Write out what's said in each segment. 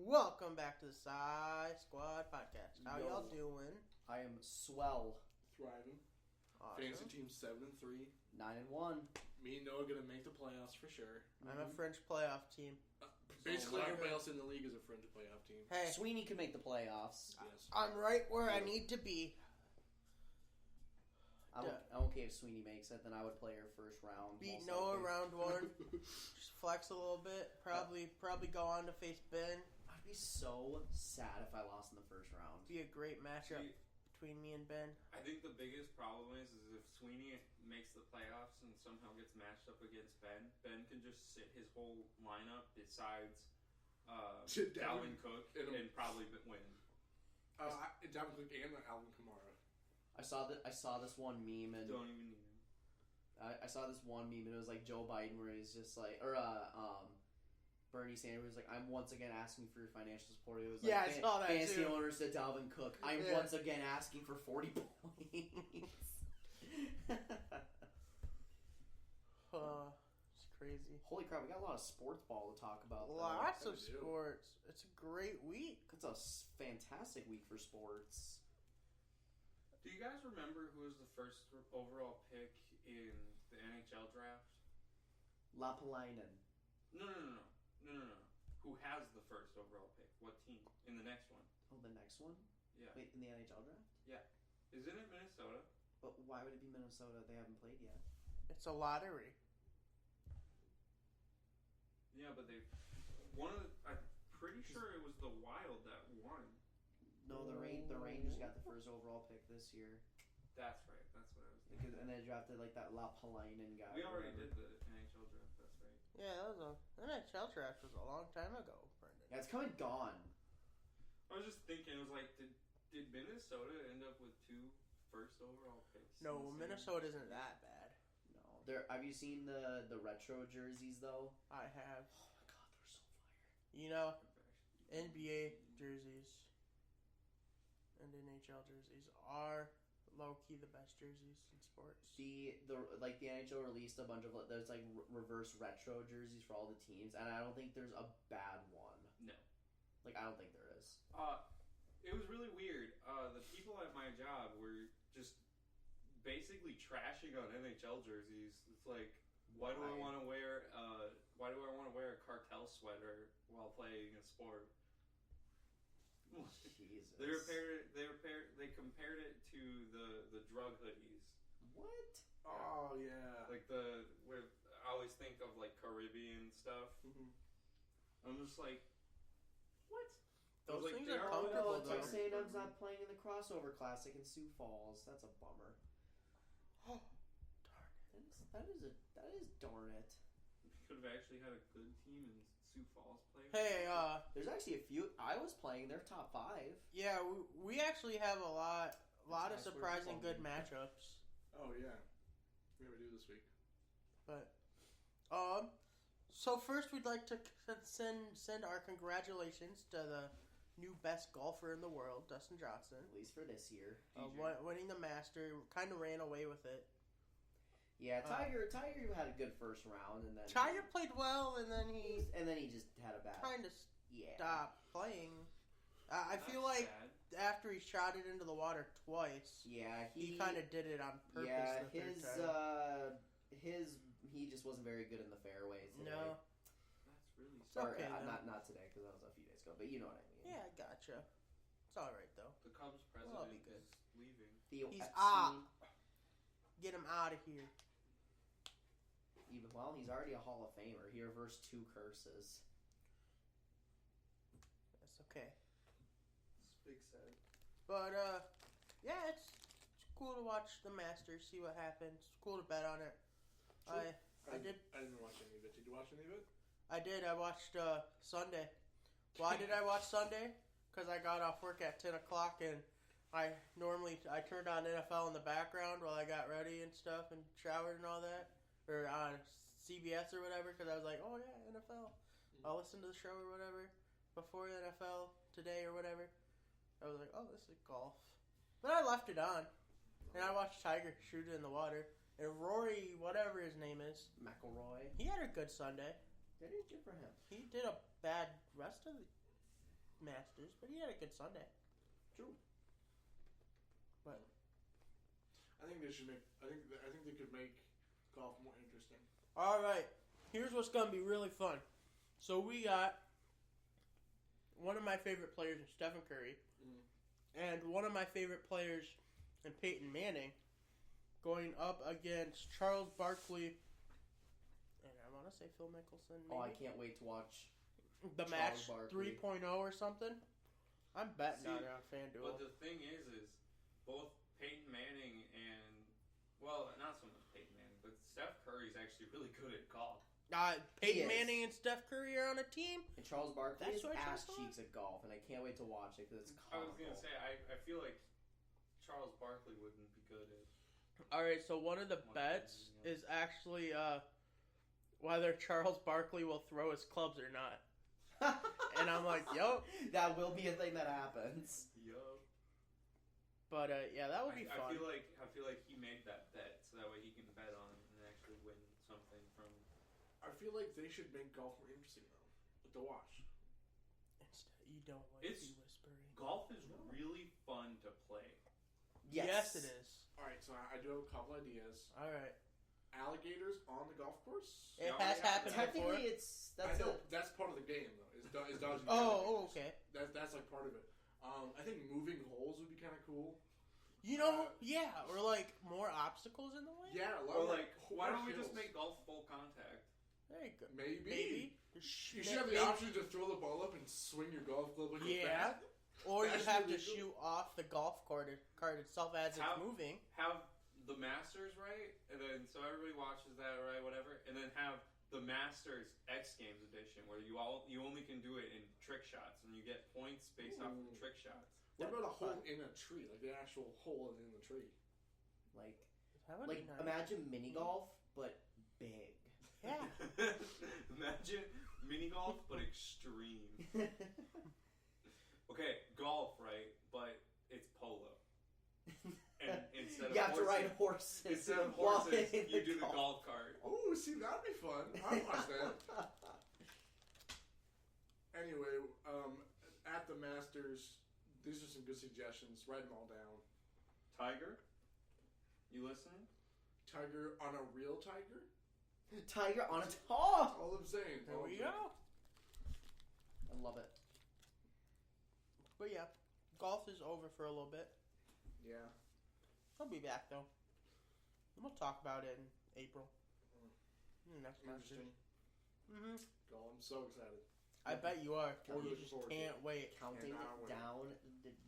Welcome back to the SighSquad Podcast. How y'all doing? I am swell. Thriving. Awesome. Fantasy team 7-3. 9-1. Me and Noah gonna make the playoffs for sure. I'm a French playoff team. Basically, everybody else in the league is a French playoff team. Hey, Sweeney can make the playoffs. Yes. I'm right where I need to be. I'm okay if Sweeney makes it, then I would play her first round. Beat Noah round one. Just flex a little bit. Probably go on to face Ben. I'd be so sad if I lost in the first round. Be a great matchup between me and Ben. I think the biggest problem is if Sweeney makes the playoffs and somehow gets matched up against Ben, Ben can just sit his whole lineup besides Dalvin Cook and probably win. Dalvin Cook and Alvin Kamara. I saw this one meme and Don't even need him. I saw this one meme and it was like Joe Biden where he's just like, or Bernie Sanders was like, I'm once again asking for your financial support. It was like, I saw that fantasy too. owners to Dalvin Cook. I'm once again asking for 40 points. It's crazy. Holy crap, we got a lot of sports ball to talk about. Lots of sports. It's a great week. It's a fantastic week for sports. Do you guys remember who was the first overall pick in the NHL draft? Lapalainen. No. Who has the first overall pick? What team? In the next one? Oh, the next one? Yeah. Wait, in the NHL draft? Yeah. Isn't it Minnesota? But why would it be Minnesota? They haven't played yet. It's a lottery. Yeah, but I'm pretty sure it was the Wild that won. No, the Rangers got the first overall pick this year. That's right. That's what I was thinking. And they drafted like that Lapalainen guy. We already did the NHL draft. That's right. Yeah, the NHL draft was a long time ago, Brendan. Yeah, it's come and gone. I was just thinking, it was like, did Minnesota end up with 2 first overall picks? No, Minnesota isn't that bad. No, have you seen the retro jerseys though? I have. Oh my god, they're so fire. You know, NBA jerseys and NHL jerseys are low-key the best jerseys in sports. The NHL released a bunch of there's like reverse retro jerseys for all the teams, and I don't think there's a bad one. No. Like, I don't think there is. It was really weird. The people at my job were just basically trashing on NHL jerseys. It's like, why do I want to wear a cartel sweater while playing a sport? Jesus. They compared it to the drug hoodies. What? Oh yeah. Like I always think of like Caribbean stuff. Mm-hmm. I'm just like, what? Those like, things they are are comfortable, It's though. like saying I'm not playing in the crossover classic in Sioux Falls. That's a bummer. Oh, darn it. That is darn it. We could have actually had a good team in Sioux Falls play. Hey, There's actually a few. I was playing. They're top 5. yeah, we actually have a lot of That's surprising where good matchups. Oh yeah. We never do this week. But, so first we'd like to send our congratulations to the new best golfer in the world, Dustin Johnson. At least for this year. Winning the Master, kind of ran away with it. Yeah, Tiger had a good first round, and then Tiger played well, and then he just had a bad. kind of stopped playing. I feel like after he shot it into the water twice, he kind of did it on purpose. Yeah, he just wasn't very good in the fairways today. No, That's really it's okay. Not today because that was a few days ago. But you know what I mean. Yeah, I gotcha. It's all right though. The Cubs president Well, I'll be good. is leaving. He's out. Get him out of here. He's already a Hall of Famer. He reversed 2 curses. That's okay. It's big sad. But yeah, it's cool to watch the Masters, see what happens. It's cool to bet on it. Sure. I did. I didn't watch any of it. Did you watch any of it? I did. I watched Sunday. Why did I watch Sunday? Because I got off work at 10 o'clock and I turned on NFL in the background while I got ready and stuff and showered and all that. Or on CBS or whatever, because I was like, oh yeah, NFL. I'll listen to the show or whatever before the NFL today or whatever. I was like, oh, this is golf. But I left it on. And I watched Tiger shoot it in the water. And Rory, whatever his name is, McIlroy. he had a good Sunday. That is good for him. He did a bad rest of the Masters, but he had a good Sunday. True. But I think they should make. I think they could make golf more interesting. all right, here's what's gonna be really fun. So we got one of my favorite players in Stephen Curry, and one of my favorite players in Peyton Manning, going up against Charles Barkley. And I want to say Phil Mickelson. Maybe? Oh, I can't wait to watch The Charles match Barkley. 3.0 or something. I'm betting on it on FanDuel. But the thing is both Peyton Manning and, well, not so much Peyton Manning, but Steph Curry's actually really good at golf. Peyton He is. Manning and Steph Curry are on a team. And Charles Barkley That's is what I ass saw. cheeks at golf, and I can't wait to watch it because it's I comical. was going to say, I feel like Charles Barkley wouldn't be good at. All right, so one of the bets is actually whether Charles Barkley will throw his clubs or not. And I'm like, yo. That will be a thing that happens. Yo. But yeah, that would be I fun. feel like he made that bet so that way he can bet on it and actually win something from. I feel like they should make golf more interesting though, to watch. You don't like It's- me whispering. Golf is really fun to play. Yes, it is. All right, so I do have a couple ideas. All right. Alligators on the golf course. It Yeah, has yeah. happened before. Technically, I know that's part of the game though. Is dodging. Oh, alligators. okay. That's like part of it. I think moving holes would be kind of cool. You know, yeah, or like more obstacles in the way. Yeah, a lot Or of like, why don't we hills. just make golf full contact? There you go. Maybe. You Maybe. should have the option to throw the ball up and swing your golf club like a Yeah. bat. Or you That's have to really cool. shoot off the golf cart itself as it's How- moving. Have the Masters right, and then so everybody watches that right, whatever, and then have the Masters X Games edition where you only can do it in trick shots, and you get points based off of the trick shots. What That'd about a be hole fun. in a tree, like the actual hole in the tree? Like, That would be nice. imagine mini golf, but big. Yeah. Imagine mini golf, but extreme. Okay, golf, right? But it's polo. And instead of You have to horses, ride horses. instead of while horses, in you do the golf. golf cart. Oh, see, that'd be fun. I'd watch that. Anyway, at the Masters, these are some good suggestions. Write them all down. Tiger, you listening? Tiger on a real tiger? Tiger on a That's top. all I'm saying. There All we I'm saying. go. I love it. But yeah, golf is over for a little bit. Yeah. I'll be back though. And we'll talk about it in April. Next Interesting. Mm-hmm. Oh, I'm so excited. I bet you are. We're You looking just forward to can't wait. Counting Cannot wait. down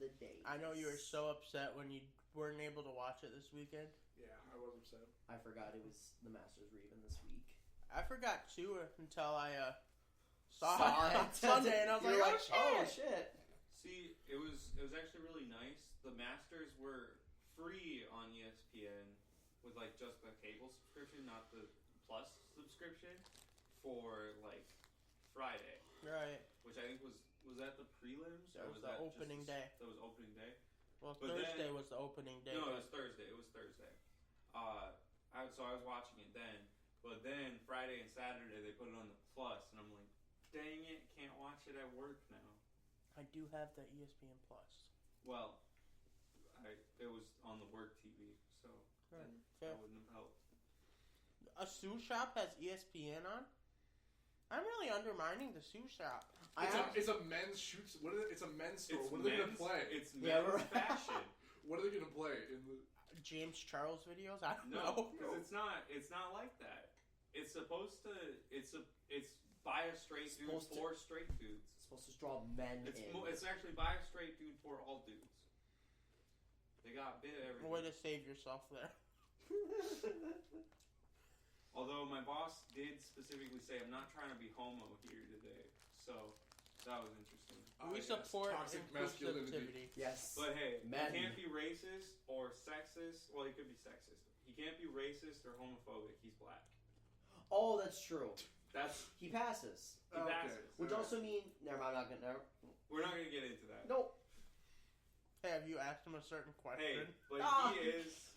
the days. I know you were so upset when you weren't able to watch it this weekend. Yeah, I was upset. I forgot it was the Masters were even this week. I forgot too until I saw Saw it on it. Sunday, and I was You're like, oh "Oh shit!" shit! See, it was actually really nice. The Masters were free on ESPN with like just the cable subscription, not the Plus subscription, for like Friday, Right. which I think was that the prelims That or was was the that opening just day. That was opening day. Well, But Thursday then- was the opening day. No, but- it was Thursday. It was Thursday. So I was watching it then, but then Friday and Saturday they put it on the Plus, and I'm like, dang it, can't watch it at work now. I do have the ESPN Plus. Well, it was on the work TV, so Right. Fair. that wouldn't have helped. A sous shop has ESPN on. I'm really undermining the sous shop. It's a men's shoots. It's a men's store. It's What are they gonna men's- play? It's Yeah, men's right. fashion. What are they gonna play in the? James Charles videos. I don't No, know. because it's not like that. It's supposed to. It's by a straight dude Supposed to- for straight dudes. It's supposed to draw men It's in. it's actually by a straight dude for all dudes. They got bit everything. Way to save yourself there. Although my boss did specifically say, I'm not trying to be homo here today. So that was interesting. We yes, support toxic masculinity. inclusivity. Yes. But hey, Men. he can't be racist or sexist. Well, he could be sexist. He can't be racist or homophobic. He's black. Oh, that's true. That's He passes. he Okay. passes. Which also mean never mind. I'm not gonna. We're not gonna get into that. Nope. Hey, have you asked him a certain Hey, question? but Ah. he is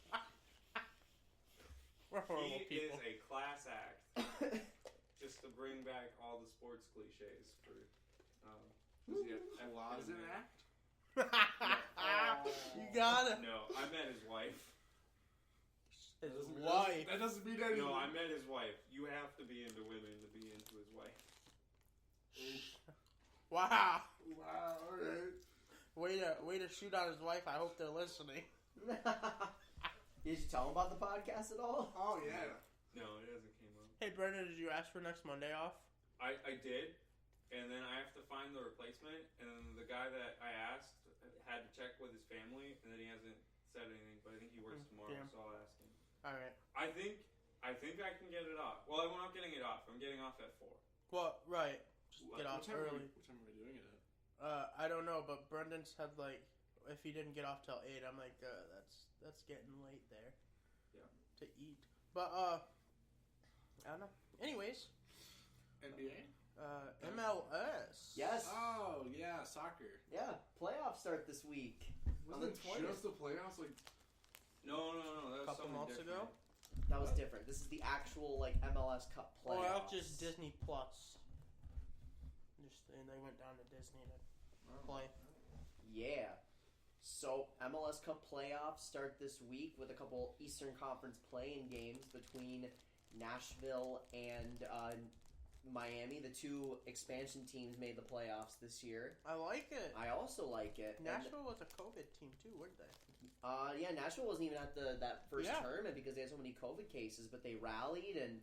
We're horrible he people. is a class act. Just to bring back all the sports cliches for Wow, is it an act? You got it. No, I met his wife. His wife. That doesn't mean anything. No, I met his wife. You have to be into women to be into his wife. Wow. Wow, alright. Way to shoot on his wife. I hope they're listening. Did you tell him about the podcast at all? Oh, yeah. No, it hasn't came up. Hey, Brendan, did you ask for next Monday off? I did, and then I have to find the replacement, and then the guy that I asked had to check with his family, and then he hasn't said anything, but I think he works tomorrow, so I'll ask him. Alright. I think I can get it off. Well, I'm not getting it off. I'm getting off at 4. Well, right. Just get off What time early. What time are we doing it at? I don't know, but Brendan said, like, if he didn't get off till 8, I'm like, that's getting late there. Yeah. To eat. But, I don't know. Anyways. NBA? MLS. Yes. Oh, yeah, soccer. Yeah, playoffs start this week. On the Wasn't it 20th. just the playoffs? Like, No, that was Couple something months different. ago? That was different. This is the actual MLS Cup Oh, playoffs. that's just Disney Plus. And they went down to Disney to play. Yeah. So MLS Cup playoffs start this week with a couple Eastern Conference play-in games between Nashville and Miami. The two expansion teams made the playoffs this year. I like it. I also like it. Nashville was a COVID team too, weren't they? Yeah, Nashville wasn't even at that first Yeah. tournament because they had so many COVID cases, but they rallied and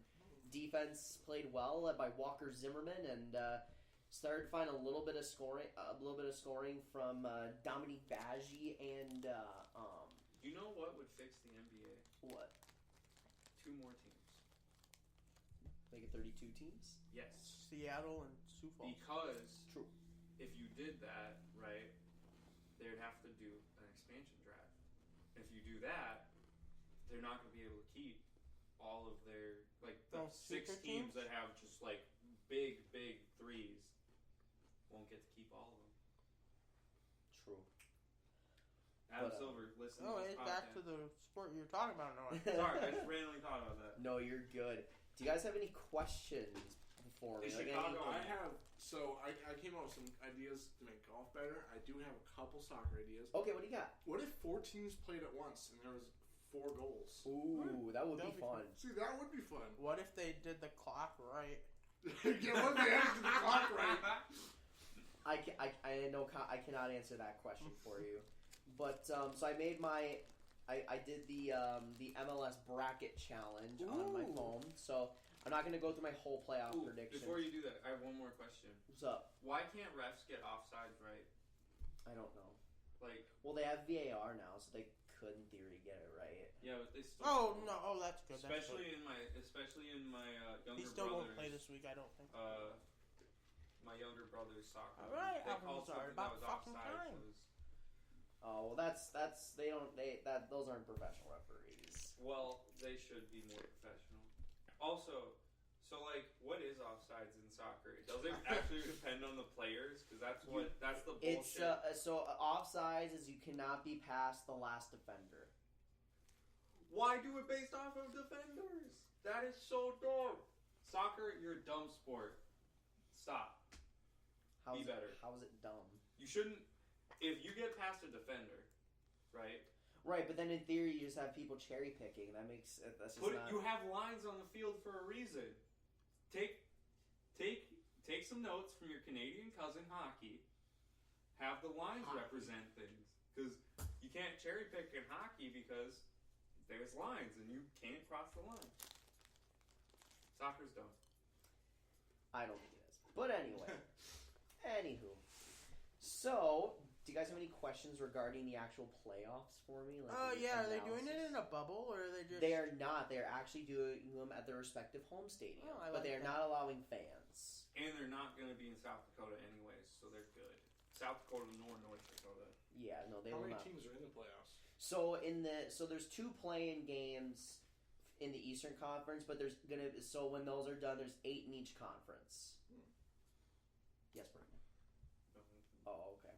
defense played well, led by Walker Zimmerman, and started to find a little bit of scoring from Dominique Baggi and Do you know what would fix the NBA? what? 2 more teams. Make it 32 teams? Yes. Seattle and Sioux Falls. Because True. if you did that, right, they'd have to do an expansion draft. If you do that, they're not going to be able to keep all of their, like, the 6 super teams teams? that have just, like, big threes won't get to keep all of them. True. Adam But, Silver, listen Oh, to this it's back to podcast. the sport you were talking about, Noah. Sorry, I just randomly thought about that. No, you're good. Do you guys have any questions for me? Is Like Chicago- any- I have. So I came up with some ideas to make golf better. I do have a couple soccer ideas. Okay, what do you got? What if 4 teams played at once and there was 4 goals? Ooh, that would That'd be be fun. See, that would be fun. What if they did the clock right? Yeah, what if they added the clock right? I cannot answer that question for you. But so I made I did the MLS bracket challenge on my Ooh. phone. So I'm not going to go through my whole playoff Ooh, prediction. before you do that, I have one more question. What's up? Why can't refs get offsides right? I don't know. Like, Well, they have VAR now, so they could in theory get it right. yeah, but they still. Oh no! Oh, that's good. Especially in my younger he still brother's. won't play this week, I don't think. My younger brother's soccer. All right, they I'm called sorry something that about was fucking offside. time. Oh, well, those aren't professional referees. Well, they should be more professional. Also, so like, what is offsides in soccer? Does it actually depend on the players? Because that's the bullshit. It's so offsides is you cannot be past the last defender. Why do it based off of defenders? That is so dumb. Soccer, you're a dumb sport. Stop. How's Be better. How is it dumb? You shouldn't. If you get past a defender, right? Right, but then in theory you just have people cherry picking. That's just not. You have lines on the field for a reason. Take some notes from your Canadian cousin hockey. Have the lines represent things, because you can't cherry pick in hockey because there's lines and you can't cross the line. Soccer's dumb. I don't think it is. But anyway. Anywho. So, do you guys have any questions regarding the actual playoffs for me? Yeah. Are they doing it in a bubble or are they just? They are not. They're actually doing them at their respective home stadiums. Oh, I but like they are that. not allowing fans. And they're not going to be in South Dakota anyways, so they're good. South Dakota nor North Dakota. Yeah, no, they How will many not. teams are in the playoffs? So there's 2 play-in games in the Eastern Conference, but when those are done, there's 8 in each conference. Yes, Brian. Oh, okay.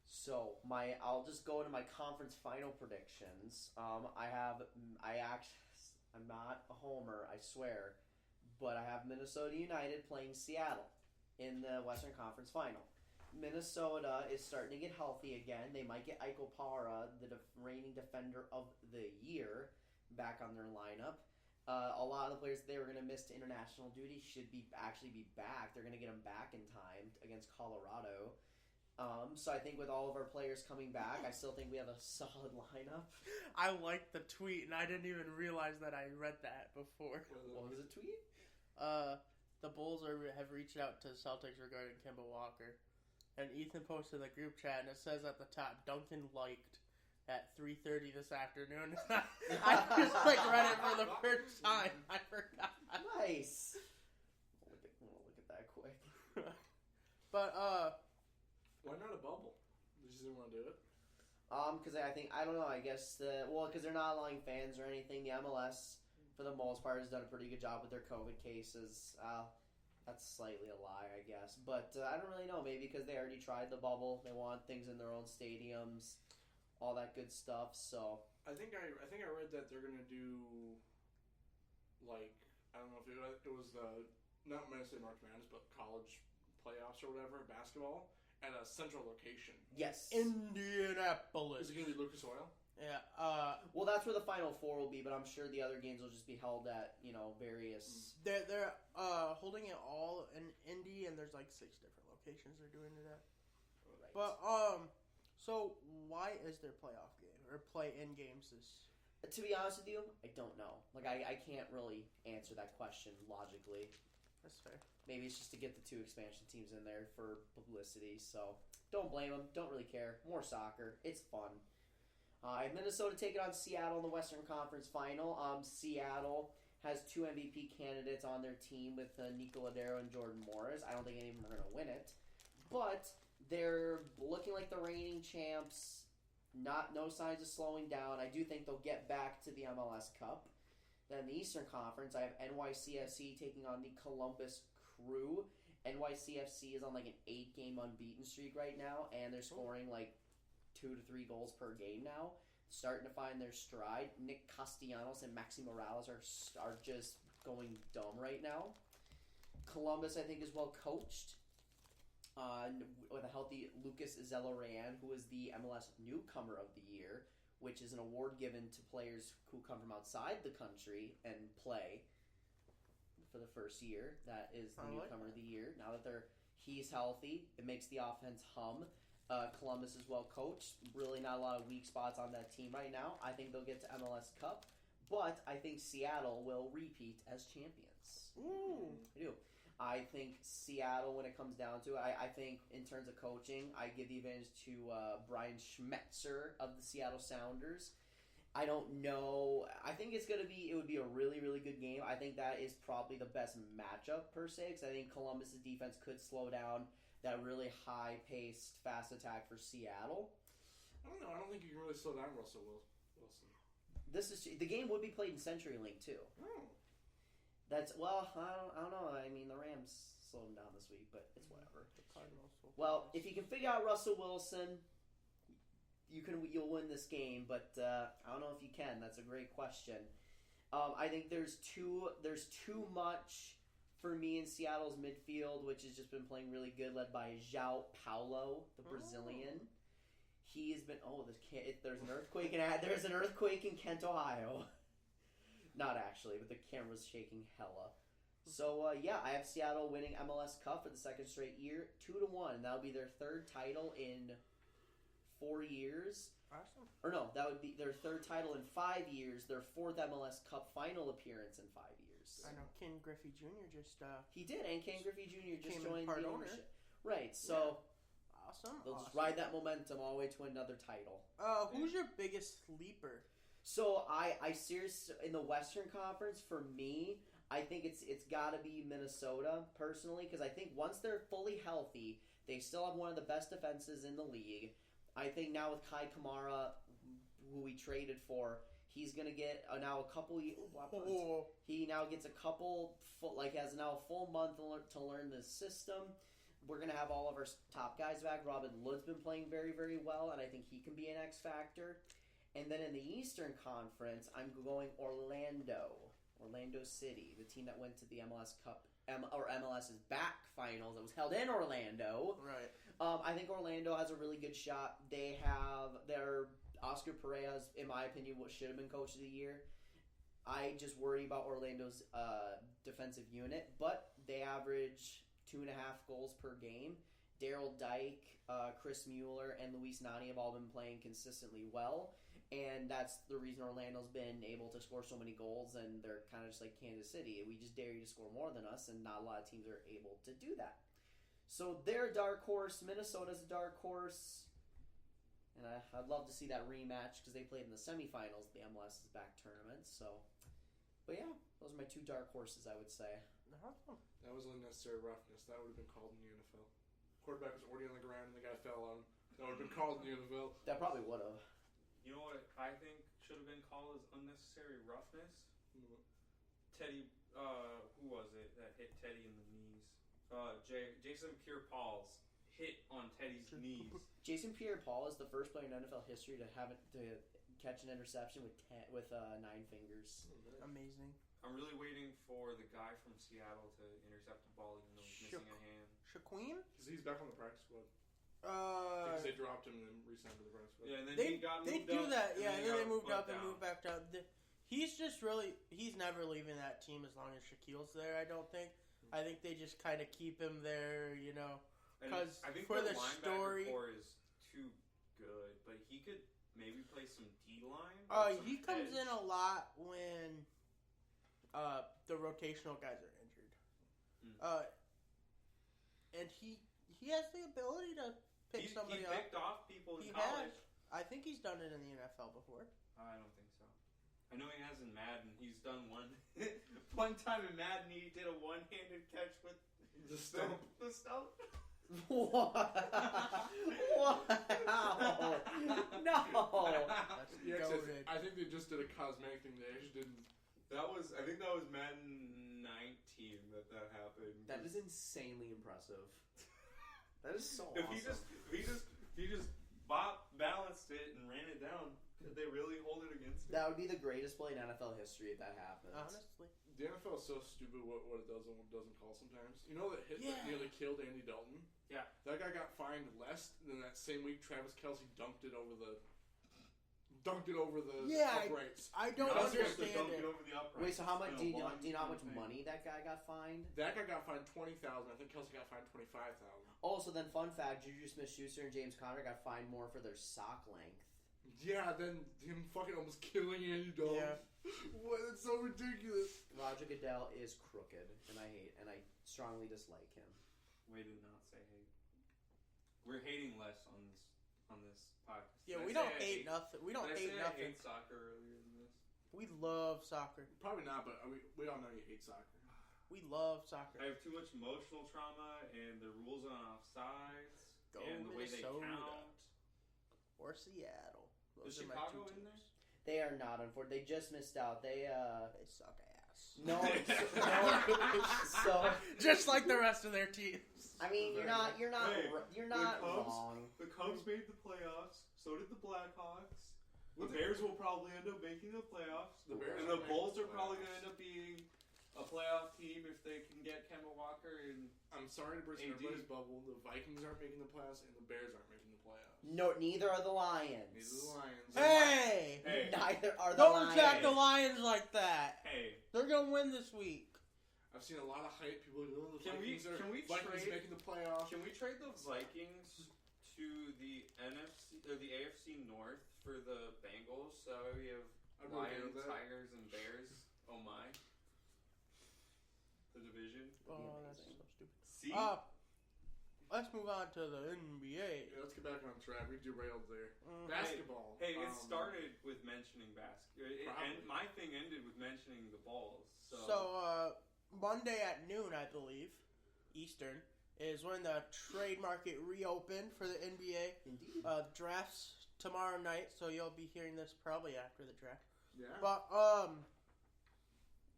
So I'll just go into my conference final predictions. I'm not a homer, I swear, but I have Minnesota United playing Seattle. in the Western Conference Final. Minnesota is starting to get healthy again. They might get Ike Opara, the reigning defender of the year, back on their lineup. A lot of the players they were going to miss to international duty should actually be back. They're going to get them back in time against Colorado. So I think with all of our players coming back, I still think we have a solid lineup. I liked the tweet, and I didn't even realize that I read that before. What was the tweet? The Bulls have reached out to Celtics regarding Kemba Walker. And Ethan posted the group chat, and it says at the top, Duncan liked at 3:30 this afternoon. I just read it for the first time. I forgot. Nice. I'll look at that quick. But why not a bubble? They just didn't want to do it. Because I don't know. I guess because they're not allowing fans or anything. The MLS, for the most part, has done a pretty good job with their COVID cases. That's slightly a lie, I guess. But I don't really know. Maybe because they already tried the bubble. They want things in their own stadiums, all that good stuff. So I think I read that they're gonna do I don't know if it was the not Minnesota March Madness, but college playoffs or whatever, basketball at a central location. yes, Indianapolis. Is it gonna be Lucas Oil? Yeah. well, that's where the Final Four will be. But I'm sure the other games will just be held at various. They're holding it all in Indy, and there's 6 different locations they're doing it at. Right. But so why is there playoff game or play-in games this? To be honest with you, I don't know. I can't really answer that question logically. That's fair. Maybe it's just to get the 2 expansion teams in there for publicity. So don't blame them. Don't really care. More soccer. It's fun. I have Minnesota taking on Seattle in the Western Conference Final. Seattle has 2 MVP candidates on their team with Nico Ladero and Jordan Morris. I don't think any of them are going to win it. But they're looking like the reigning champs. No signs of slowing down. I do think they'll get back to the MLS Cup. Then the Eastern Conference, I have NYCFC taking on the Columbus Crew. NYCFC is on an 8-game unbeaten streak right now, and they're scoring 2 to 3 goals per game now. Starting to find their stride. Nick Castellanos and Maxi Morales are just going dumb right now. Columbus, I think, is well coached. With a healthy Lucas Zelarayan, who is the MLS Newcomer of the Year, which is an award given to players who come from outside the country and play for the first year. That is the Newcomer of the Year. Now that he's healthy, it makes the offense hum. Columbus is well coached. Really not a lot of weak spots on that team right now. I think they'll get to MLS Cup, but I think Seattle will repeat as champions. Ooh. I do. I think Seattle, when it comes down to it, I think in terms of coaching, I give the advantage to Brian Schmetzer of the Seattle Sounders. I don't know. I think it would be a really, really good game. I think that is probably the best matchup per se, because I think Columbus's defense could slow down that really high-paced, fast attack for Seattle. I don't know. I don't think you can really slow down Russell Wilson. The game would be played in CenturyLink too. Oh. I don't know. I mean, the Rams slowed him down this week, but it's whatever. The Cardinals. Well, if you can figure out Russell Wilson, you'll win this game. But I don't know if you can. That's a great question. I think there's too much for me in Seattle's midfield, which has just been playing really good, led by João Paulo, the Brazilian. He has been. There's an earthquake in Kent, Ohio. Not actually, but the camera's shaking hella. So I have Seattle winning MLS Cup for the second straight year, 2-1. That'll be their 3rd title in 4 years. Awesome. Or no, that would be their 3rd title in 5 years. Their 4th MLS Cup final appearance in 5 years. I know Ken Griffey Jr. just He did, and Ken Griffey Jr. just Became joined part the owner. ownership. Right, so awesome. they'll just ride that momentum all the way to another title. Who's your biggest sleeper? So I seriously, in the Western Conference, for me, I think it's got to be Minnesota personally, because I think once they're fully healthy, they still have one of the best defenses in the league. I think now with Kai Kamara, who we traded for, he's gonna get now a couple. He now gets a couple has now a full month to learn the system. We're gonna have all of our top guys back. Robin Hood's been playing very, very well, and I think he can be an X factor. And then in the Eastern Conference, I'm going Orlando City, the team that went to the MLS Cup MLS's back finals that was held in Orlando. Right. I think Orlando has a really good shot. They have their Oscar Pereira's, in my opinion, what should have been Coach of the Year. I just worry about Orlando's defensive unit, but they average 2.5 goals per game. Daryl Dyke, Chris Mueller, and Luis Nani have all been playing consistently well, and that's the reason Orlando's been able to score so many goals, and they're kind of just like Kansas City. We just dare you to score more than us, and not a lot of teams are able to do that. So they're a dark horse. Minnesota's a dark horse. And I'd love to see that rematch because they played in the semifinals of the MLS's back tournament. So, but yeah, those are my 2 dark horses, I would say. That was unnecessary roughness. That would have been called in the NFL. Quarterback was already on the ground and the guy fell on him. That would have been called in the NFL. That probably would have. You know what I think should have been called as unnecessary roughness? Teddy, who was it that hit Teddy in the knees? Jason Pierre-Paul's hit on Teddy's knees. Jason Pierre-Paul is the first player in NFL history to catch an interception with 9 fingers. Amazing. I'm really waiting for the guy from Seattle to intercept the ball even though he's missing a hand. Shaquem? Because he's back on the practice squad. Because they dropped him and then re-signed to the practice squad. Yeah, and then They he got moved do up, that, yeah, and then they moved got up and moved back down. He's never leaving that team as long as Shaquille's there, I don't think. I think they just kind of keep him there, you know. Because I think for the the linebacker story, core is too good, but he could maybe play some D-line. he comes in a lot when the rotational guys are injured. And he has the ability to pick somebody up. He picked off people in He college. I think he's done it in the NFL before. I don't think so. I know he has in Madden. He's done one time in Madden. He did a one-handed catch with The stump. The stump. Wow! No. That's Yeah, goated. I think they just did a cosmetic thing. They just didn't. I think that was Madden 19 that happened. That is insanely impressive. That is so If awesome. he just balanced it and ran it down, could they really hold it against him? That would be the greatest play in NFL history if that happens. Honestly. The NFL is so stupid what it does and what it doesn't call sometimes. You know that hit that nearly killed Andy Dalton? Yeah. That guy got fined less than that same week Travis Kelce dunked it over the uprights. I don't understand it. Over the uprights. Wait, so how much do you know how much thing. money that guy got fined? That guy got fined $20,000. I think Kelce got fined $25,000. Oh, so then fun fact, Juju Smith-Schuster and James Conner got fined more for their sock length. Yeah, then him fucking almost killing Andy Dalton. Yeah. What? That's so ridiculous. Roger Goodell is crooked, and I strongly dislike him. Way to not say hate. We're hating less on this podcast. Yeah, Did we I don't say hate nothing. We don't hate I nothing. hate soccer earlier than this? We love soccer. Probably not, but we all know you hate soccer. We love soccer. I have too much emotional trauma, and the rules on offsides, Go and the way they Minnesota. count. Or Seattle. Is Those are my Chicago two in teams. They are not, unfortunately. They just missed out. They suck ass. no, so Just like the rest of their teams. I mean, you're not Hey, wrong. The Cubs made the playoffs. So did the Blackhawks. The Bears will probably end up making the playoffs. The Bears and are the making Bulls the are probably playoffs. going to end up being a playoff team if they can get Kemba Walker and I'm sorry to burst AD. everybody's bubble. The Vikings aren't making the playoffs, and the Bears aren't making the playoffs. No, neither are the Lions. Neither are the Lions. Hey! Hey, Neither are the Don't Lions. attack the Lions like that. hey, They're going to win this week. I've seen a lot of hype. People are going, Can we Vikings trade- making the playoffs. can we trade the Vikings to the NFC or the AFC North for the Bengals? So we have I'd really Lions, do that. Tigers, and Bears. Oh my! The division. Oh, that's so stupid. See, Let's move on to the NBA. Yeah, let's get back on track. We derailed there. Mhm. Basketball. Hey, it started with mentioning basketball, and Probably. my thing ended with mentioning the balls. So, Monday at noon, I believe, Eastern, is when the trade market reopened for the NBA. Indeed. Drafts tomorrow night, so you'll be hearing this probably after the draft. Yeah. But,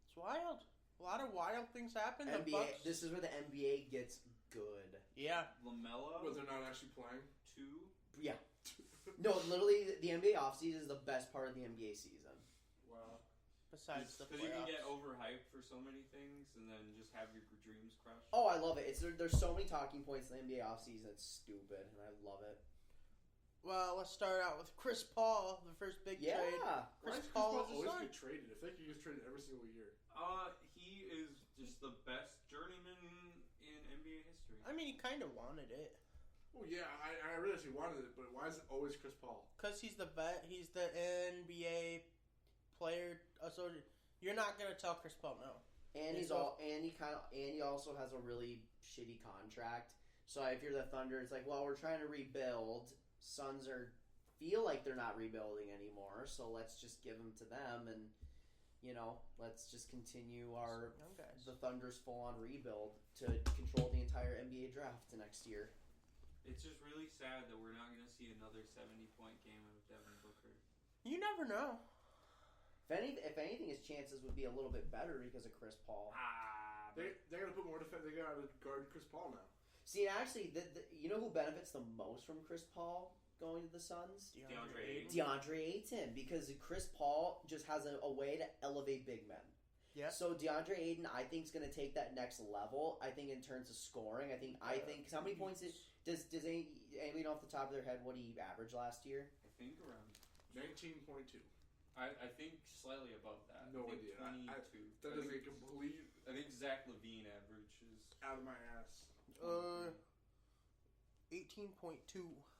it's wild. A lot of wild things happen. The NBA. Bucks, This is where the NBA gets good. yeah. LaMelo, But they're not actually playing. 2. Yeah. No, literally, the NBA offseason is the best part of the NBA season. Wow. besides the Because you can playoffs. get overhyped for so many things and then just have your dreams crushed. Oh, I love it. There's so many talking points in the NBA offseason. It's stupid, and I love it. Well, let's start out with Chris Paul, the first big trade. Why Chris does Paul is always a son. get traded? I feel like he gets traded every single year. He is just the best journeyman in NBA history. I mean, he kind of wanted it. Oh yeah, I realized he wanted it, but why is it always Chris Paul? Because he's the vet. He's the NBA player associate. You're not gonna tell Chris Paul no. And he also has a really shitty contract. So if you're the Thunder, it's like, well, we're trying to rebuild. Suns feel like they're not rebuilding anymore, so let's just give them to them, and let's just continue the Thunder's full-on rebuild to control the entire NBA draft next year. It's just really sad that we're not going to see another 70-point game out of Devin Booker. You never know. If anything, his chances would be a little bit better because of Chris Paul. They got to put more defense. They got to guard Chris Paul now. See, actually, you know who benefits the most from Chris Paul going to the Suns? DeAndre Ayton, because Chris Paul just has a way to elevate big men. Yeah. So DeAndre Ayton, I think, is going to take that next level. I think in terms of scoring, I think how many points does anybody know off the top of their head what he averaged last year? I think around 19.2. I think slightly above that. No I think idea. 22. That is a complete I think Zach LaVine averages out of my ass. 18.2.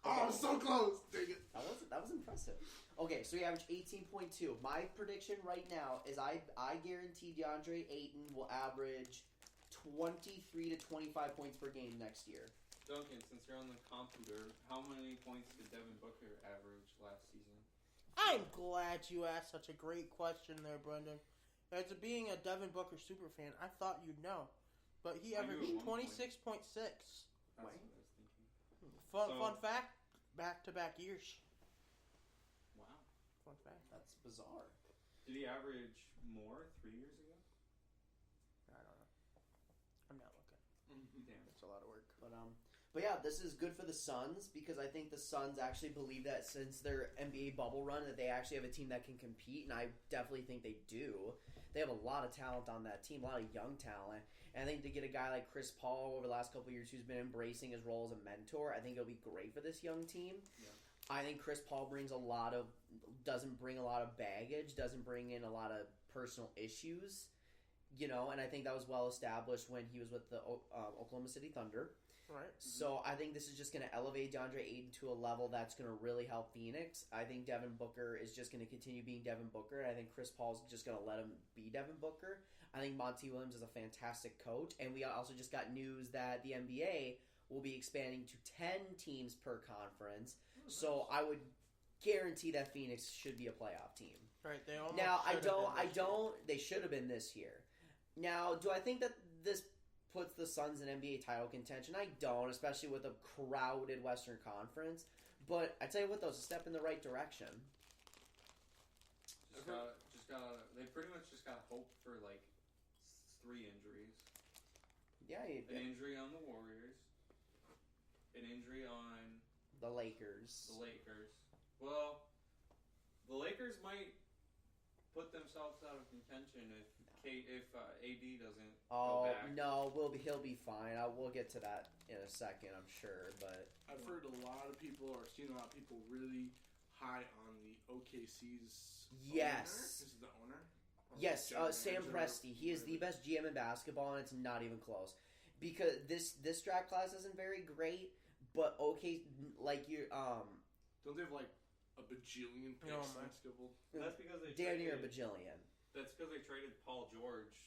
Oh, so close! Dang it. That was impressive. Okay, so he averaged 18.2. My prediction right now is I guarantee DeAndre Ayton will average 23 to 25 points per game next year. Duncan, since you're on the computer, how many points did Devin Booker average last season? I'm glad you asked such a great question there, Brendan. As being a Devin Booker superfan, I thought you'd know. But he averaged 26.6. That's what I was thinking. Fun fact, back-to-back years. Wow. Fun fact. That's bizarre. Did he average more 3 years ago? I don't know. I'm not looking. Damn. It's a lot of work. But yeah, this is good for the Suns because I think the Suns actually believe that since their NBA bubble run that they actually have a team that can compete, and I definitely think they do. They have a lot of talent on that team, a lot of young talent. And I think to get a guy like Chris Paul over the last couple of years who's been embracing his role as a mentor, I think it'll be great for this young team. Yeah. I think Chris Paul doesn't bring a lot of baggage, doesn't bring in a lot of personal issues, and I think that was well established when he was with the Oklahoma City Thunder. Right. So I think this is just going to elevate DeAndre Ayton to a level that's going to really help Phoenix. I think Devin Booker is just going to continue being Devin Booker. I think Chris Paul's just going to let him be Devin Booker. I think Monty Williams is a fantastic coach. And we also just got news that the NBA will be expanding to 10 teams per conference. So I would guarantee that Phoenix should be a playoff team. Right. They almost They should have been this year. Now, do I think that this puts the Suns in NBA title contention? I don't, especially with a crowded Western Conference. But I tell you what, though, it's a step in the right direction. They pretty much just got hope for 3 injuries. Yeah, an injury on the Warriors, an injury on the Lakers. Well, the Lakers might put themselves out of contention if AD doesn't go back. No, he'll be fine. We'll get to that in a second, I'm sure. But I've heard a lot of people, or seen a lot of people, really high on the OKC's. Yes. Owner. This is the owner. Yes, Sam Presti. He is the best GM in basketball, and it's not even close. Because this draft class isn't very great, but don't they have a bajillion picks? No, that's because they damn near a bajillion. That's because they traded Paul George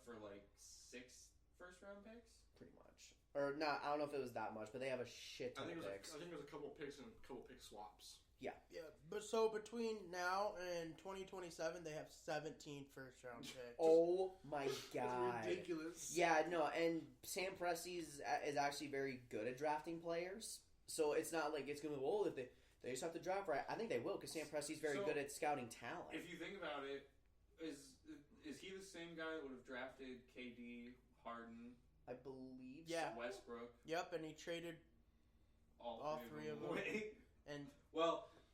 for 6 first-round picks. Pretty much, or not. I don't know if it was that much, but they have a shit ton of picks. I think it was a couple picks and a couple pick swaps. Yeah. But so between now and 2027, they have 17 first-round picks. Oh my god, that's ridiculous. Yeah, no, and Sam Presti is actually very good at drafting players. So it's not like it's gonna be if they just have to draft right. I think they will because Sam Presti's very good at scouting talent. If you think about it, is he the same guy that would have drafted KD, Harden? I believe. Yeah. Westbrook. Yep, and he traded all three of them away. And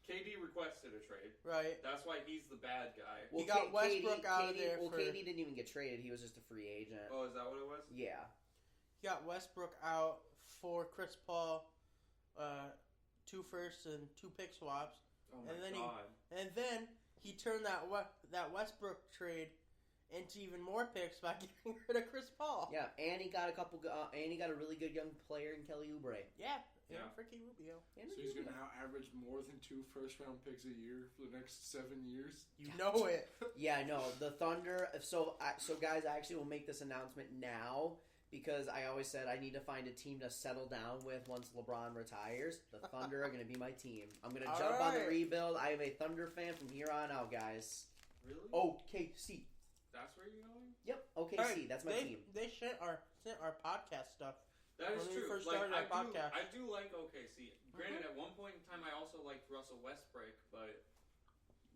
KD requested a trade. Right. That's why he's the bad guy. He got Westbrook out of there Well, for... KD didn't even get traded. He was just a free agent. Oh, is that what it was? Yeah. He got Westbrook out for Chris Paul, 2 firsts and 2 pick swaps. Oh my And then god. And then he turned that Westbrook trade into even more picks by getting rid of Chris Paul. Yeah, and he got a really good young player in Kelly Oubre. Yeah. Yeah. Ricky Rubio. So he's going to now average more than 2 first-round picks a year for the next 7 years. You know it. Yeah, no, the Thunder. So guys, I actually will make this announcement now because I always said I need to find a team to settle down with once LeBron retires. The Thunder are going to be my team. I'm going to jump on the rebuild. I am a Thunder fan from here on out, guys. Really? OKC. That's where you're going? Yep, OKC. That's my team. They sent our podcast stuff. That is When we true. first Like, started our podcast. I do like OKC. Granted, at one point in time, I also liked Russell Westbrook, but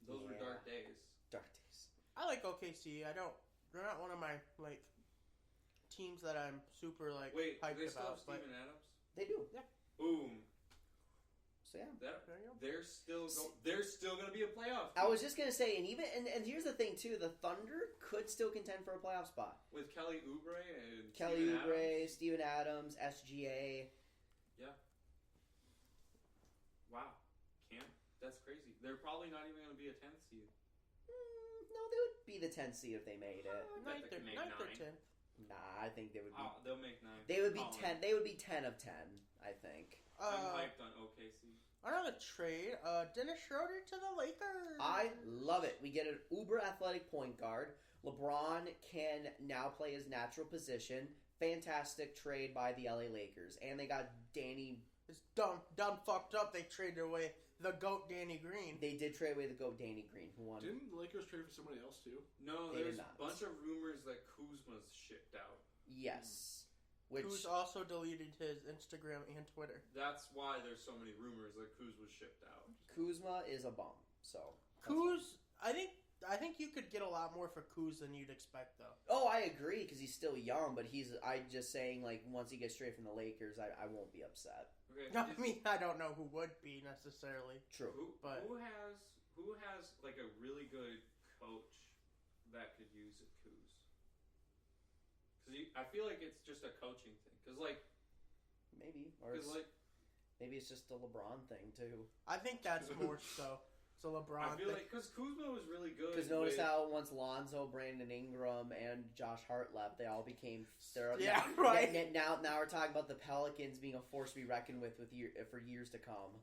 those were dark days. Dark days. I like OKC. They're not one of my teams that I'm super Wait, hyped do they still about. have Steven Adams? They do. Yeah. Boom. So yeah. There you go. They're still going to be a playoff team. I was just gonna say, and here's the thing too: the Thunder could still contend for a playoff spot. With Kelly Oubre and Kelly Steven Oubre, Adams. Steven Adams, SGA. Yeah. Wow. Camp. That's crazy. They're probably not even going to be a 10th seed. No, they would be the 10th seed if they made it. bet they can make 9th or 9. 10th. Nah, I think they would be. They'll make 9. They would be Colin. 10. They would be 10 of 10. I think. I'm hyped on OKC. Another trade. Dennis Schroeder to the Lakers. I love it. We get an uber athletic point guard. LeBron can now play his natural position. Fantastic trade by the LA Lakers, and they got Danny. It's done fucked up. They traded away the GOAT Danny Green. They did trade away the GOAT Danny Green, who won. Didn't the Lakers trade for somebody else too? No, They there's did a not. bunch of rumors that Kuzma's shipped out. Yes. Which Who's also deleted his Instagram and Twitter. That's why there's so many rumors that Kuz was shipped out. Kuzma is a bum. So Kuz, I think you could get a lot more for Kuz than you'd expect, though. Oh, I agree because he's still young, but I'm just saying, like, once he gets straight from the Lakers, I won't be upset. Okay. I mean, I don't know who would be necessarily. True. Who has like a really good coach that could use a Kuz? Because I feel like it's just a coaching thing. Because Maybe. Or maybe it's just a LeBron thing, too. I think that's more so. It's a LeBron I feel thing. like because Kuzma was really good. Because notice how once Lonzo, Brandon Ingram, and Josh Hart left, they all became Yeah, now, right. Now we're talking about the Pelicans being a force to be reckoned with for years to come.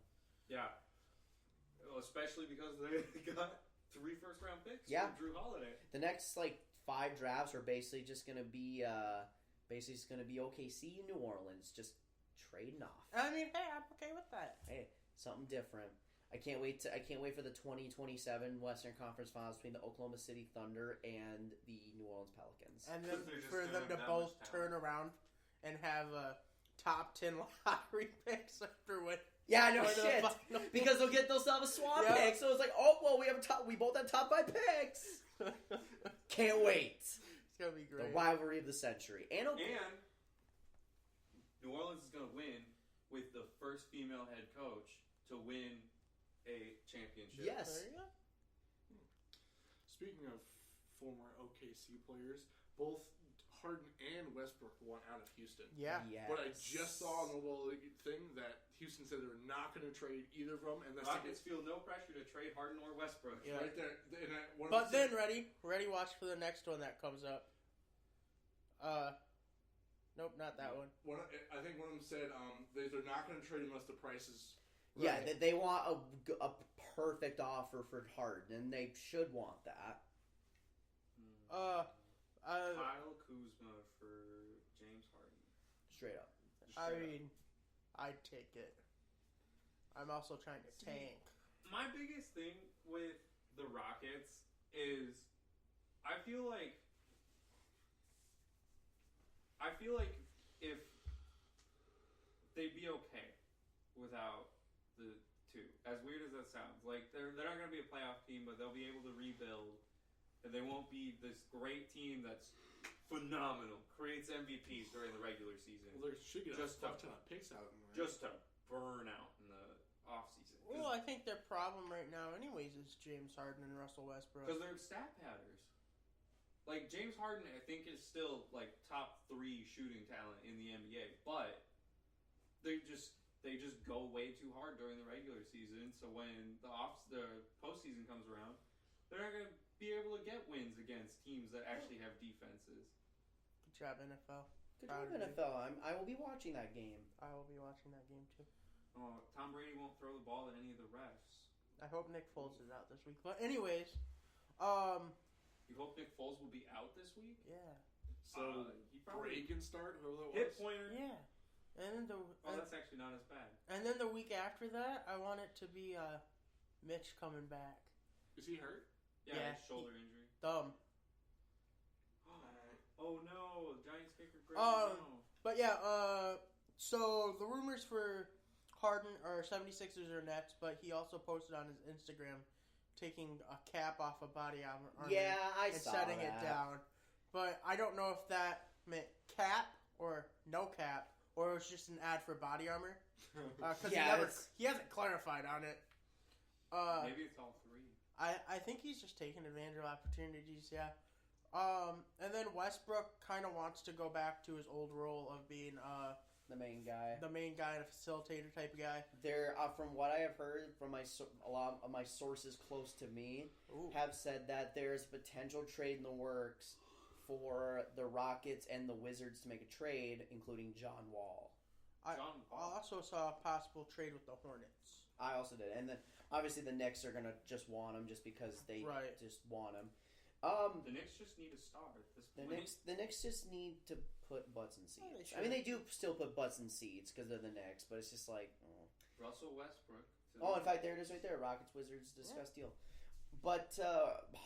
Yeah. Well, especially because they got 3 first-round picks Yeah. from Drew Holiday. The next 5 drafts are basically just gonna be OKC and New Orleans just trading off. I mean, hey, I'm okay with that. Hey, something different. I can't wait for the 2027 Western Conference Finals between the Oklahoma City Thunder and the New Orleans Pelicans. And then They're just for gonna them to have that both much turn talent. around and have top 10 lottery picks after what? Yeah, no going to the shit. final. Because they'll still have a swap Yeah. pick, so it's like, oh well, we both have top 5 picks. Can't wait. It's gonna be great. The rivalry of the century. And New Orleans is going to win with the first female head coach to win a championship. yes. There you go. Speaking of former OKC players, both Harden and Westbrook want out of Houston. Yeah. Yes. But I just saw on the World League thing that Houston said they're not going to trade either of them unless they Rockets get feel no pressure to trade Harden or Westbrook. Yeah. right there. And But then, ready, watch for the next one that comes up. Nope, not that one. I think one of them said they're not going to trade unless the price is Yeah, Right. they want a perfect offer for Harden, and they should want that. Kyle Kuzma for James Harden. Straight up. Just I straight up. mean, I'd take it. I'm also trying to tank. My biggest thing with the Rockets is I feel like if they'd be okay without the two. As weird as that sounds, like they're not going to be a playoff team, but they'll be able to rebuild, and they won't be this great team that's phenomenal, creates MVPs during the regular season, Well, they should get Just a fuck ton of picks out of them. Right? just to burn out in the off season. Well, Also, I think their problem right now, anyways, is James Harden and Russell Westbrook. Because they're stat padders. Like, James Harden, I think, is still, like, top 3 shooting talent in the NBA. But they just go way too hard during the regular season. So when the postseason comes around, they're not going to be able to get wins against teams that actually have defenses. Good job, NFL. Good job, NFL. I will be watching that game. I will be watching that game, too. Oh, Tom Brady won't throw the ball at any of the refs. I hope Nick Foles is out this week. But anyways, You hope Nick Foles will be out this week? yeah. So he probably Bray can start, whoever that was. hit pointer. Yeah. And then That's actually not as bad. and then the week after that, I want it to be Mitch coming back. Is he hurt? Yeah, his shoulder injury. Thumb. Oh no, Giants kicker Greg. No. But yeah, so the rumors for Harden are 76ers or Nets, but he also posted on his Instagram taking a cap off a body armor Yeah, I and saw setting that. it down. But I don't know if that meant cap or no cap, or it was just an ad for body armor. Because he hasn't clarified on it. Maybe it's all 3. I think he's just taking advantage of opportunities, yeah. And then Westbrook kind of wants to go back to his old role of being the main guy, and a facilitator type of guy. There, from what I have heard from a lot of my sources close to me, have said that there's a potential trade in the works for the Rockets and the Wizards to make a trade, including John Wall. I also saw a possible trade with the Hornets. I also did, and then obviously the Knicks are gonna just want him just because they just want him. The Knicks just need a star at this point. The Knicks just need to put butts in seats. Yeah, I mean, they do still put butts in seats because they're the Knicks, but it's just like... Russell Westbrook. In fact, there it is right there. Rockets, Wizards, discussed deal. But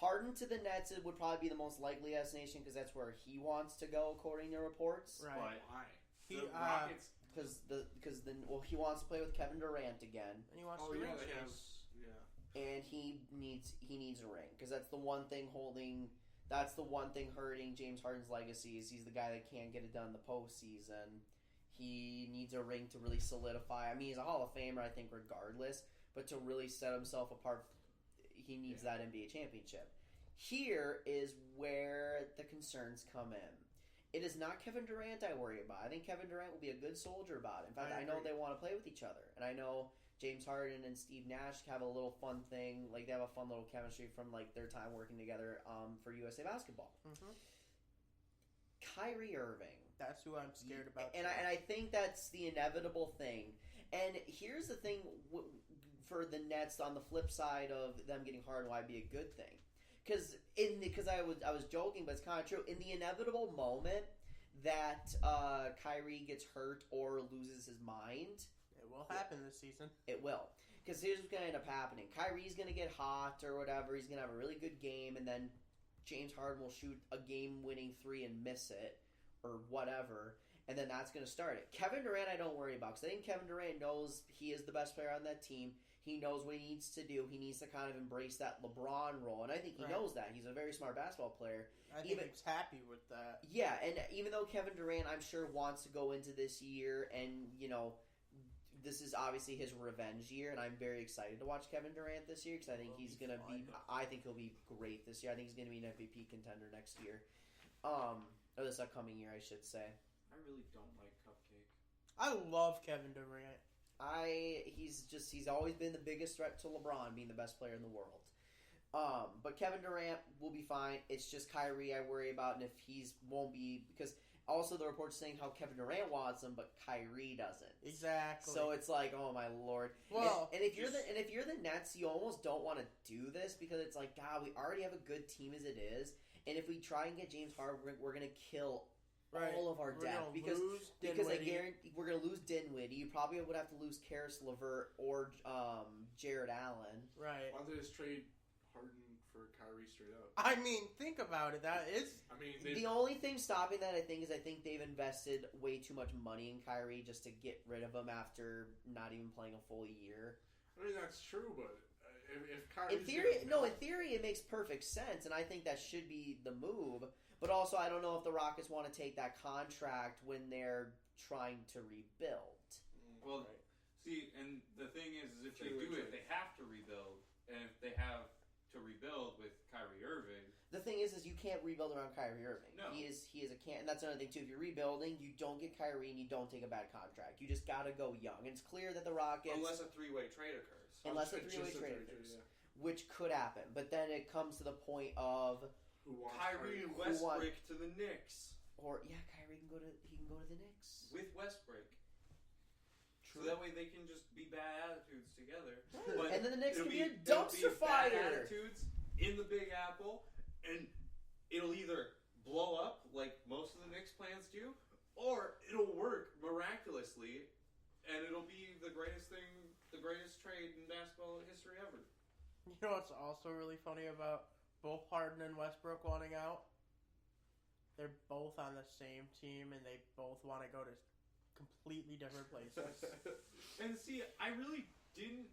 Harden to the Nets would probably be the most likely destination because that's where he wants to go, according to reports. Right. Why? The Rockets... Because he wants to play with Kevin Durant again. And he wants to ring chase. And he needs a ring because that's the one thing hurting James Harden's legacy is he's the guy that can't get it done in the postseason. He needs a ring to really solidify. I mean, he's a Hall of Famer, I think, regardless. But to really set himself apart, he needs that NBA championship. Here is where the concerns come in. It is not Kevin Durant I worry about. I think Kevin Durant will be a good soldier about it. In fact, I know they want to play with each other. And I know James Harden and Steve Nash have a little fun thing. Like, they have a fun little chemistry from, like, their time working together for USA Basketball. Mm-hmm. Kyrie Irving. That's who I'm scared about. And I think that's the inevitable thing. And here's the thing for the Nets on the flip side of them getting Harden, why it'd be a good thing. Because I was joking, but it's kind of true. In the inevitable moment that Kyrie gets hurt or loses his mind, it will happen this season. It will. Because here's what's going to end up happening. Kyrie's going to get hot or whatever. He's going to have a really good game, and then James Harden will shoot a game-winning 3 and miss it or whatever, and then that's going to start it. Kevin Durant I don't worry about because I think Kevin Durant knows he is the best player on that team. He knows what he needs to do. He needs to kind of embrace that LeBron role, and I think he knows that. He's a very smart basketball player. I think he's happy with that. Yeah, and even though Kevin Durant, I'm sure, wants to go into this year and, this is obviously his revenge year, and I'm very excited to watch Kevin Durant this year because I think he's going to be... I think he'll be great this year. I think he's going to be an MVP contender next year. Or this upcoming year, I should say. I really don't like Cupcake. I love Kevin Durant. He's always been the biggest threat to LeBron being the best player in the world. But Kevin Durant will be fine. It's just Kyrie I worry about, and if won't be... Because... Also, the report's saying how Kevin Durant wants him, but Kyrie doesn't. Exactly. So it's like, oh my lord. Well, and if you're the Nets, you almost don't want to do this because it's like, God, we already have a good team as it is, and if we try and get James Harden, we're gonna kill all of our depth because I guarantee we're gonna lose Dinwiddie. You probably would have to lose Karis LeVert or Jared Allen. Right. Why don't they just trade Harden for Kyrie straight up? I mean, think about it. That is... the only thing stopping that, I think they've invested way too much money in Kyrie just to get rid of him after not even playing a full year. I mean, that's true, but if Kyrie... In theory, it makes perfect sense, and I think that should be the move. But also, I don't know if the Rockets want to take that contract when they're trying to rebuild. Well, see, and the thing is if they do it, they have can't rebuild around Kyrie Irving. No. He is a can't, and that's another thing too. If you're rebuilding, you don't get Kyrie and you don't take a bad contract. You just gotta go young. And it's clear that the Rockets, unless a three-way trade occurs, which could happen. But then it comes to the point of Kyrie Westbrook to the Knicks, Kyrie can go to the Knicks with Westbrook. True. So that way they can just be bad attitudes together. But and then the Knicks it'll can be a it'll dumpster be bad fire. attitudes in the Big Apple, and it'll either blow up like most of the Knicks plans do, or it'll work miraculously, and it'll be the greatest trade in basketball history ever. You know what's also really funny about both Harden and Westbrook wanting out? They're both on the same team, and they both want to go to completely different places. And see, I really didn't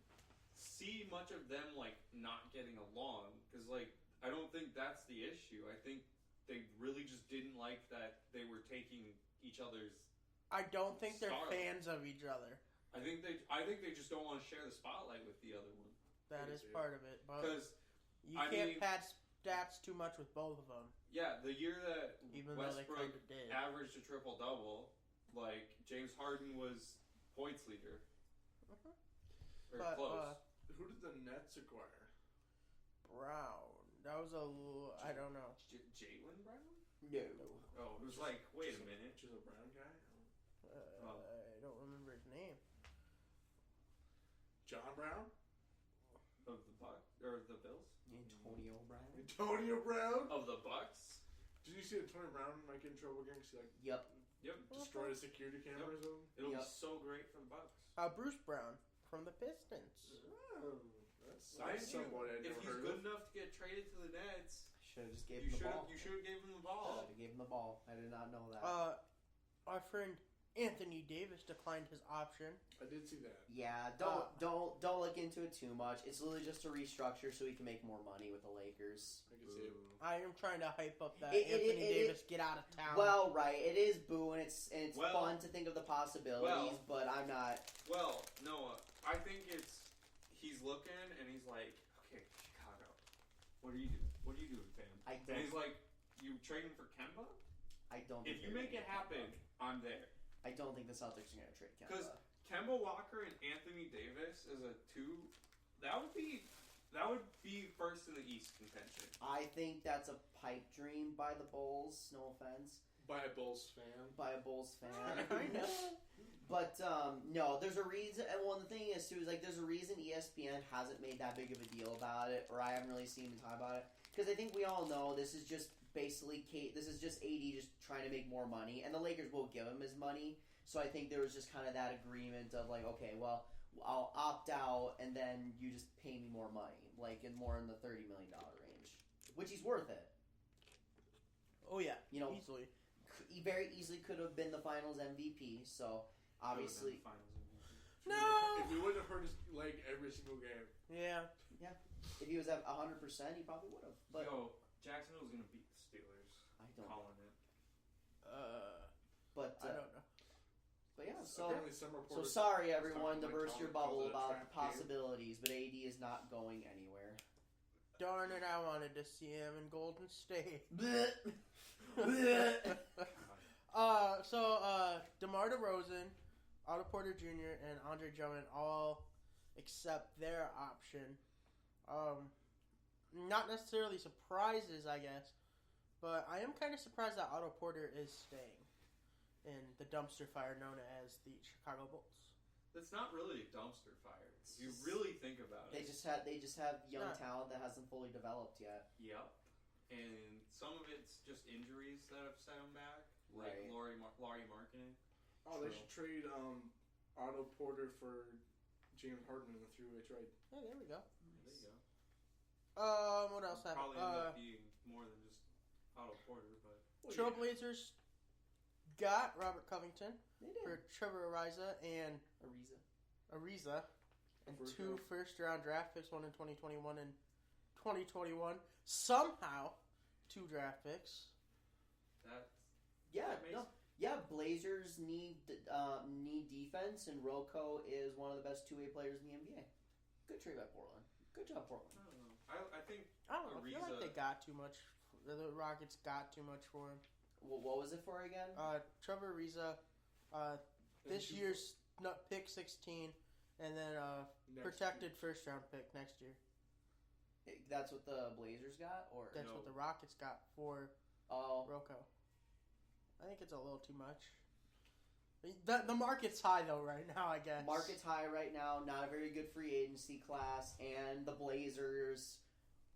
see much of them like not getting along, because like I don't think that's the issue. I think they really just didn't like that they were taking each other's. I don't think they're Starlight. fans of each other. I think they just don't want to share the spotlight with the other one. That is part of it, but Because you can't pad stats too much with both of them. yeah, the year that Even though they Westbrook kind of did. averaged a triple double, like James Harden was points leader. Or But, close. Who did the Nets acquire? Brown. That was I don't know. Jaylen Brown? No. Oh, it was like, wait a minute. Just a brown guy? I don't remember his name. John Brown? Of the Bills? Antonio Brown. Antonio Brown? Of the Bucks? Did you see Antonio Brown might get in trouble again? Because he Yep. destroyed a security camera or something? It'll be so great for the Bucks. Bruce Brown from the Pistons. Oh, that's somewhat I If never he's heard good of. enough to get traded to the Nets, Should have just gave him the ball. you should have gave him the ball. Should have gave him the ball. I did not know that. Our friend Anthony Davis declined his option. I did see that. Yeah, don't look into it too much. It's literally just a restructure so he can make more money with the Lakers. I can see it. I am trying to hype up that Anthony Davis get out of town. Well, right, it is boo, and it's Well- fun to think of the possibilities, but I'm not. Well, Noah, I think he's looking and he's like, okay, Chicago, what are you doing? What are you doing, fam? And he's like, you trading for Kemba? I don't. If you make it happen, I'm there. I don't think the Celtics are going to trade Kemba. Because Kemba Walker and Anthony Davis as a two, that would be first in the East contention. I think that's a pipe dream by the Bulls. No offense. By a Bulls fan. By a Bulls fan. Kinda. But no, there's a reason. And one the thing is too is like there's a reason ESPN hasn't made that big of a deal about it, or I haven't really seen them talk about it. Because I think we all know this is just basically this is just AD just trying to make more money, and the Lakers will give him his money. So I think there was just kind of that agreement of like, okay, well, I'll opt out, and then you just pay me more money, like more in the $30 million range, which he's worth it. Oh yeah, easily. He very easily could have been the Finals MVP. So obviously, no. If we wouldn't have hurt his leg every single game. Yeah. If he was at 100%, he probably would have. But Jacksonville's gonna beat the Steelers. I don't. Calling it. But I don't know. But yeah, Some so reporters sorry everyone to talking burst like your Colin bubble calls it a about trap the possibilities, but AD is not going anywhere. Darn it! I wanted to see him in Golden State. DeMar DeRozan, Otto Porter Jr., and Andre Drummond all accept their option. Not necessarily surprises, I guess, but I am kind of surprised that Otto Porter is staying in the dumpster fire known as the Chicago Bulls. That's not really a dumpster fire. If you really think about They it. just have young talent that hasn't fully developed yet. Yep. And some of it's just injuries that have set him back, like Right. Laurie Markkinen. Oh, they should trade Otto Porter for James Harden in a three-way trade. Yeah, there we go. There you go. What else happened? Probably end up being more than just Otto Porter, but Trailblazers got Robert Covington They did. for Trevor Ariza and Ariza and two first-round draft picks, one in 2021 and 2021. Somehow, 2 draft picks. Blazers need defense, and Rocco is one of the best two-way players in the NBA. Good trade by Portland. Good job, Portland. I don't know. I think I don't know. I feel like Ariza- they got too much the Rockets got too much for him. What was it for again? Trevor Ariza, this year's pick 16, and then protected first-round pick next year. That's what the Blazers got, or that's what the Rockets got for Rocco. I think it's a little too much. The market's high though right now, I guess. Market's high right now. Not a very good free agency class, and the Blazers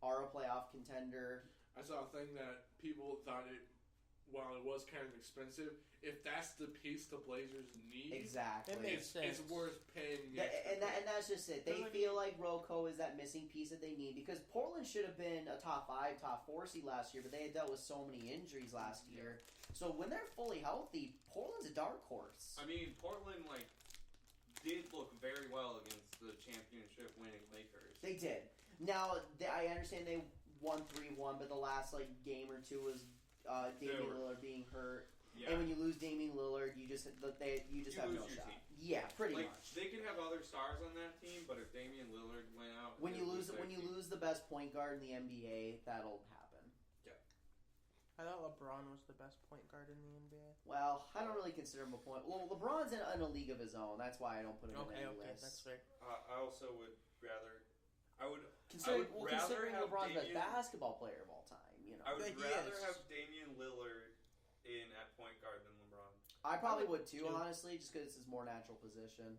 are a playoff contender. I saw a thing that people thought while it was kind of expensive, if that's the piece the Blazers need, exactly, it's worth paying. And that's just it. They feel like Rocco is that missing piece that they need, because Portland should have been a top 5, top 4 seed last year, but they had dealt with so many injuries last year. So when they're fully healthy, Portland's a dark horse. I mean, Portland did look very well against the championship winning Lakers. They did. Now I understand they won 3-1, but the last game or two was Damian Lillard being hurt. Yeah. And when you lose Damian Lillard, you just have no shot. Team. Yeah, pretty much. They can have other stars on that team, but if Damian Lillard went out, when you lose the best point guard in the NBA, that'll happen. Yeah. I thought LeBron was the best point guard in the NBA. Well, I don't really consider him a point. Well, LeBron's in a league of his own. That's why I don't put him in any list. That's fair. I also would rather. Considering have LeBron's the best basketball player of all time, I would rather have Damian Lillard in at point guard than LeBron. I probably would too, honestly, just because it's his more natural position.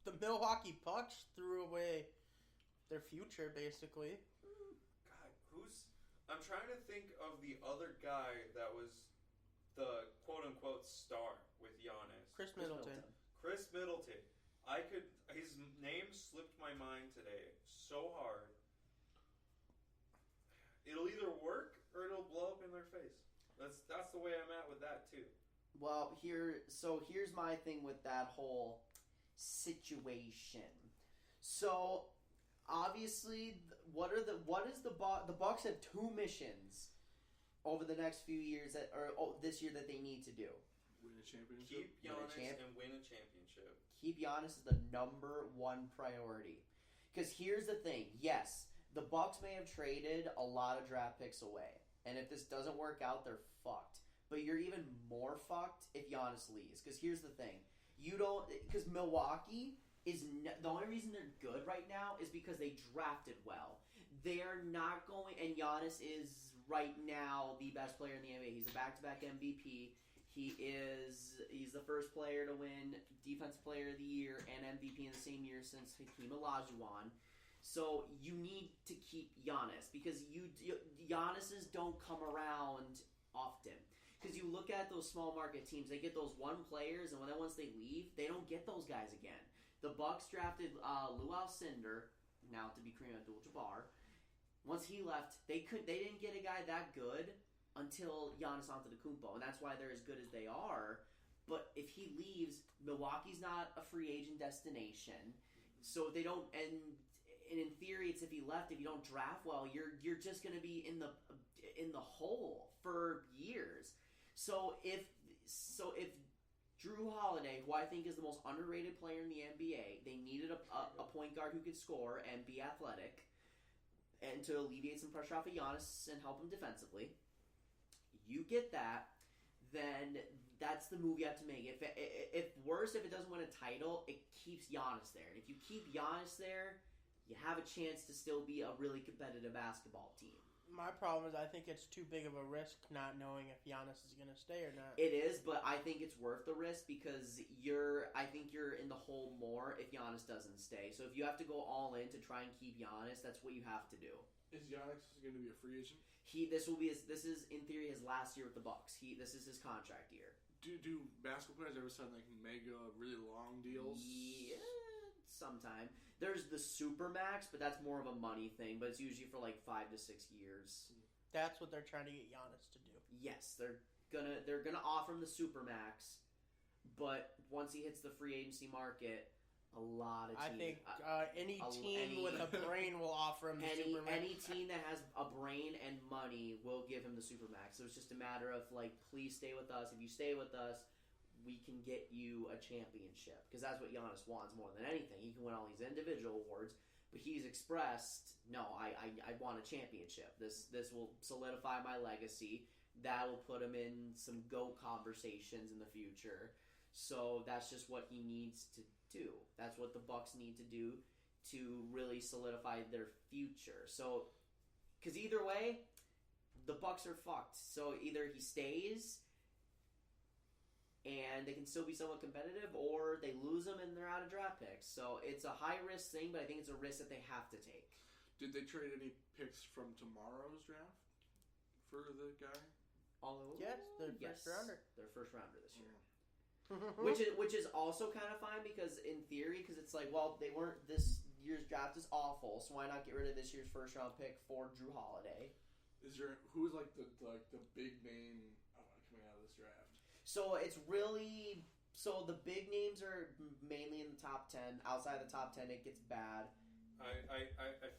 The Milwaukee Bucks threw away their future, basically. God, I'm trying to think of the other guy that was the quote-unquote star with Giannis. Chris Middleton. Chris Middleton. His name slipped my mind today so hard. It'll either work or it'll blow up in their face. That's the way I'm at with that too. Well, here's my thing with that whole situation. So obviously, the Bucks have 2 missions over the next few years this year that they need to do. Win a championship. Keep Giannis and win a championship. Keep Giannis as the number 1 priority. Because here's the thing. Yes, the Bucks may have traded a lot of draft picks away. And if this doesn't work out, they're fucked. But you're even more fucked if Giannis leaves. Because here's the thing. Because Milwaukee is... the only reason they're good right now is because they drafted well. They're not going... And Giannis is right now the best player in the NBA. He's a back-to-back MVP. He's the first player to win Defensive Player of the Year and MVP in the same year since Hakeem Olajuwon. So you need to keep Giannis because Giannis's don't come around often. Because you look at those small market teams, they get those 1 players, and once they leave, they don't get those guys again. The Bucks drafted Lou Alcindor, now to be Kareem Abdul-Jabbar. Once he left, they didn't get a guy that good until Giannis Antetokounmpo, and that's why they're as good as they are. But if he leaves, Milwaukee's not a free agent destination, so they don't. And in theory, it's if he left, if you don't draft well, you're just going to be in the hole for years. So if Drew Holiday, who I think is the most underrated player in the NBA, they needed a point guard who could score and be athletic, and to alleviate some pressure off of Giannis and help him defensively. You get that, then that's the move you have to make. If it doesn't win a title, it keeps Giannis there. And if you keep Giannis there, you have a chance to still be a really competitive basketball team. My problem is I think it's too big of a risk not knowing if Giannis is going to stay or not. It is, but I think it's worth the risk because I think you're in the hole more if Giannis doesn't stay. So if you have to go all in to try and keep Giannis, that's what you have to do. Is Giannis going to be a free agent? This is in theory his last year with the Bucks. This is his contract year. Do basketball players ever sign mega really long deals? Yeah, sometime. There's the Supermax, but that's more of a money thing. But it's usually for 5 to 6 years. That's what they're trying to get Giannis to do. Yes, they're gonna offer him the Supermax, but once he hits the free agency market, a lot of teams. I think any team with a brain will offer him the Supermax. Any team that has a brain and money will give him the Supermax. So it's just a matter of please stay with us. If you stay with us, we can get you a championship because that's what Giannis wants more than anything. He can win all these individual awards, But he's expressed, no, I want a championship. This will solidify my legacy. That'll put him in some GOAT conversations in the future. So that's just what he needs to do. That's what the Bucks need to do to really solidify their future. So, because either way, the Bucks are fucked. So either he stays and they can still be somewhat competitive, or they lose him and they're out of draft picks. So it's a high-risk thing, but I think it's a risk that they have to take. Did they trade any picks from tomorrow's draft for the guy? Yes, their first rounder. Their first rounder this year. which is also kind of fine because in theory, because it's like, well, they weren't, this year's draft is awful, so why not get rid of this year's first round pick for Drew Holiday? Who's like the big name coming out of this draft? So it's really, the big names are mainly in the top 10. Outside the top 10, it gets bad. I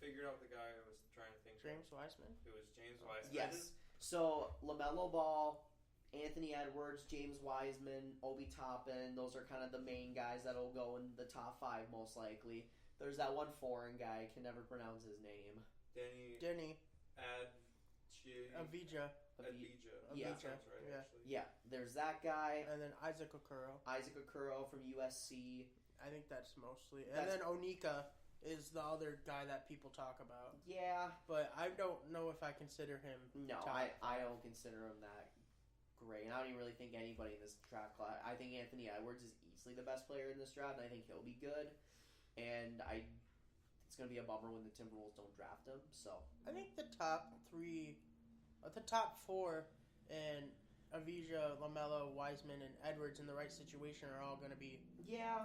figured out the guy I was trying to think James Wiseman? It was James Wiseman. Yes. So LaMelo Ball, Anthony Edwards, James Wiseman, Obi Toppin, those are kind of the main guys that'll go in the top 5 most likely. There's that one foreign guy, I can never pronounce his name. Denny. Avija. Yeah. That sounds right, Yeah. actually. Yeah, there's that guy. And then Isaac Okoro from USC. I think that's mostly. And then Onika is the other guy that people talk about. Yeah. But I don't know if I consider him No, I don't consider him that great. And I don't even really think anybody in this draft class. I think Anthony Edwards is easily the best player in this draft, and I think he'll be good. And it's going to be a bummer when the Timberwolves don't draft him. So I think the top 4, and Avija, LaMelo, Wiseman, and Edwards in the right situation are all going to be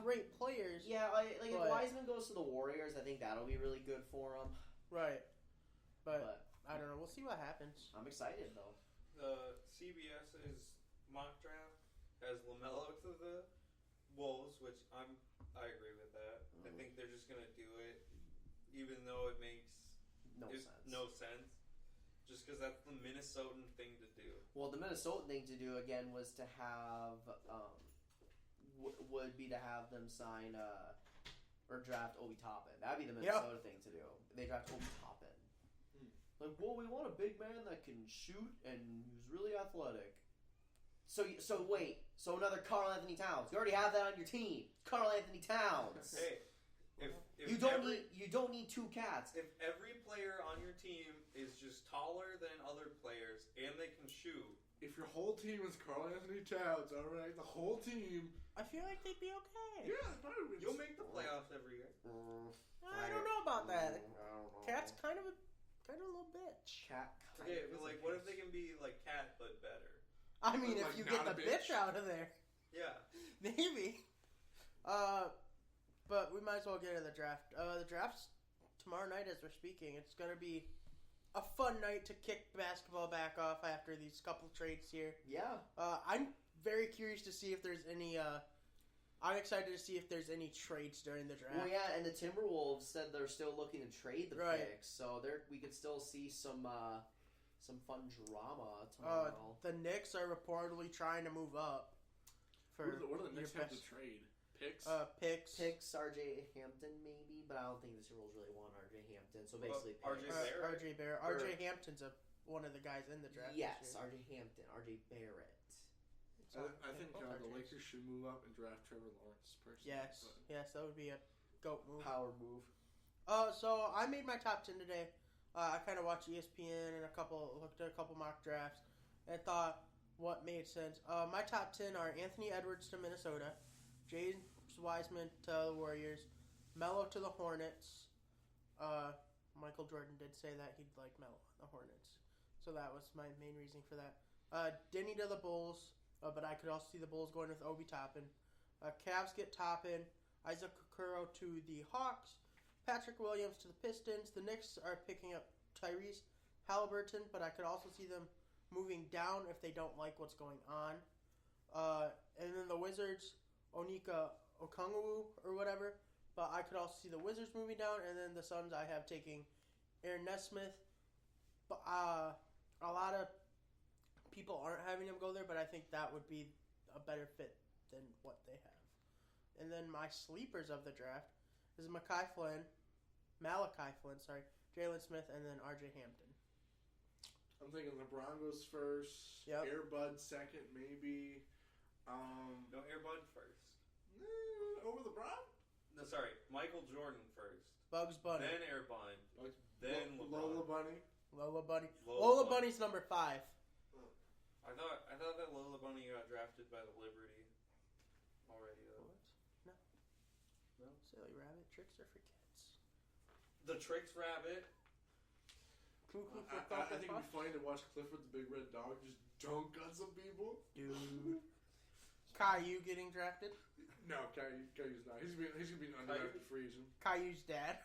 great players. Yeah, like if Wiseman goes to the Warriors, I think that'll be really good for him. Right. But I don't know. We'll see what happens. I'm excited, though. The CBS's mock draft has LaMelo to the Wolves, which I agree with that. I think they're just going to do it, even though it makes no sense. Just because that's the Minnesotan thing to do. Well, the Minnesotan thing to do again was to have would be to have them sign or draft Obi Toppin. That'd be the Minnesota thing to do. They draft Obi Toppin. Like, well, we want a big man that can shoot and who's really athletic. So wait. So another Karl Anthony Towns. You already have that on your team. Karl Anthony Towns. Hey. If you don't need 2 cats. If every player on your team is just taller than other players and they can shoot, if your whole team is Karl Anthony Towns, all right, the whole team, I feel like they'd be okay. Yeah, probably. You'll make the playoffs every year. I don't know about that. Cat's kind of a little bitch. Cat. Okay, but like, what if they can be like Cat but better? I mean, Like, if you not get a the bitch? bitch out of there, Yeah. maybe. But we might as well get to the draft. The draft's tomorrow night as we're speaking. It's going to be a fun night to kick basketball back off after these couple trades here. Yeah. I'm very curious to see if there's any... I'm excited to see if there's any trades during the draft. Well, yeah, and the Timberwolves said they're still looking to trade the picks, so we could still see some fun drama tomorrow. The Knicks are reportedly trying to move up. What do the Knicks have to trade? Picks? Picks, RJ Hampton maybe, but I don't think the Timberwolves really want RJ Hampton. So basically, RJ Barrett. RJ Hampton's one of the guys in the draft. Yes, RJ Hampton, RJ Barrett. I think the Lakers should move up and draft Trevor Lawrence personally. Yes, that would be a GOAT move. Power move. So I made my top 10 today. I kind of watched ESPN and looked at a couple mock drafts, and thought what made sense. My top 10 are Anthony Edwards to Minnesota, James Wiseman to the Warriors, Melo to the Hornets. Michael Jordan did say that he'd like Melo on the Hornets, so that was my main reason for that. Denny to the Bulls, but I could also see the Bulls going with Obi Toppin. Cavs get Toppin. Isaac Okoro to the Hawks. Patrick Williams to the Pistons. The Knicks are picking up Tyrese Halliburton, but I could also see them moving down if they don't like what's going on. And then the Wizards, Onika Okongwu or whatever, but I could also see the Wizards moving down, and then the Suns I have taking Aaron Nesmith. But a lot of people aren't having him go there, but I think that would be a better fit than what they have. And then my sleepers of the draft is Mekhi Flynn, Malachi Flynn, sorry. Jalen Smith, and then R.J. Hampton. I'm thinking LeBron goes first. Yep. Air Bud second, maybe. No, Air Bud first. Over LeBron? No, sorry. Michael Jordan first. Bugs Bunny. Then Air Bud. Then LeBron. Lola Bunny. Lola Bunny. Lola Lola Bunny's number 5. I thought that Lola Bunny got drafted by the Liberty already, though. What? No. Silly rabbit. Tricks are for kids. The Tricks Rabbit. Cuckoo for I Cocoa think it'd Puffs? be funny to watch Clifford the Big Red Dog just dunk on some people. Dude. Caillou getting drafted? No, Caillou's not. He's gonna be an undrafted free agent. Caillou's dad?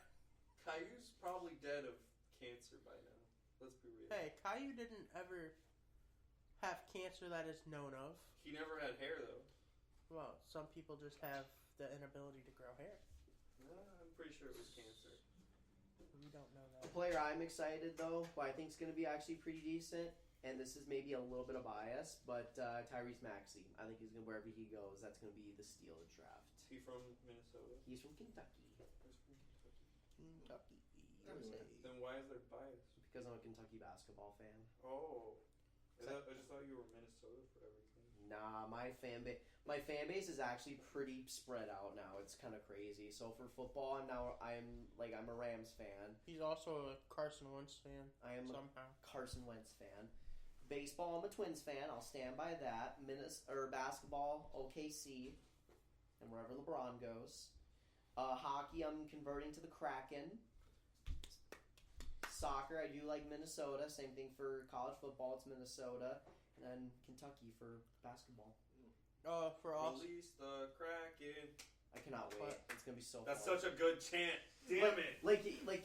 Caillou's probably dead of cancer by now. Let's be real. Hey, Caillou didn't ever have cancer that is known of. He never had hair, though. Well, some people just have the inability to grow hair. I'm pretty sure it was cancer. We don't know A that. player I'm excited though, who I think is going to be actually pretty decent, and this is maybe a little bit of bias, but Tyrese Maxey. I think he's going to wherever he goes, that's going to be the steal of the draft. Is he from Minnesota? He's from Kentucky He's from Kentucky. Kentucky. Anyway. Then why is there bias? because I'm a Kentucky basketball fan. Oh. I just thought you were Minnesota for everything. Nah, my fan base is actually pretty spread out now. It's kind of crazy. So for football, I'm a Rams fan. He's also a Carson Wentz fan. I am somehow a Carson Wentz fan. Baseball, I'm a Twins fan. I'll stand by that. Basketball, OKC, and wherever LeBron goes. Hockey, I'm converting to the Kraken. Soccer, I do like Minnesota. Same thing for college football. It's Minnesota. And then Kentucky for basketball. For us. Release the Kraken. I cannot wait. It's gonna be so That's fun. such a good chant. Damn it.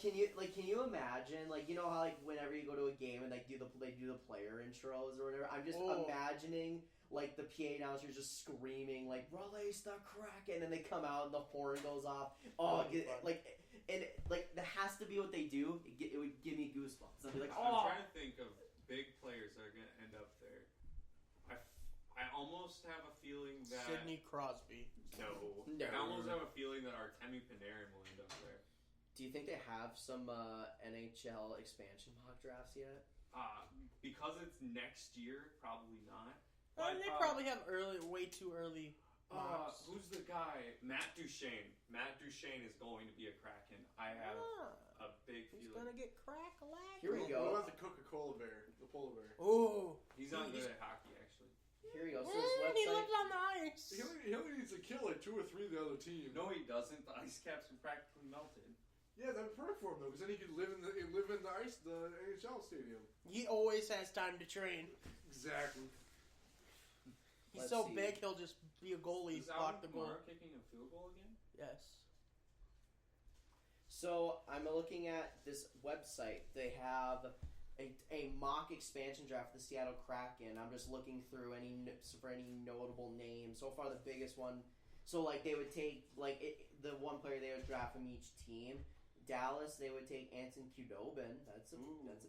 Can you imagine, you know how whenever you go to a game and they do the player intros or whatever, I'm just imagining the PA announcers just screaming release the Kraken, and they come out and the horn goes off. That has to be what they do. It would give me goosebumps. I'd be like, I'm trying to think of big players that are going to end up there. I almost have a feeling that Sidney Crosby. No. I almost have a feeling that Artemi Panarin will end up there. Do you think they have some NHL expansion mock drafts yet? Because it's next year, probably not. They probably have way too early mocks. Who's the guy? Matt Duchene. Matt Duchene is going to be a Kraken. I have a big He's feeling. gonna get crack-a-lack. Here we go. What about the Coca-Cola bear? The polar bear? Oh. He's not good at hockey, actually. Here we go. So this website. He lives on the ice. He only needs to kill 2 or 3 of the other team. No, he doesn't. The ice caps are practically melted. Yeah, that'd be perfect for him though, because then he could live in the NHL stadium. He always has time to train. Exactly. He's Let's so see. big, he'll just be a goalie, Is block the Alvin goal. Kamara kicking a field goal again? Yes. So I'm looking at this website. They have a mock expansion draft for the Seattle Kraken. I'm just looking through any notable names. So far, the biggest one. So they would take the one player they would draft from each team. Dallas, they would take Anton Khudobin. That's a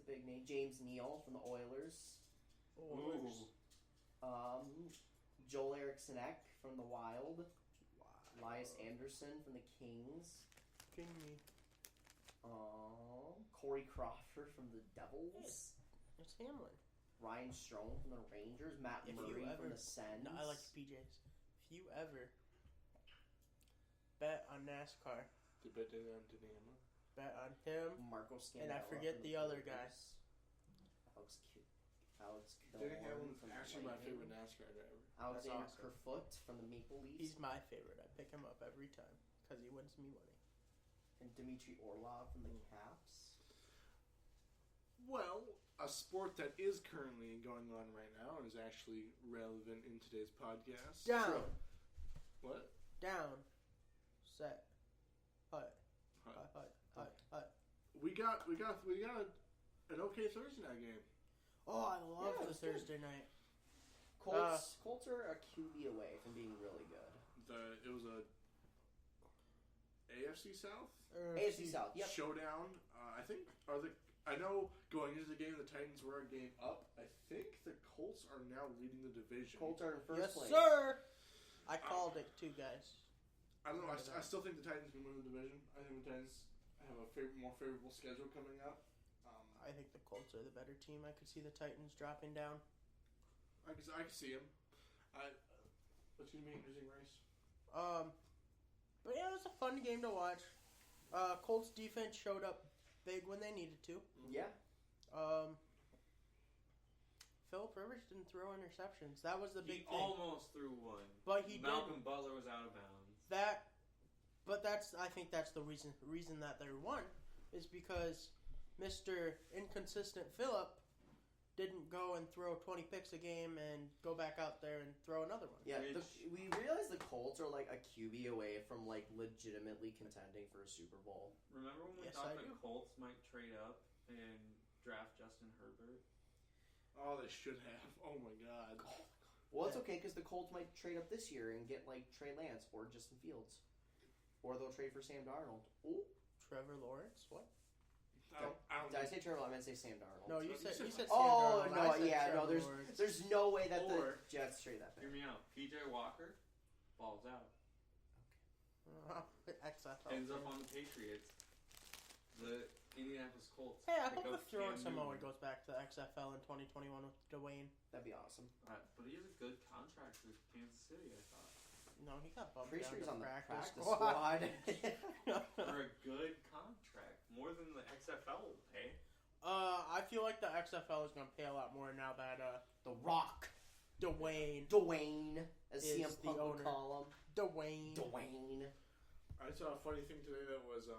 big name. James Neal from the Oilers. Joel Eriksson Ek from the Wild. Elias Anderson from the Kings. King me. Corey Crawford from the Devils. It's Hamlin. Ryan Strome from the Rangers. Matt Murray from the Sens. No, I like the PJs. If you ever bet on NASCAR, To bet it on Dynamo. bet on him. Marco Scandella. And I forget from the other Phillies. Alex Danny Killorn Hamlin's from the actually my Lightning. favorite NASCAR driver. Alexander That's awesome. Kerfoot from the Maple Leafs. He's my favorite. I pick him up every time because he wins me money. And Dmitry Orlov from the Caps. Well, a sport that is currently going on right now and is actually relevant in today's podcast. Down. What? Down. Set. Hut. Hut. Hut. Hut. Hut. Hut. We got an okay Thursday night game. Oh, I love Yeah, the it's good. Thursday night. Colts are a QB away from being really good. It was a AFC South AFC South, yep. showdown. I know going into the game the Titans were a game up. I think the Colts are now leading the division. Colts are in first Yes, place. sir. I called it too, guys. I don't know. I still think the Titans can win the division. I think the Titans have a more favorable schedule coming up. I think the Colts are the better team. I could see the Titans dropping down. I can see him. What's going to be an interesting race? But yeah, it was a fun game to watch. Colts defense showed up big when they needed to. Yeah. Phillip Rivers didn't throw interceptions. That was the big thing. He almost threw one. But he Malcolm didn't. Butler was out of bounds. I think that's the reason that they won is because Mr. Inconsistent Phillip didn't go and throw 20 picks a game and go back out there and throw another one. Yeah, we realize the Colts are like a QB away from like legitimately contending for a Super Bowl. Remember when we thought the Colts might trade up and draft Justin Herbert? Oh, they should have. Oh my God. Well, it's okay because the Colts might trade up this year and get like Trey Lance or Justin Fields, or they'll trade for Sam Darnold. Ooh, Trevor Lawrence? What? Did I say Trevor? I meant to say Sam Darnold. No, you said Sam Oh Darnold. no, there's no way that the Jets trade that pick. Hear me out. PJ Walker balls out. XFL. Ends up on the Patriots. The Indianapolis Colts. Hey, I hope the throwing Samoa goes back to XFL in 2021 with Dwayne. That'd be awesome. But he has a good contract with Kansas City, I thought. No, he got bumped Pretty down sure he's to on the practice squad. For a good contract. More than the XFL will pay. I feel like the XFL is going to pay a lot more now that The Rock. Dwayne, as is CM Punk the would owner. call him. Dwayne. I saw a funny thing today that was,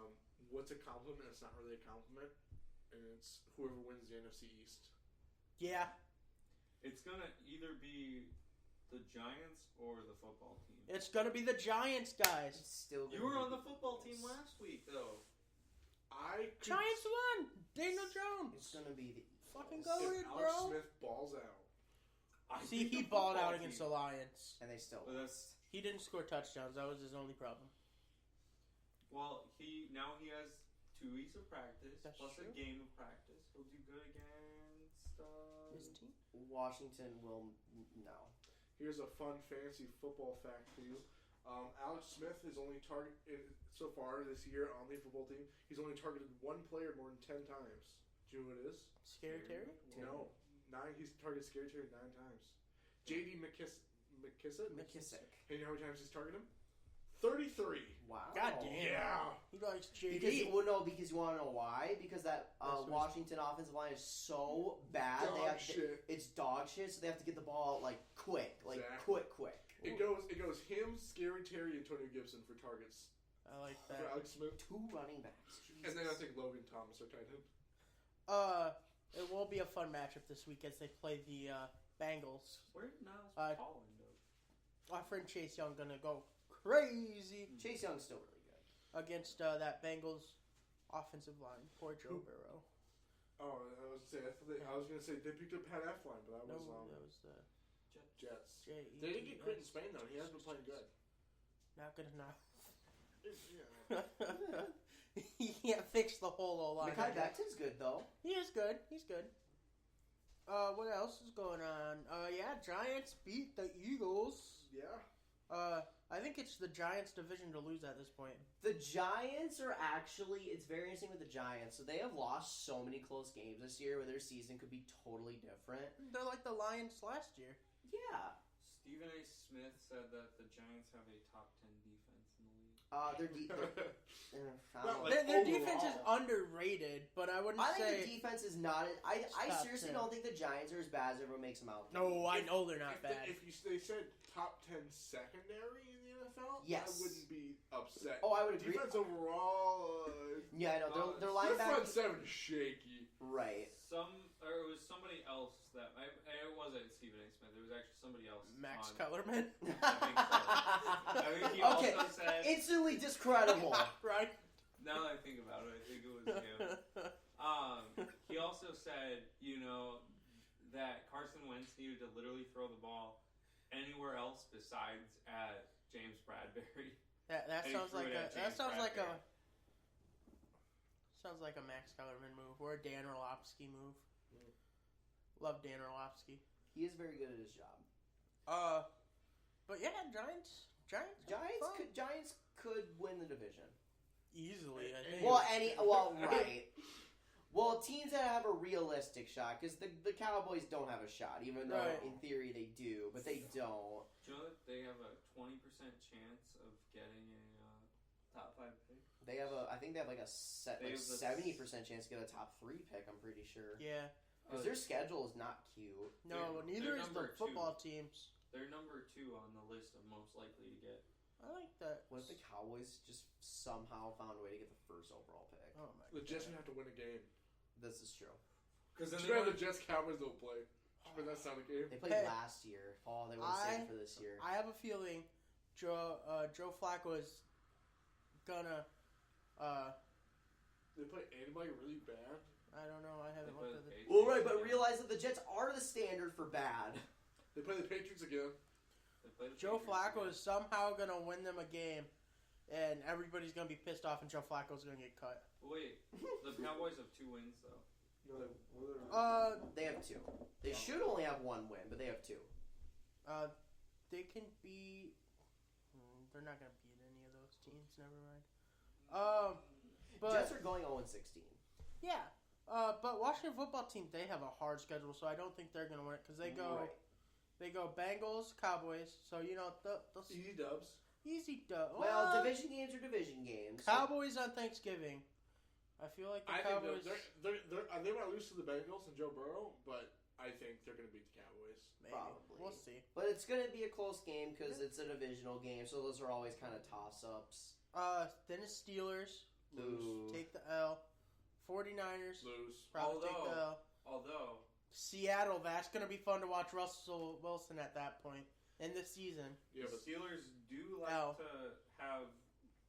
what's a compliment? It's not really a compliment. And it's whoever wins the NFC East. Yeah. It's going to either be the Giants or the football team. It's going to be the Giants, guys. You were on the football team last week, though. Giants won! Daniel Jones! It's going to be the Eagles. Fucking go If it, Alex bro! Smith balls out. See, he balled out against the Lions. And they still lost. He didn't score touchdowns. That was his only problem. Well, he has 2 weeks of practice, That's plus true. a game of practice. He'll do good against His team? Washington will no. Here's a fun fantasy football fact for you. Alex Smith is only targeted so far this year on the football team. He's only targeted one player more than 10 times. Do you know who it is? Scary Terry? No, 9. He's targeted Scary Terry 9 times. J.D. McKissick. And you know how many times he's targeted him? 33. Wow. God damn. Yeah. He likes JD. Because you want to know why? Because that Washington offensive line is so bad. It's dog shit. So they have to get the ball out like quick, quick. It goes him, Scary Terry, and Antonio Gibson for targets. I like that. For Alex Smith. 2 running backs. Jesus. And then I think Logan Thomas are tight end. It will be a fun matchup this week as they play the Bengals. Where did Niles Paul end up? My friend Chase Young gonna go crazy. Chase Young's still really good against that Bengals offensive line. Poor Joe Burrow. Oh, I was gonna say they picked up Pat Elflein, but that was the Jets. J-E-T-S. They didn't get Quentin Spain though. He hasn't been playing good. Not good enough. He can't fix the whole O-line. Mekhi Becton's good though. He is good. He's good. What else is going on? Giants beat the Eagles. Yeah. I think it's the Giants' division to lose at this point. The Giants are actually, it's very interesting with the Giants. So they have lost so many close games this year where their season could be totally different. They're like the Lions last year. Yeah. Stephen A. Smith said that the Giants have a top 10 defense in the league. Their defense is underrated, but I wouldn't say... I think their defense is not... I seriously don't think the Giants are as bad as everyone makes them out. No, I know they're not bad. If they said top 10 secondary in the NFL, yes. I wouldn't be upset. Oh, I would agree. Defense overall... yeah, I know. Their linebackers... Their front seven is shaky. Right. It was somebody else that... It wasn't Stephen A. Smith. It was actually somebody else. Max Kellerman? I think so. I think he also said... Instantly discreditable. Right? Now that I think about it, I think it was him. He also said, that Carson Wentz needed to literally throw the ball anywhere else besides at James Bradbury. That sounds like a Max Kellerman move or a Dan Orlovsky move. Love Dan Orlovsky. He is very good at his job. But yeah, Giants could win the division. easily. I think. Right. Well, teams that have a realistic shot, because the Cowboys don't have a shot, even though in theory they do, but they don't. Do you know that they have a 20% chance of getting a top 5 pick? I think they have like a 70% chance to get a top 3 pick. I'm pretty sure. Yeah. Because their schedule is not cute. No, neither is the football teams. They're number 2 on the list of most likely to get. I like that. What if the Cowboys just somehow found a way to get the first overall pick? Oh my! The Jets would have to win a game. This is true. Because then the Jets Cowboys don't play. But that's not a game. They played last year. Oh, they went safe for this year. I have a feeling Joe Flacco is gonna. They play anybody really bad? I don't know. I haven't looked at the. Well, right, but realize that the Jets are the standard for bad. They play the Patriots again. Joe Flacco is somehow gonna win them a game, and everybody's gonna be pissed off, and Joe Flacco's gonna get cut. Wait, the Cowboys have 2 wins though. They have 2. They should only have 1 win, but they have 2. They can beat. They're not gonna beat any of those teams. Never mind. But Jets are going 0-16. Yeah. But Washington football team, they have a hard schedule, so I don't think they're gonna win it because they go. Right. They go Bengals, Cowboys. So you know those Easy dubs. Easy dub. Well, division games are division games. Cowboys on Thanksgiving. I feel like the Cowboys. They might lose to the Bengals and Joe Burrow, but I think they're going to beat the Cowboys. Maybe. Probably. We'll see. But it's going to be a close game because it's a divisional game, so those are always kind of toss-ups. Then it's Steelers. Lose. Take the L. 49ers. Lose. Probably take the L. Although Seattle, that's going to be fun to watch Russell Wilson at that point in the season. Yeah, the Steelers do like to have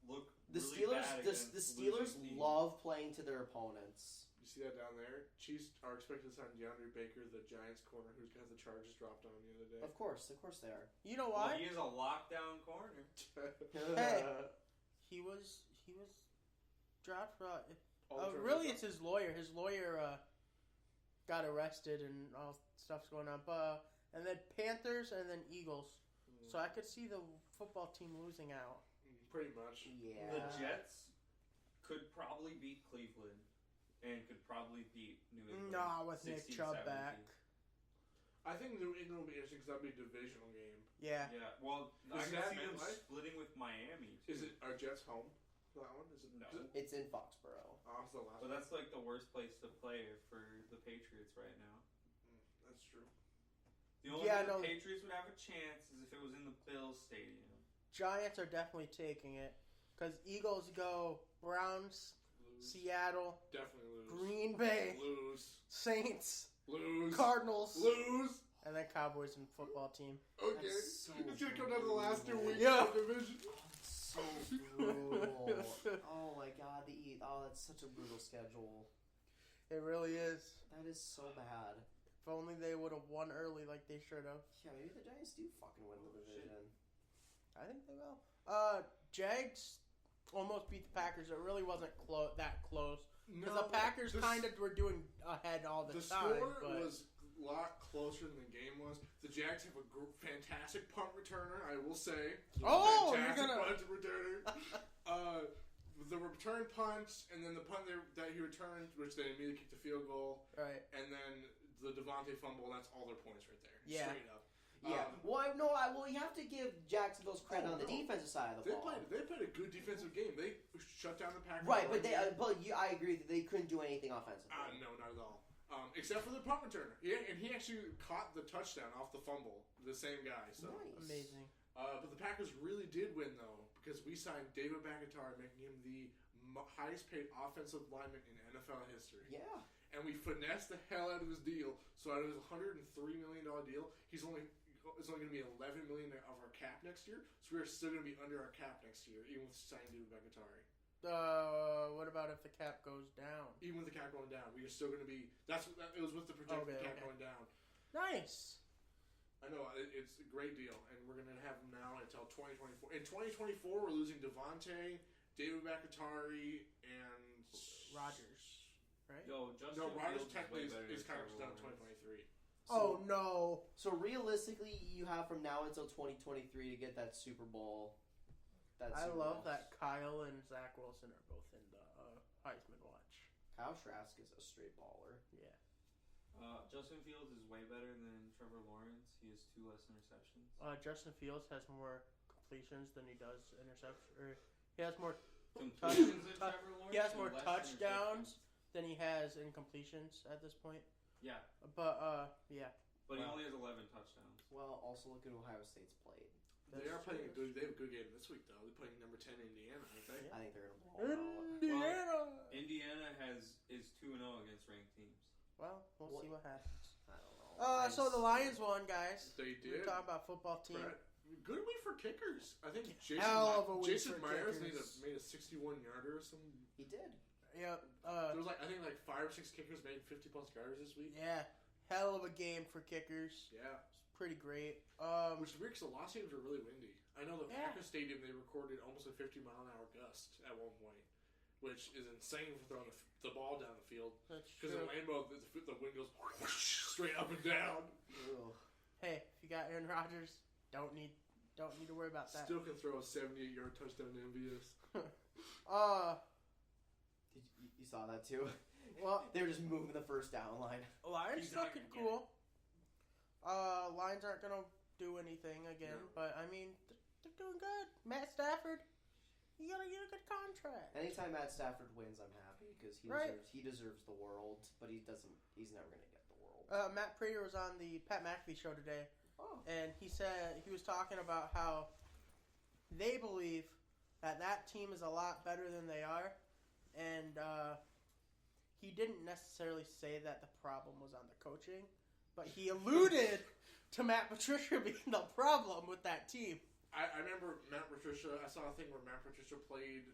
look. The really Steelers, bad the Steelers love playing to their opponents. You see that down there? Chiefs are expected to sign DeAndre Baker, the Giants corner, who has the charges dropped on him the other day. Of course they are. You know Well, why? he is a lockdown corner. Hey, he was dropped. Really, it's his lawyer. His lawyer got arrested and all stuff's going on. But and then Panthers and then Eagles. So I could see the football team losing out. Pretty much. Yeah. The Jets could probably beat Cleveland and could probably beat New England. Nah, with Nick 16, Chubb 17. back. I think New England will be interesting because that'll be a divisional game. Yeah. Yeah. Well, I Is can that see them MetLife? splitting with Miami. Too. Is it our Jets home? That one? Is it? No. It's in Foxborough. Oh, it's the last But one. that's like the worst place to play for the Patriots right now. That's true. The only way the Patriots would have a chance is if it was in the Bills Stadium. Giants are definitely taking it because Eagles go Browns, Lose. Seattle, Definitely lose. Green Bay, Lose. Saints, Lose. Cardinals, Lose. and then Cowboys and football team. Okay. That's so It's gonna come down to the last 2 weeks Yeah. of the division. So brutal. Oh my god, that's such a brutal schedule. It really is. That is so bad. If only they would have won early like they should have. Yeah, maybe the Giants do fucking win the division. I think they will. Jags almost beat the Packers. It really wasn't that close. Because the Packers kind of were doing ahead all the time. The score but was a lot closer than the game was. The Jags have a fantastic punt returner, I will say. Oh, fantastic you're gonna... punt returner. The return punts, and then the punt that he returned, which they immediately kicked the field goal. Right. And then the Devontae fumble, that's all their points right there. Yeah. Straight up. Yeah. You have to give Jacksonville's credit on the defensive side of the ball. They played a good defensive game. They shut down the Packers. Right, but I agree that they couldn't do anything offensively. No, not at all. Except for the punt returner. Yeah, and he actually caught the touchdown off the fumble. The same guy. So Nice. Amazing. But the Packers really did win, though, because we signed David Bakhtiari, making him the highest-paid offensive lineman in NFL history. Yeah. And we finessed the hell out of his deal. So out of his $103 million deal, it's only going to be $11 million of our cap next year. So we're still going to be under our cap next year, even with signing David Bakhtiari. What about if the cap goes down? Even with the cap going down, we are still going to be. It was with the projected cap going down. Nice. I know it's a great deal, and we're going to have him now until 2024. In 2024, we're losing Devontae, David Bakhtiari, and Rodgers, right? No, Rodgers technically is contract down in 2023. Oh no! So realistically, you have from now until 2023 to get that Super Bowl. I love that Kyle and Zach Wilson are both in the Heisman watch. Kyle Trask is a straight baller. Yeah. Justin Fields is way better than Trevor Lawrence. He has 2 less interceptions. Justin Fields has more completions than he does interceptions. Or he has more Completions than Trevor Lawrence. He has more less touchdowns than he has incompletions at this point. Yeah. But yeah. But he only has 11 touchdowns. Well, also look at Ohio State's played. They are playing a good. They have a good game this week, though. They're playing number 10 Indiana, aren't they? I think they're gonna blow Indiana. Indiana is 2-0 against ranked teams. Well, we'll see what happens. I don't know. So the Lions won, guys. They We're did. talking about football team. Brett, good week for kickers. I think Jason Myers made a 61-yarder or something. He did. Yep. There was 5 or 6 kickers made 50+ yarders this week. Yeah. Hell of a game for kickers. Yeah. It's pretty great. Which is weird because the last games were really windy. I know the Packers Stadium, they recorded almost a 50-mile-an-hour gust at one point, which is insane for throwing the ball down the field. That's Because true. in Lambeau, the wind goes straight up and down. Ugh. Hey, if you got Aaron Rodgers, don't need to worry about that. Still can throw a 78-yard touchdown to MVS. You saw that too? Well, they were just moving the first down line. Lions looking cool. Lions aren't gonna do anything again, but I mean they're doing good. Matt Stafford, you gotta get a good contract. Anytime Matt Stafford wins, I'm happy because he deserves the world, but he's never gonna get the world. Matt Prater was on the Pat McAfee show today, and he was talking about how they believe that team is a lot better than they are, and he didn't necessarily say that the problem was on the coaching, but he alluded to Matt Patricia being the problem with that team. I remember Matt Patricia. I saw a thing where Matt Patricia played.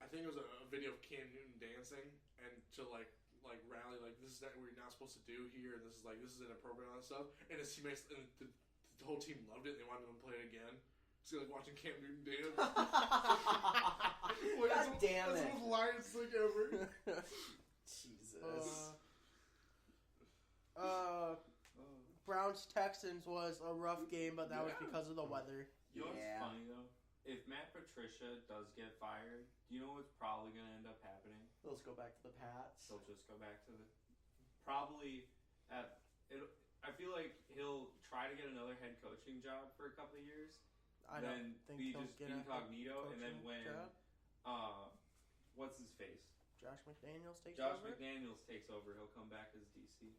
I think it was a video of Cam Newton dancing, and to like rally, this is what you're not supposed to do here, and this is inappropriate and all that stuff. And his teammates and the whole team loved it. They wanted him to play it again. So watching Cam Newton dance. God damn it! That's the most Lions thing ever. Jesus. Browns Texans was a rough game, but that was because of the weather. You know what's funny though? If Matt Patricia does get fired, do you know what's probably going to end up happening? Let's go back to the Pats. They'll just go back to the probably at it. I feel like he'll try to get another head coaching job for a couple of years. I then don't think be he'll just get incognito, and then when what's his face? Josh McDaniels takes over, he'll come back as DC.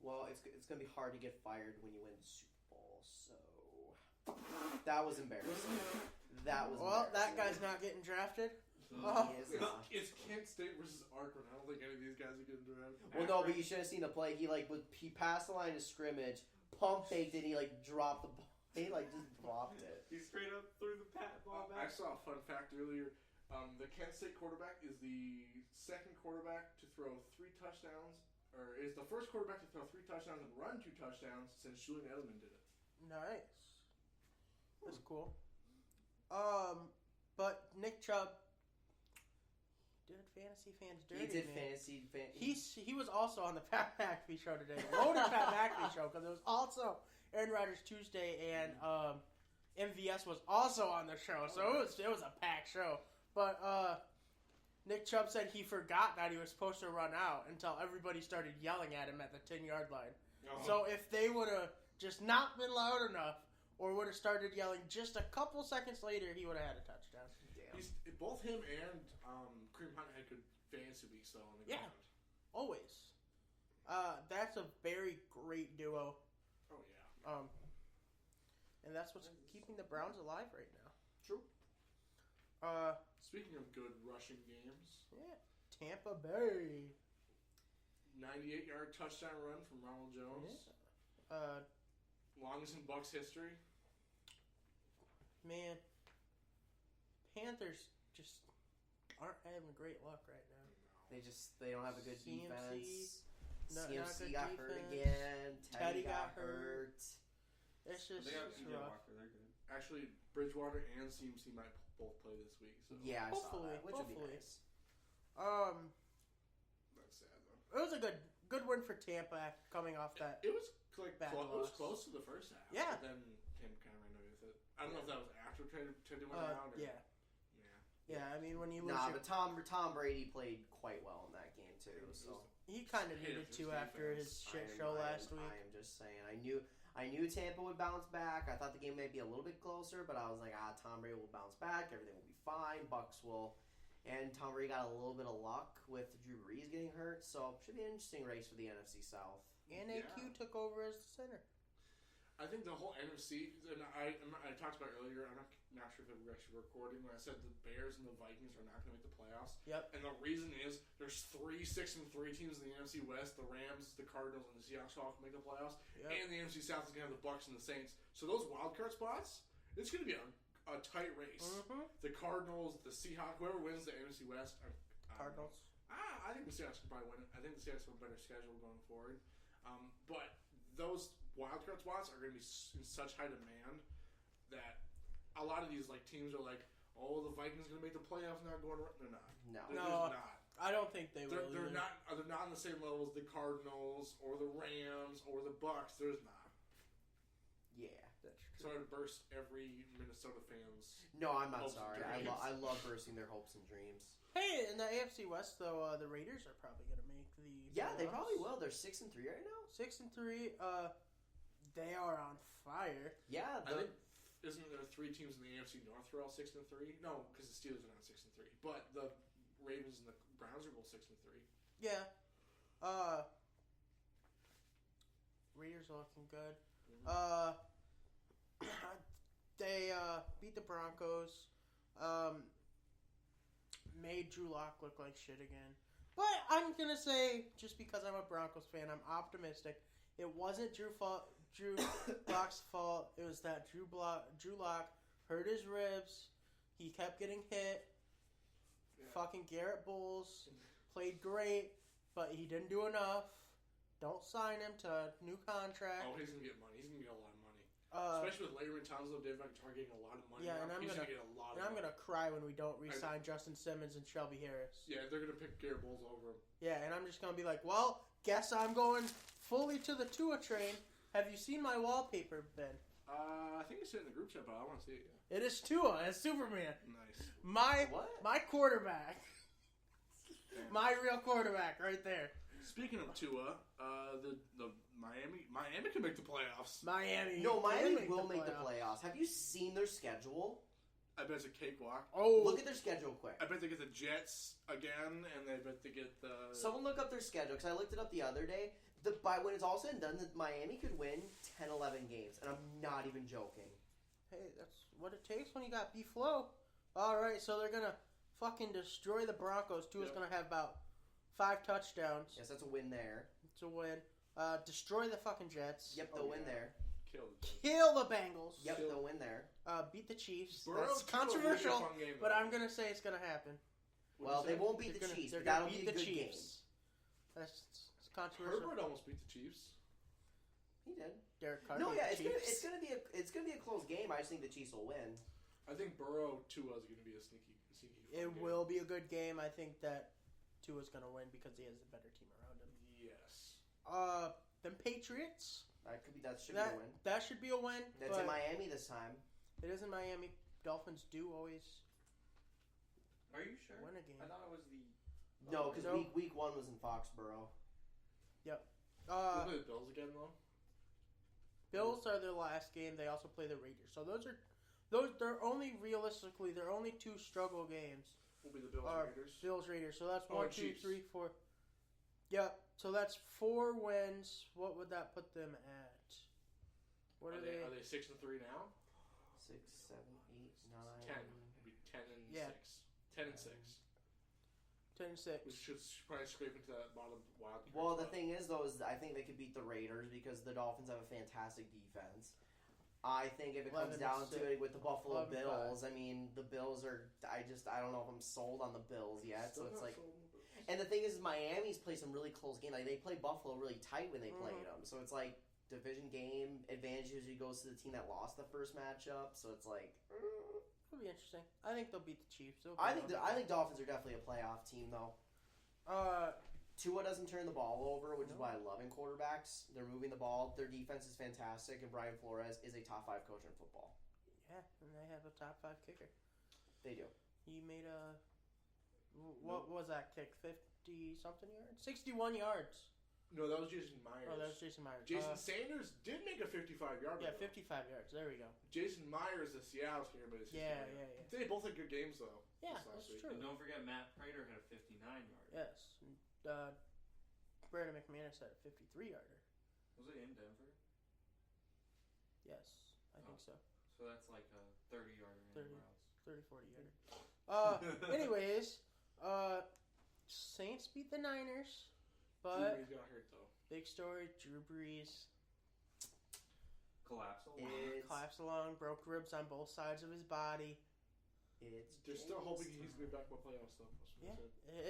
Well, it's going to be hard to get fired when you win the Super Bowl, so that was embarrassing. That guy's not getting drafted. He is not. It's Kent State versus Akron. I don't think any of these guys are getting drafted. Well, no, but you should have seen the play. He passed the line of scrimmage, pump faked it, and he dropped the ball. He just dropped it. He straight up threw the ball back. I saw a fun fact earlier. The Kent State quarterback is the second quarterback to throw 3 touchdowns, or is the first quarterback to throw 3 touchdowns and run 2 touchdowns since Julian Edelman did it. Nice. That's cool. But Nick Chubb did fantasy fans dirty. He did man. fantasy. He was also on the Pat McAfee show today. Loaded Pat McAfee show because it was also Aaron Rodgers Tuesday, and MVS was also on the show, so it was a packed show. But Nick Chubb said he forgot that he was supposed to run out until everybody started yelling at him at the 10-yard line. So if they would have just not been loud enough, or would have started yelling just a couple seconds later, he would have had a touchdown. Damn. Both him and Kareem Hunt had good fantasy weeks though on the ground. Always. That's a very great duo. Oh yeah. And that's what's keeping the Browns alive right now. True. Speaking of good rushing games, Tampa Bay. 98-yard touchdown run from Ronald Jones. Longest in Bucs history. Man, Panthers just aren't having great luck right now. They don't have a good defense. CMC got hurt again. Teddy got hurt. It's just they have rough. Walker. They're good. Actually, Bridgewater and CMC might both play this week. So yeah, I saw Hopefully, that, which would be nice. That's sad though. It was a good win for Tampa coming off that. It was bad it was loss. close to the first half. Yeah. But then Tampa kind of ran away with it. I don't know if that was after Teddy went out. Or, Yeah. I mean, when you lose but Tom Brady played quite well in that game too. So he kind of needed to after his shit show last week. I am just saying. I knew Tampa would bounce back. I thought the game might be a little bit closer, but I was like, Tom Brady will bounce back. Everything will be fine. Bucks will. And Tom Brady got a little bit of luck with Drew Brees getting hurt, so should be an interesting race for the NFC South. And AQ took over as the center. I think the whole NFC, and I talked about earlier, I'm not sure if we were actually recording, when I said the Bears and the Vikings are not going to make the playoffs. Yep. And the reason is there's 3 6-3 teams in the NFC West. The Rams, the Cardinals, and the Seahawks all can make the playoffs. Yep. And the NFC South is going to have the Bucks and the Saints. So those wild card spots, it's going to be a tight race. Mm-hmm. The Cardinals, the Seahawks, whoever wins the NFC West. Cardinals. I think the Seahawks can probably win it. I think the Seahawks have a better schedule going forward. But those wildcard spots are going to be in such high demand that a lot of these teams are like, oh, the Vikings are going to make the playoffs, not going around. They're not. They're not. I don't think they will. They're not. They're not on the same level as the Cardinals or the Rams or the Bucks. There's not. Yeah, that's true. Sorry to burst every Minnesota fan's. No, I'm not sorry. I love bursting their hopes and dreams. Hey, in the AFC West, though, the Raiders are probably going to make the playoffs. They probably will. They're 6-3 right now. 6-3. They are on fire. Yeah. Isn't there 3 teams in the AFC North who are all 6-3? No, because the Steelers are not 6-3. But the Ravens and the Browns are both 6-3. Yeah. Raiders are looking good. Mm-hmm. They beat the Broncos. Made Drew Lock look like shit again. But I'm going to say, just because I'm a Broncos fan, I'm optimistic. It wasn't Drew Lock's fault. It was that Drew Lock hurt his ribs. He kept getting hit. Yeah. Fucking Garrett Bowles played great, but he didn't do enough. Don't sign him to a new contract. Oh, he's going to get money. He's going to get a lot of money. Especially with Larry Townsend, David McIntyre getting a lot of money. Yeah, and he's going to get a lot of money. I'm going to cry when we don't re-sign Justin Simmons and Shelby Harris. Yeah, they're going to pick Garrett Bowles over him. Yeah, and I'm just going to be like, well, guess I'm going fully to the Tua train. Have you seen my wallpaper, Ben? I think it's in the group chat, but I want to see it. Yeah. It is Tua as Superman. Nice. My quarterback. My real quarterback right there. Speaking of Tua, the Miami can make the playoffs. Miami will make the playoffs. Have you seen their schedule? I bet it's a cakewalk. Oh, look at their schedule quick. I bet they get the Jets again, and I bet they get the. Someone look up their schedule because I looked it up the other day. When it's all said and done, Miami could win 10, 11 games, and I'm not even joking. Hey, that's what it takes when you got B-Flow. All right, so they're gonna fucking destroy the Broncos. Tua's gonna have about 5 touchdowns. Yes, that's a win there. It's a win. Destroy the fucking Jets. Yep, they'll win there. Kill the Bengals. Yep, they'll win there. Beat the Chiefs. Burrow's That's controversial, but I'm gonna say it's gonna happen. Well, they won't beat the Chiefs. They're that'll gonna beat be a the good Chiefs. game. That's controversial. Herbert almost beat the Chiefs. He did. Derek Carr. No, yeah, it's gonna be a close game. I just think the Chiefs will win. I think Burrow Tua is gonna be a sneaky. It will be a good game. I think that Tua's gonna win because he has a better team around him. Yes. Them Patriots. That should be a win. That should be a win. That's in Miami this time. It is in Miami. Dolphins do always. Are you sure? Win a game. I thought it was the. No, because week 1 was in Foxborough. Yep. We'll play the Bills again though. Bills are their last game. They also play the Raiders. So they're only 2 struggle games. Will be the Bills Raiders. So that's 1, 2, 3, 4. Yep. So that's 4 wins. What would that put them at? What are they? Are they 6-3 now? 6, 7, 8, 9. 10. It'll be 10 and 6. 10 and 6. 10 and 6. We should probably scrape into that bottom wild card. Well, the thing is, though, is I think they could beat the Raiders because the Dolphins have a fantastic defense. I think if it comes down to it with the Buffalo Bills, I mean, the Bills are. I don't know if I'm sold on the Bills yet. So it's like. And the thing is, Miami's play some really close games. Like, they play Buffalo really tight when they played them. So it's like, division game, advantage usually goes to the team that lost the first matchup. So it's like... It'll be interesting. I think they'll beat the Chiefs. I think Dolphins are definitely a playoff team, though. Tua doesn't turn the ball over, which is why I love in quarterbacks. They're moving the ball. Their defense is fantastic, and Brian Flores is a top 5 coach in football. Yeah, and they have a top 5 kicker. They do. He made a... What was that kick? 50-something yards? 61 yards. No, that was Jason Myers. Oh, that was Jason Myers. Jason Sanders did make a 55-yarder. Yeah, 55 yards. There we go. Jason Myers, the Seattle kicker, made a 60 Yeah. They both had good games, though. Yeah, this last that's week. true. And don't forget, Matt Prater had a 59-yarder. Yes. Brandon McManus had a 53-yarder. Was it in Denver? Yes, I think so. So that's like a 30-yarder anywhere else. 30-40 yarder. Anyways, Saints beat the Niners, but Drew Brees got hurt, though. big story, Drew Brees collapsed along, broke ribs on both sides of his body. They're still hoping he's going to be back in the playoffs, though. Yeah,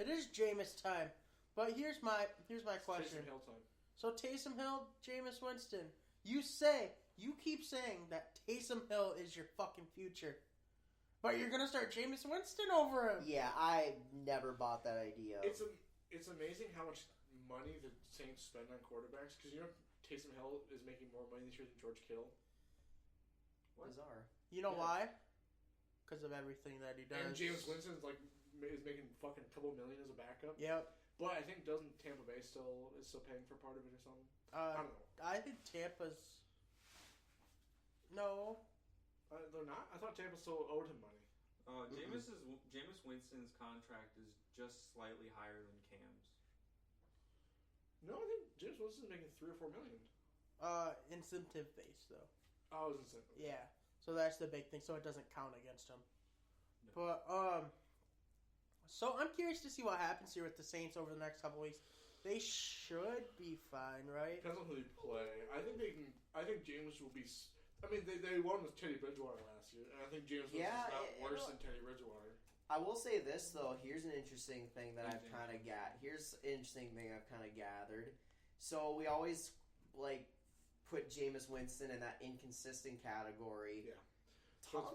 it is Jameis time. But here's my question. Taysom Hill time. So Taysom Hill, Jameis Winston. You keep saying that Taysom Hill is your fucking future. But you're going to start Jameis Winston over him. Yeah, I never bought that idea. It's amazing how much money the Saints spend on quarterbacks. Because Taysom Hill is making more money this year than George Kittle. Bizarre. You know why? Because of everything that he does. And Jameis Winston is making fucking couple million as a backup. Yep. But I think doesn't Tampa Bay is still paying for part of it or something? I don't know. I think Tampa's... No. They're not? I thought Tampa still owed him money. Jameis Winston's contract is just slightly higher than Cam's. No, I think Jameis Winston's making $3 or $4 million. Incentive based though. Oh, it was incentive. Yeah. So that's the big thing. So it doesn't count against him. No. But so I'm curious to see what happens here with the Saints over the next couple weeks. They should be fine, right? Depends on who they play. I think they can. I think James will be. I mean, they won with Teddy Bridgewater last year, and I think James Winston's not worse than Teddy Bridgewater. I will say this though. Here's an interesting thing that I've kind of gathered. So we always put Jameis Winston in that inconsistent category. Yeah. Tom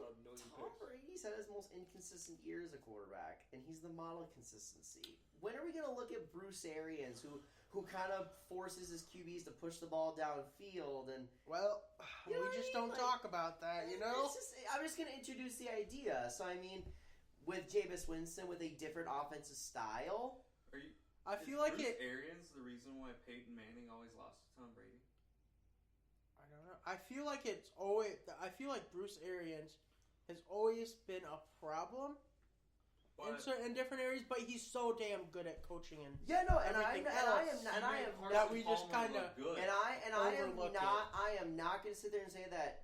Brady's had his most inconsistent year as a quarterback, and he's the model of consistency. When are we going to look at Bruce Arians, who kind of forces his QBs to push the ball downfield? And we just don't talk about that, you know? I'm just going to introduce the idea. So, I mean, with Jameis Winston with a different offensive style. I feel like Bruce Arians the reason why Peyton Manning always lost to Tom Brady? I don't know. I feel like Bruce Arians has always been a problem in different areas, but he's so damn good at coaching and I am not going to sit there and say that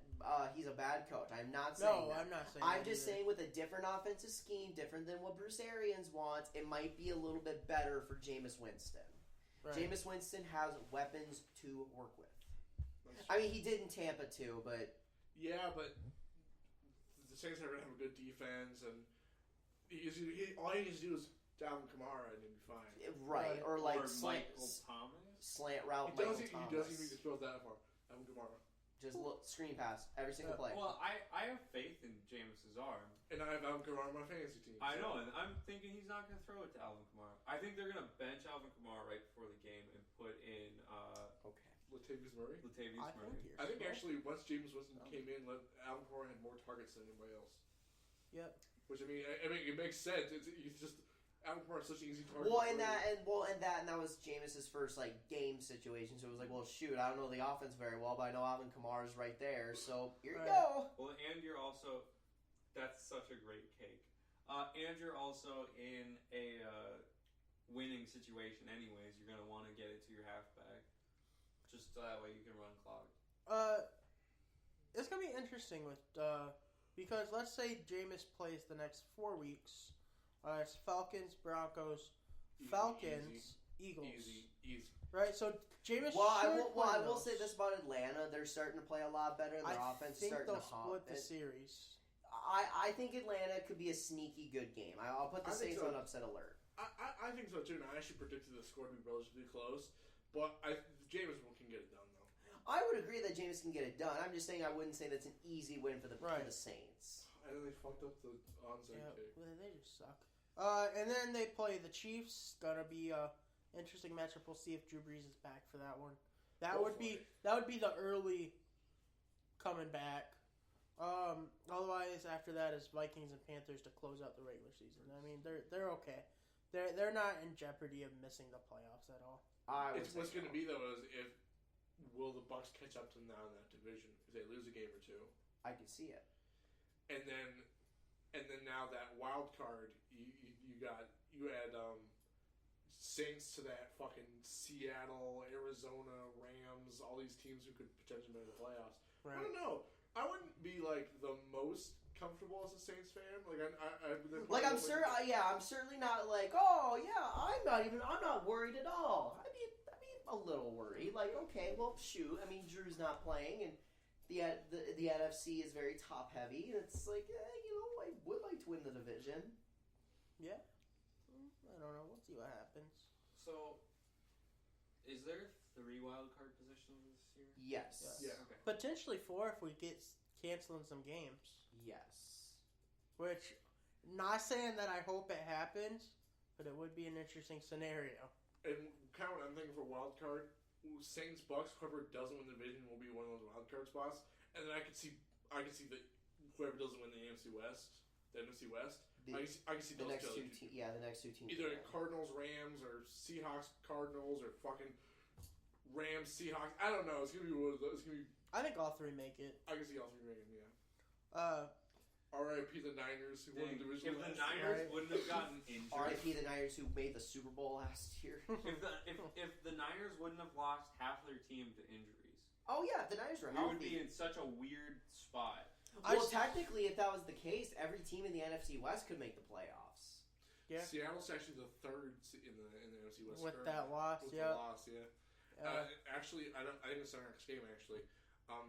he's a bad coach. I'm not saying that. I'm not saying I'm that just either. saying with a different offensive scheme, different than what Bruce Arians wants, it might be a little bit better for Jameis Winston. Right. Jameis Winston has weapons to work with. I mean, he did in Tampa too, but... Yeah, but the Saints are going to have a good defense, and all he needs to do is Dalvin Kamara, and he'll be fine. Right, or Michael Thomas? Slant route He Michael Thomas. doesn't need to throw that far. Dalvin Kamara. Just look, screen pass, every single play. Well, I have faith in Jameis's arm. And I have Alvin Kamara on my fantasy team. I know, and I'm thinking he's not going to throw it to Alvin Kamara. I think they're going to bench Alvin Kamara right before the game and put in... Latavius Murray? I think actually once James Winston came in, Alvin Kamara had more targets than anybody else. Yep. Which I mean, it makes sense. He's just Alvin Kamara is such an easy target. And that was Jameis's first game situation. So it was like, well, shoot, I don't know the offense very well, but I know Alvin Kamara's right there. So here you go. Well, and you're also that's such a great cake. And you're also in a winning situation, anyways. You're gonna want to get it to your halfback. Just so that way you can run clock. It's going to be interesting with because let's say Jameis plays the next 4 weeks. It's Falcons, Broncos, Eagles. Easy. Right, so Jameis I will say this about Atlanta. They're starting to play a lot better. Their offense is starting to hop. Split the series. I think Atlanta could be a sneaky good game. I'll put the Saints on upset alert. I think so too, and I actually predicted the score to be relatively close. But Jameis can get it done, though. I would agree that Jameis can get it done. I'm just saying I wouldn't say that's an easy win for the Saints. And then they fucked up the onside kick. They just suck. And then they play the Chiefs. Gonna be a interesting matchup. We'll see if Drew Brees is back for that one. That would be the early coming back. Otherwise, after that is Vikings and Panthers to close out the regular season. I mean, they're okay. They're not in jeopardy of missing the playoffs at all. What's going to be though is will the Bucks catch up to them now in that division if they lose a game or two? I can see it. And then now that wild card, you add Saints to that fucking Seattle, Arizona, Rams, all these teams who could potentially make the playoffs. Right. I don't know. I wouldn't be like the most comfortable as a Saints fan. I'm certainly not like, oh yeah, I'm not worried at all. I'd be a little worried. Like, okay, well, shoot. I mean, Drew's not playing, and the NFC is very top heavy, and it's like, I would like to win the division. Yeah. I don't know. We'll see what happens. So, is there 3 wild card positions this year? Yes. Yeah. Okay. Potentially 4 if we get canceling some games. Yes. Which, not saying that I hope it happens, but it would be an interesting scenario. And kind of what I'm thinking for wild card, Saints, Bucks, whoever doesn't win the division will be one of those wild card spots. And then I could see that whoever doesn't win the NFC West, I can see the those next two teams. Yeah, the next 2 teams. Either Cardinals, Rams, or Seahawks, Cardinals, or fucking Rams, Seahawks. I don't know. It's gonna be one of those. It's gonna be. I think all 3 make it. I can see all 3 making. Yeah. R.I.P. the Niners who won the division. If the Niners wouldn't have gotten injured. R.I.P. the Niners who made the Super Bowl last year. if the Niners wouldn't have lost half their team to injuries. Oh yeah, if the Niners were we healthy, would be in such a weird spot. Well, technically, if that was the case, every team in the NFC West could make the playoffs. Yeah. Seattle's actually the 3rd in the NFC West with that loss. With yeah. the loss, yeah. Actually, I didn't say our next game. Actually,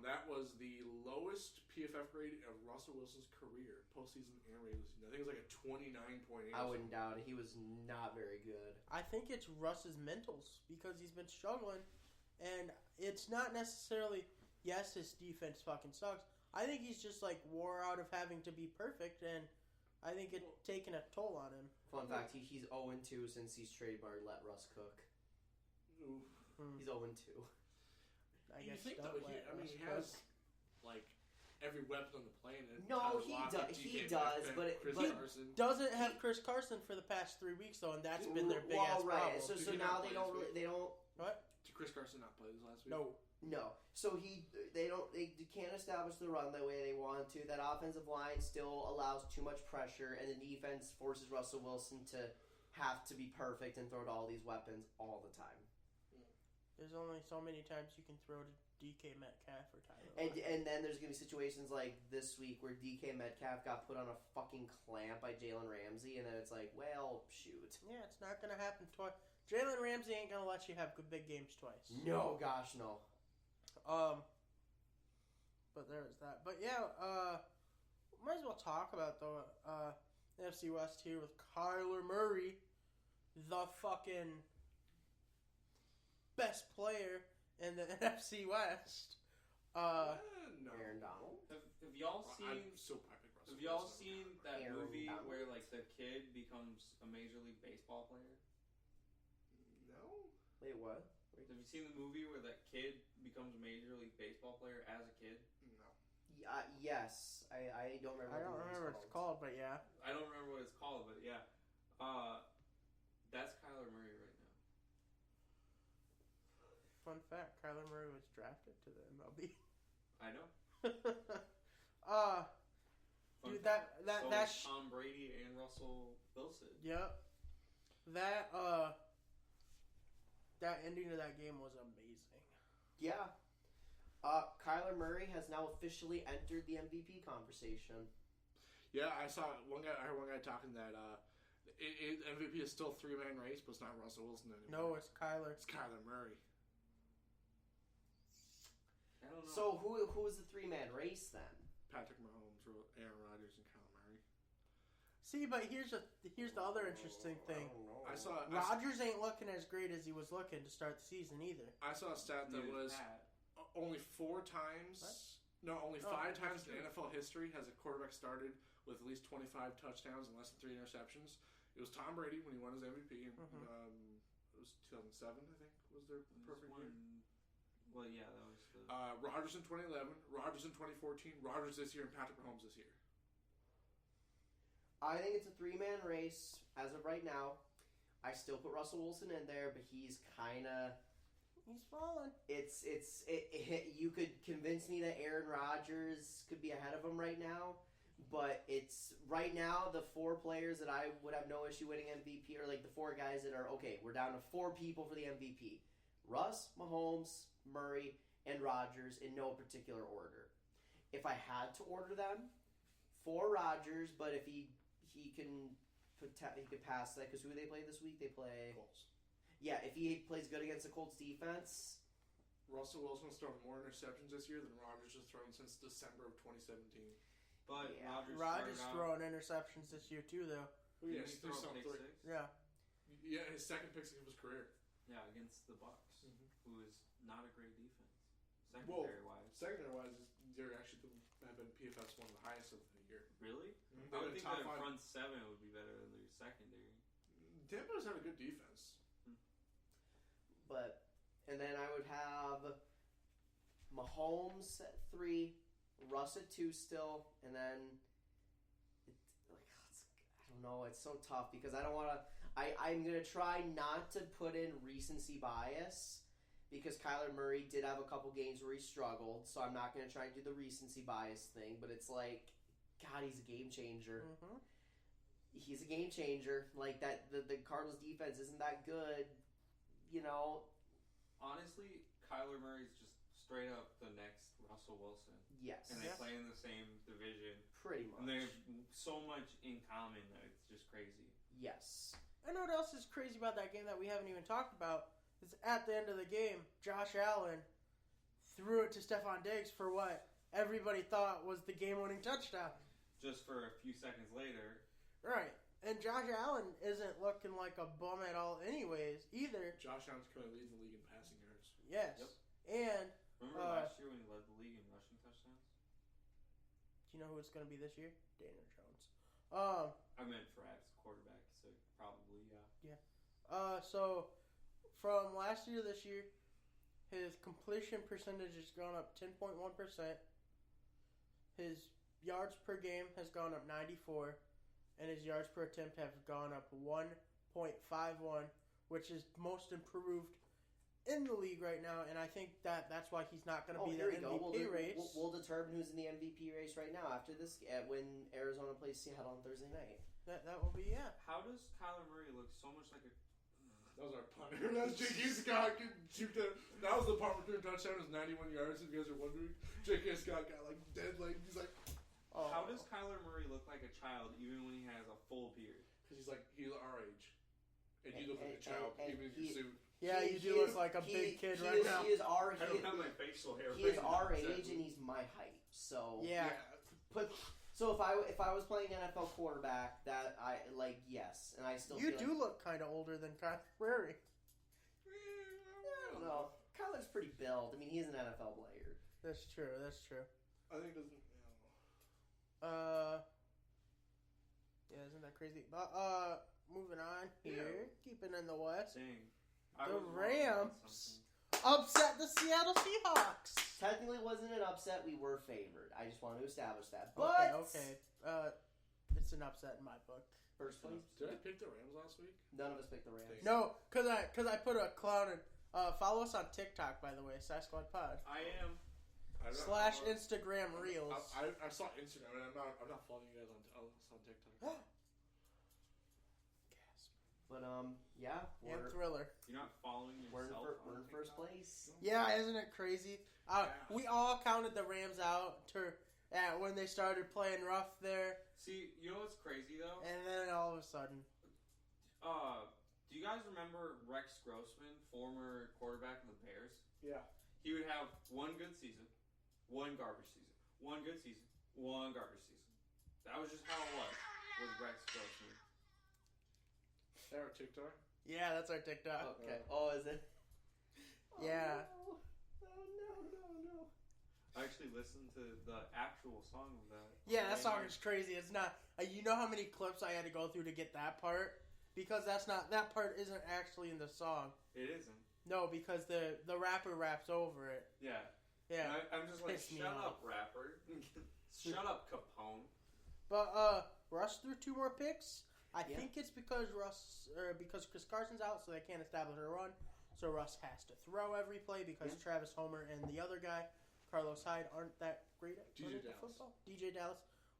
that was the lowest PFF grade of Russell Wilson's career, postseason and regular season. I think it was like a 29.8. I wouldn't doubt it. He was not very good. I think it's Russ's mentals because he's been struggling, and it's not necessarily. Yes, his defense fucking sucks. I think he's just like wore out of having to be perfect, and I think it's taken a toll on him. Fun fact: he's 0-2 since he's trademarked "Let Russ Cook." Oof. He's 0-2. I You guess think don't though? let He Russ has cook. like every weapon on the planet. No, he does, but Chris he Carson. doesn't have Chris Carson for the past 3 weeks though, and that's been their big ass right. problem. So Did he now not they play don't. this week? They don't. What? Did Chris Carson not play this last week? No. So they can't establish the run the way they want to. That offensive line still allows too much pressure, and the defense forces Russell Wilson to have to be perfect and throw to all these weapons all the time. There's only so many times you can throw to DK Metcalf or Tyler. And then there's gonna be situations like this week where DK Metcalf got put on a fucking clamp by Jalen Ramsey, and then it's like, well, shoot. Yeah, it's not gonna happen twice. Jalen Ramsey ain't gonna let you have good big games twice. No, gosh, no. But there's that. But yeah, might as well talk about the NFC West here with Kyler Murray, the fucking best player in the NFC West. No. Aaron Donald. Have y'all seen? I'm so pick Russell Have y'all Wilson. seen that Aaron movie Donald. where like the kid becomes a Major League Baseball player? No. Wait, what? Have you seen the movie where that kid becomes a Major League Baseball player as a kid? No. Yes. I don't remember. I don't remember what it's called, but yeah. I don't remember what it's called, but yeah. That's Kyler Murray right now. Fun fact: Kyler Murray was drafted to the MLB. I know. Fun Dude, fact. that So that's is Tom Brady and Russell Wilson. Yep. That ending of that game was amazing. Yeah. Kyler Murray has now officially entered the MVP conversation. Yeah, I saw one guy. I heard one guy talking that MVP is still a 3-man race, but it's not Russell Wilson anymore. No, it's Kyler. It's Kyler Murray. I don't know. So who is the 3-man race then? Patrick Mahomes, Aaron Rodgers, and Kyler Murray. See, but here's the other interesting thing. I saw Rodgers ain't looking as great as he was looking to start the season either. I saw a stat that was only 4 times. What? No, only Oh, 5 that's times in true. NFL history has a quarterback started with at least 25 touchdowns and less than 3 interceptions. It was Tom Brady when he won his MVP. And, Mhm. it was 2007, I think, was their perfect year. Well, yeah, that was the... Rodgers in 2011, Rodgers in 2014, Rodgers this year, and Patrick Mahomes this year. I think it's a 3-man race as of right now. I still put Russell Wilson in there, but he's kind of... He's falling. You could convince me that Aaron Rodgers could be ahead of him right now, but it's right now the 4 players that I would have no issue winning MVP are like the 4 guys that are okay. We're down to 4 people for the MVP: Russ, Mahomes, Murray, and Rodgers in no particular order. If I had to order them, for Rodgers, but if he can pass that, because who do they play this week? They play Colts. Yeah, if he plays good against the Colts defense. Russell Wilson's thrown more interceptions this year than Rodgers has thrown since December of 2017. But Yeah. Rodgers throwing interceptions this year too, though. Oh, yeah, Didn't he's he throw thrown a pick 3. 6? Yeah. Yeah, his second pick of his career. Yeah, against the Bucks, who is not a great defense. Well, Secondary-wise. Secondary-wise, they're actually have been PFF's one of the highest of the year. Really? Mm-hmm. I would think their front 7 would be better than their secondary. Tampa does have a good defense. But, and then I would have Mahomes at 3, Russ at 2 still, and then I don't know. It's so tough because I don't want to. I'm gonna try not to put in recency bias because Kyler Murray did have a couple games where he struggled, so I'm not gonna try and do the recency bias thing. But it's like, God, he's a game changer. Mm-hmm. He's a game changer. Like that, the Cardinals defense isn't that good. You know, honestly, Kyler Murray's just straight up the next Russell Wilson. Yes. And they play in the same division. Pretty much. And they have so much in common that it's just crazy. Yes. I know what else is crazy about that game that we haven't even talked about is at the end of the game, Josh Allen threw it to Stephon Diggs for what everybody thought was the game-winning touchdown. Just for a few seconds later. Right. And Josh Allen isn't looking like a bum at all anyways, either. Josh Allen's currently leading the league in passing yards. Yes. Yep. And remember last year when he led the league in rushing touchdowns? do you know who it's going to be this year? Daniel Jones. I meant for as quarterback, so probably, yeah. So from last year to this year, his completion percentage has gone up 10.1%. His yards per game has gone up 94. And his yards per attempt have gone up 1.51, which is most improved in the league right now. And I think that's why he's not going to be in the MVP race. We'll determine who's in the MVP race right now after this when Arizona plays Seattle on Thursday night. That will be, yeah. How does Kyler Murray look so much like a... That was our punter. That was J.K. Scott. That was the punt return touchdown. It was 91 yards, if you guys are wondering. J.K. Scott got like dead leg. He's like... Oh. How does Kyler Murray look like a child even when he has a full beard? Because he's our age. And you look like a child, even in your suit. Yeah, you do look like a big kid right now. He is our, I don't have my facial hair. He is our age and he's my height. So yeah. So if I was playing NFL quarterback, that I like yes, and I still you do look kind of older than Kyler Murray. I don't know. Kyler's pretty built. I mean, he's an NFL player. That's true. That's true. I think doesn't. Yeah, isn't that crazy? But moving on here, keeping in the West, Dang. the Rams upset the Seattle Seahawks. Technically, it wasn't an upset. We were favored. I just wanted to establish that. But Okay. It's an upset in my book. First place. Did I pick the Rams last week? None of us picked the Rams. No, cause I put a clown in. Follow us on TikTok, by the way, SighSquadPod. I am. / Instagram Reels. I saw Instagram, and I'm not following you guys on TikTok. But yeah, And Thriller. You're not following yourself. We're in first place. Yeah, isn't it crazy? We all counted the Rams out when they started playing rough there, See, you know what's crazy though? and then all of a sudden, Do you guys remember Rex Grossman, former quarterback of the Bears? Yeah. He would have one good season, one garbage season, one good season, one garbage season. That was just how it was with Rex Grossman. That our TikTok? yeah, that's our TikTok. Okay. Oh, is it? Yeah. Oh no. I actually listened to the actual song of that. Yeah, that song is crazy. It's not. You know how many clips I had to go through to get that part? Because that part isn't actually in the song. It isn't. No, because the rapper raps over it. Yeah. Yeah. I'm just like, Piss me shut off. up, rapper. Shut up, Capone. But Russ threw 2 more picks. I Yeah. think it's because because Chris Carson's out, so they can't establish a run. So Russ has to throw every play because Travis Homer and the other guy, Carlos Hyde, aren't that great at running the football. DJ Dallas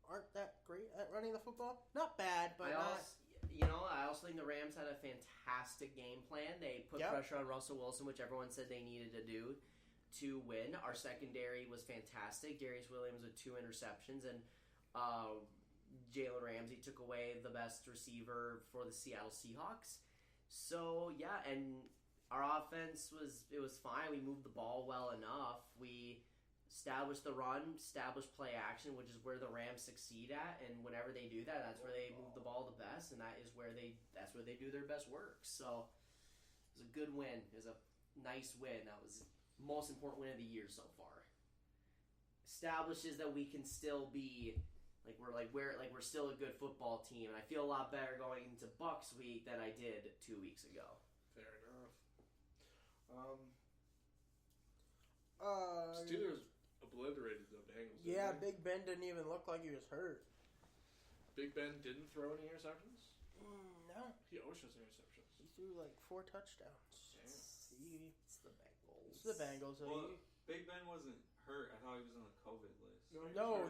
aren't that great at running the football. Not bad, but I also think the Rams had a fantastic game plan. They put pressure on Russell Wilson, which everyone said they needed to do to win. Our secondary was fantastic. Darius Williams with 2 interceptions, and Jalen Ramsey took away the best receiver for the Seattle Seahawks. So, yeah, and our offense was fine. We moved the ball well enough. We established the run, established play action, which is where the Rams succeed at. And whenever they do that, that's where they move the ball the best, and that's where they do their best work. So it was a good win. It was a nice win. That was the most important win of the year so far. Establishes that we can still be we're still a good football team, and I feel a lot better going into Bucks week than I did 2 weeks ago. Fair enough. Steelers obliterated the Bengals. yeah, Big Ben didn't even look like he was hurt. Big Ben didn't throw any interceptions? No. He always throws interceptions. He threw like 4 touchdowns. It's the Bengals. It's the Bengals. Well, Big Ben wasn't hurt. I thought he was on the COVID list. No,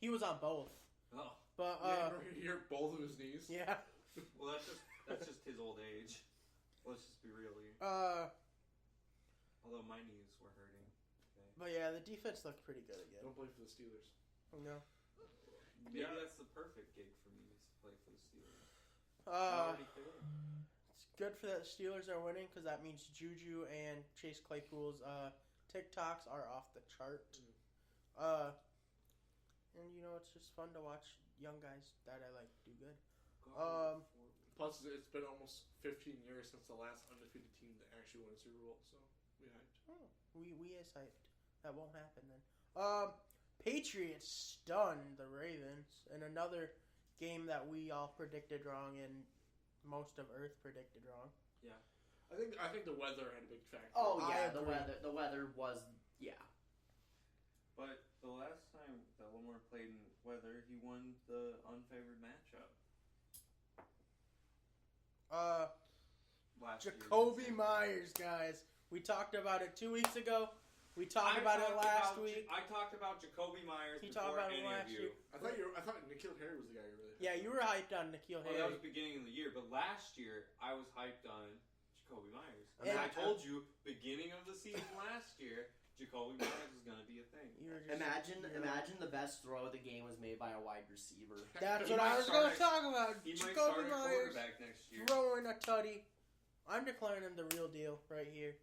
he was on both. Oh. But he hurt both of his knees. yeah. Well, that's just his old age. Let's just be real here. Although my knees were hurting. Okay. But yeah, the defense looked pretty good again. Don't play for the Steelers. No. Maybe that's the perfect gig for me is to play for the Steelers. It's good for that the Steelers are winning because that means Juju and Chase Claypool's TikToks are off the chart. And it's just fun to watch young guys that I like do good. Plus, it's been almost 15 years since the last undefeated team that actually won a Super Bowl, so we hyped. We is hyped. That won't happen then. Patriots stunned the Ravens in another game that we all predicted wrong and most of Earth predicted wrong. Yeah. I think the weather had a big factor. Oh yeah, the weather was But the last time that Lamar played in weather, he won the unfavored matchup. Jacoby Myers, guys. We talked about it 2 weeks ago. We talked about it last week. I talked about Jacoby Myers He talked before about it any last of you. year. I thought N'Keal Harry was the guy you really. Yeah, you were hyped on N'Keal Well, that Harry. was the beginning of the year, but last year I was hyped on Jacoby Myers. And I told you beginning of the season last year, Jacoby Myers is going to be a thing. Imagine the best throw of the game was made by a wide receiver. That's what I was going to talk about. He might Jacoby start a Myers quarterback next year. throwing a tutty. I'm declaring him the real deal right here.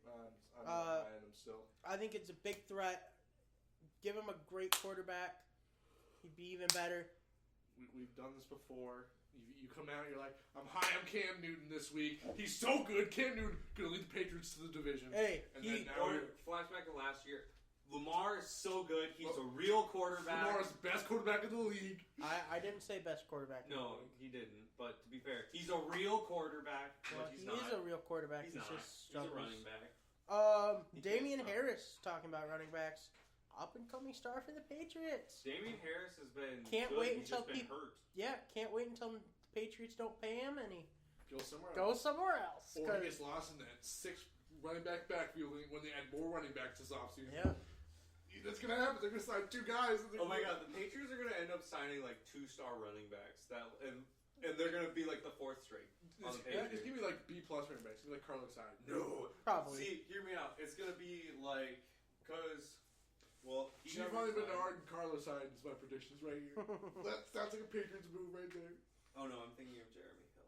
I'm not buying him still. I think it's a big threat. Give him a great quarterback. He'd be even better. We've done this before. You come out, you're like, I'm Cam Newton this week. He's so good. Cam Newton gonna lead the Patriots to the division. Hey, Flashback to last year. Lamar is so good. He's a real quarterback. Lamar's best quarterback in the league. I didn't say best quarterback. No, he didn't. But to be fair, he's a real quarterback. Well, but he not. is a real quarterback. He's not. Just He's a running back. Damian Harris, talking about running backs. Up and coming star for the Patriots. Damian Harris has been Can't good. wait He's until just been hurt. Yeah, can't wait until the Patriots don't pay him and he Go somewhere else. else. Or he gets lost in that 6 running back backfield when they add more running backs this offseason. Yeah. That's going to happen. They're going to sign 2 guys. Oh my god, the Patriots are going to end up signing like 2-star running backs. And they're going to be like the 4th string. On the Patriots. It's going to be like B+ running backs. It's going to be like Carlos Hyde. No. Probably. See, hear me out. It's going to be like, because... Well, Giovanni Bernard and Carlos Hyde is my predictions right here. That sounds like a Patriots move right there. Oh no, I'm thinking of Jeremy Hill.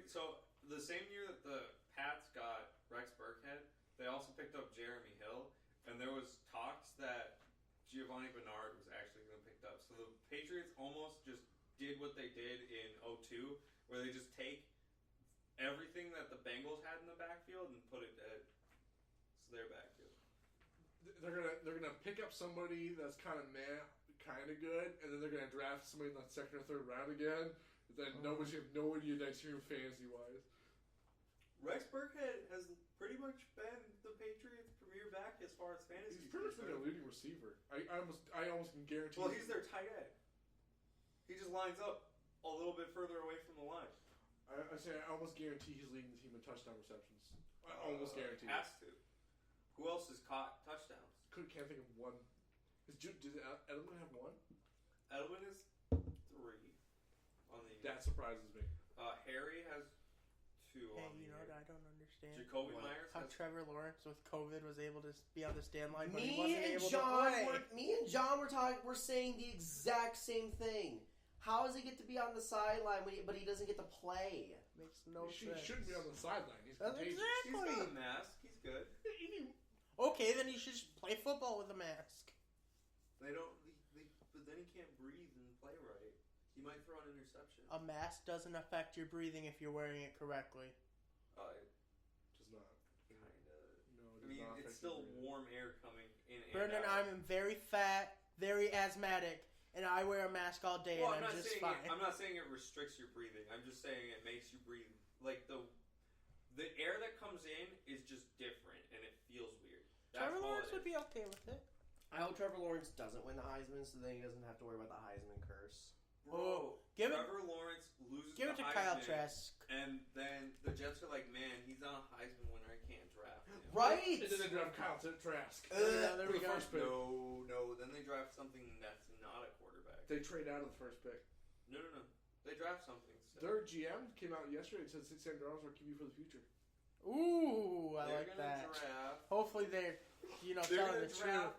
So the same year that the Pats got Rex Burkhead, they also picked up Jeremy Hill, and there was talks that Giovanni Bernard was actually going to pick up. So the Patriots almost just did what they did in 2002, where they just take everything that the Bengals had in the backfield and put it at their backfield. They're gonna pick up somebody that's kind of good, and then they're gonna draft somebody in the 2nd or 3rd round again. Then nobody's gonna know what you next year fantasy wise. Rex Burkhead has pretty much been the Patriots' premier back as far as fantasy. He's pretty much been their leading receiver. I almost can guarantee. Well, he's their tight end. He just lines up a little bit further away from the line. I almost guarantee he's leading the team in touchdown receptions. I almost guarantee. Has to. Who else has caught touchdowns? Can't think of one. Did Edelman have one? Edelman is 3 on the year. That surprises me. Harry has 2 Hey, on the you know year. what I don't understand? Jacoby Myers How has... Trevor Lawrence with COVID was able to be on the stand line, but Me he wasn't and able John, to play. me and John were saying the exact same thing. How does he get to be on the sideline but he doesn't get to play? Makes no He sense. shouldn't be on the sideline. He's That's contagious. He's exactly. got a mask. He's good. Okay, then he should just play football with a mask. They don't... but then he can't breathe and play right. He might throw an interception. A mask doesn't affect your breathing if you're wearing it correctly. Does not. Kinda. No, it I does mean, not it's affect still your breathing. warm air coming in and Brendan, out. I'm very fat, very asthmatic, and I wear a mask all day, Well, and I'm just fine. I'm not saying it restricts your breathing. I'm just saying it makes you breathe. Like, the air that comes in is just different, and it feels weird. That's Trevor all Lawrence it would is. be okay with it. I hope Trevor Lawrence doesn't win the Heisman, so then he doesn't have to worry about the Heisman curse. Bro, give it- Trevor Lawrence loses Give it the to Kyle Heisman, Trask. and then the Jets are like, man, he's not a Heisman winner. I can't draft him. Right? And then they draft Kyle Trask. Yeah, there For we the go. first pick. No. Then they draft something that's not a quarterback. They trade out of the first pick. No. They draft something. So. Their GM came out yesterday and said Sam Darnold's our QB for the future. Ooh, I They're like gonna that. draft. Hopefully they're, They're telling gonna the truth. draft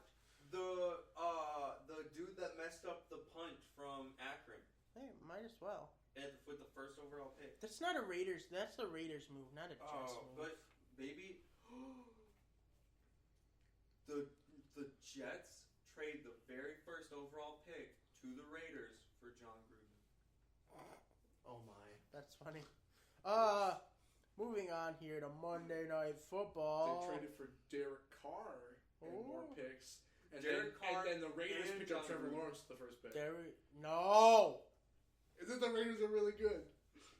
the dude that messed up the punt from Akron Hey, might as well. with the first overall pick. That's not a Raiders. That's a Raiders move, not a Jets move. But baby, the Jets trade the very first overall pick to the Raiders for John Gruden. Oh my. That's funny. Moving on here to Monday Night Football. They traded for Derek Carr and more Ooh. picks. And Derek Carr then the Raiders and picked up John Trevor Gruden. Lawrence with the first pick. No! Isn't the Raiders are really good?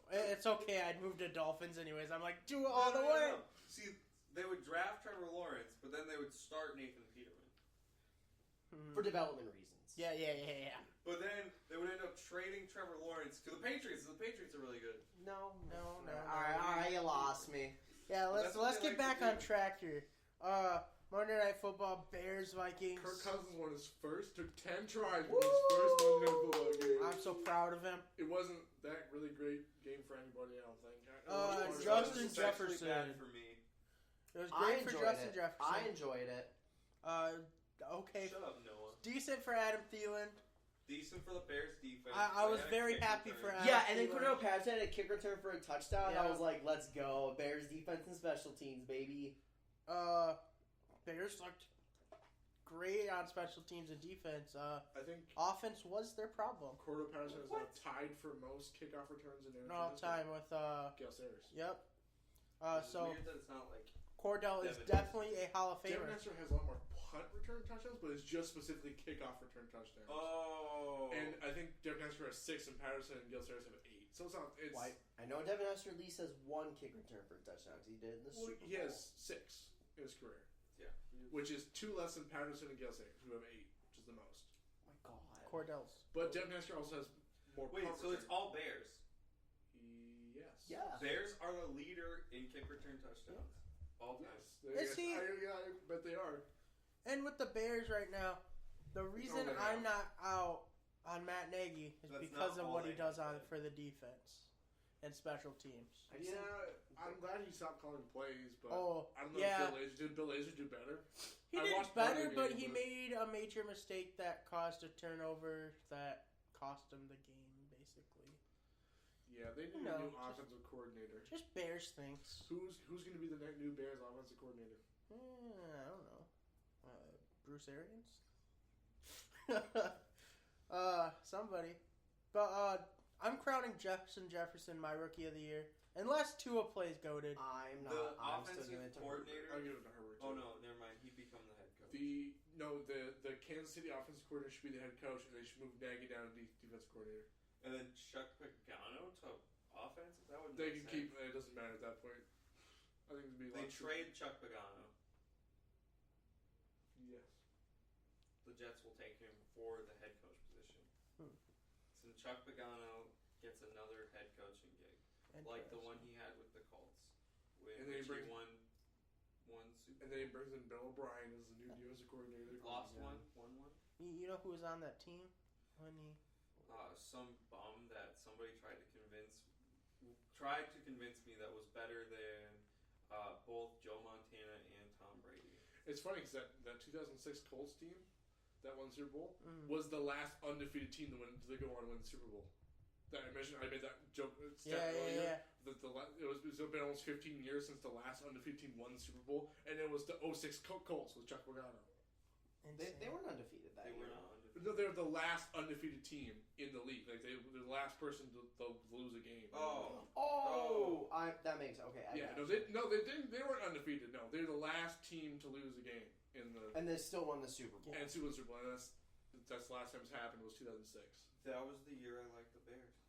It's okay. I'd move to Dolphins anyways. I'm like, do it all the way. No. See, they would draft Trevor Lawrence, but then they would start Nathan Peterman. For development reasons. Yeah. But then they would end up trading Trevor Lawrence to the Patriots. The Patriots are really good. No. No. Alright, you lost me. Yeah, That's let's what they get like back to on do. track here. Monday Night Football, Bears, Vikings. Kirk Cousins won his first, took 10 tries in his first Monday Night Football game. I'm so proud of him. It wasn't that really great game for anybody, I don't think. Justin It's actually Jefferson. bad for me. It was I great for enjoyed Justin it. Jefferson. I enjoyed it. Okay. Shut up, Noah. Decent for Adam Thielen. Decent for the Bears defense. I was They had a very kick happy return. for Adam. Yeah, and then Thielen. Cordell Patterson had a kick return for a touchdown. Yeah. I was like, let's go. Bears defense and special teams, baby. Bears looked great on special teams and defense. I think Offense was their problem. Cordell Patterson is now tied for most kickoff returns in All time with Gale Sayers. Yep. It's So weird that it's not like Cordell is Devin definitely a Hall of Devin Famer. Hester has a lot more punt return touchdowns, but it's just specifically kickoff return touchdowns. oh. And I think Devin Hester has 6, and Patterson and Gale Sayers have 8. So it's not. It's Why? I know Devin Hester at least has one kick return for a touchdown because he did it in the well, Super Bowl. he has 6 in his career, Yeah. which is 2 less than Patterson and Gale Sayers, who have 8, which is the most. Oh my God. Cordell's. But Devin Hester also has more. Wait, punt so it's return. all Bears. Yes. Yeah. Bears are the leader in kick return touchdowns. All time. Yes. Is he- I bet they are. And with the Bears right now, the reason they I'm are. not out on Matt Nagy is That's because not of all what he they does have on said. for the defense and special teams. I just Yeah, I'm glad he stopped calling plays, but Oh, I don't know yeah. if Bill Lazor do better. He I did watched part of better, the but game, he but- made a major mistake that caused a turnover that cost him the game, basically. Yeah, they need No, a new just- offensive coordinator. Just Bears things. Who's going to be the new Bears offensive coordinator? I don't know. Bruce Arians? Somebody. But I'm crowning Justin Jefferson my rookie of the year. Unless Tua plays goated. I'm not. The I'm still offensive giving it to coordinator. I'll give it to Herbert. Oh too. no, never mind. He become the head coach. The Kansas City offensive coordinator should be the head coach, and they should move Nagy down to defensive coordinator. And then Chuck Pagano to offense. That would They make can sense. keep. It doesn't matter at that point. I think it'd be. They trade Chuck Pagano. Yes. The Jets will take him for the head coach position. So Chuck Pagano gets another head coaching gig, like the one he had with the Colts, which he won Super. And then he brings in Bill O'Brien as the new defensive coordinator. Lost one, won one. You know who was on that team when he? Some bum that somebody tried to convince me that was better than both Joe Montana and Tom Brady. It's funny because that 2006 Colts team that won the Super Bowl was the last undefeated team to go on and win the Super Bowl. That I mentioned, I made that joke earlier. It was been almost 15 years since the last undefeated team won the Super Bowl, and it was the 06 Colts with Chuck Pagano. They weren't undefeated that year. Were not undefeated. No, they were the last undefeated team in the league. Like they're the last person to lose a game. That makes okay. They didn't. They weren't undefeated. No, they're the last team to lose a game in the. And they still won the Super Bowl. And Super Bowl. And that's the last time it's happened was 2006. That was the year I liked the Bears.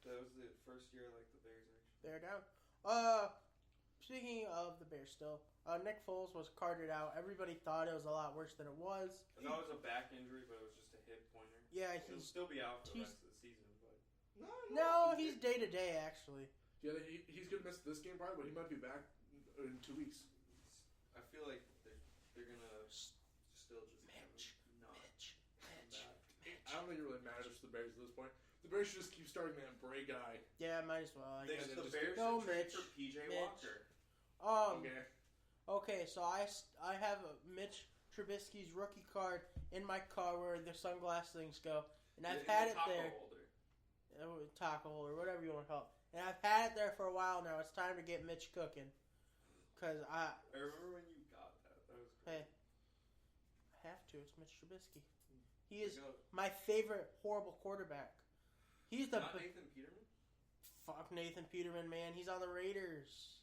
That was the first year I liked the Bears. Actually, they're down. Speaking of the Bears, still, Nick Foles was carted out. Everybody thought it was a lot worse than it was. And that was a back injury, but it was just a hip pointer. Yeah, he'll still be out for the rest of the season. But no, he's day to day actually. Yeah, he's gonna miss this game probably, but he might be back in 2 weeks. I feel like they're gonna still just Mitch. I don't think it really matters to the Bears at this point. The Bears should just keep starting that Bray guy. Yeah, might as well. The Bears should trade for PJ Walker. Okay, so I have a Mitch Trubisky's rookie card in my car where the sunglass things go, and I've had it there. Taco holder, whatever you want to call it. And I've had it there for a while now. It's time to get Mitch cooking. Cause I remember when you got that. That was great. Hey, I have to. It's Mitch Trubisky. He is my favorite horrible quarterback. He's the not Nathan Peterman. Fuck Nathan Peterman, man. He's on the Raiders.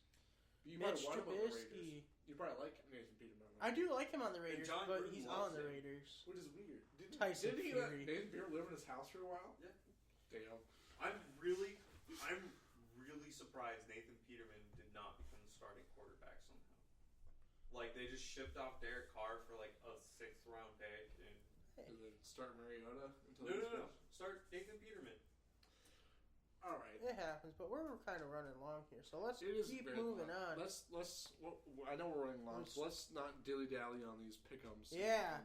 Mitch Trubisky. You probably like Nathan Peterman. I do like him on the Raiders, but he's on the Raiders. Which is weird. Tyson Fury. Fury. Let Nathan Peterman live in his house for a while? Yeah. Damn. I'm really surprised Nathan Peterman did not become the starting quarterback somehow. Like, they just shipped off Derek Carr for like a 6th round pick. And then start Mariota? No. Start Nathan Peterman. All right. It happens, but we're kind of running long here, so let's keep moving on. I know we're running long, so let's not dilly-dally on these pick'ems. Yeah.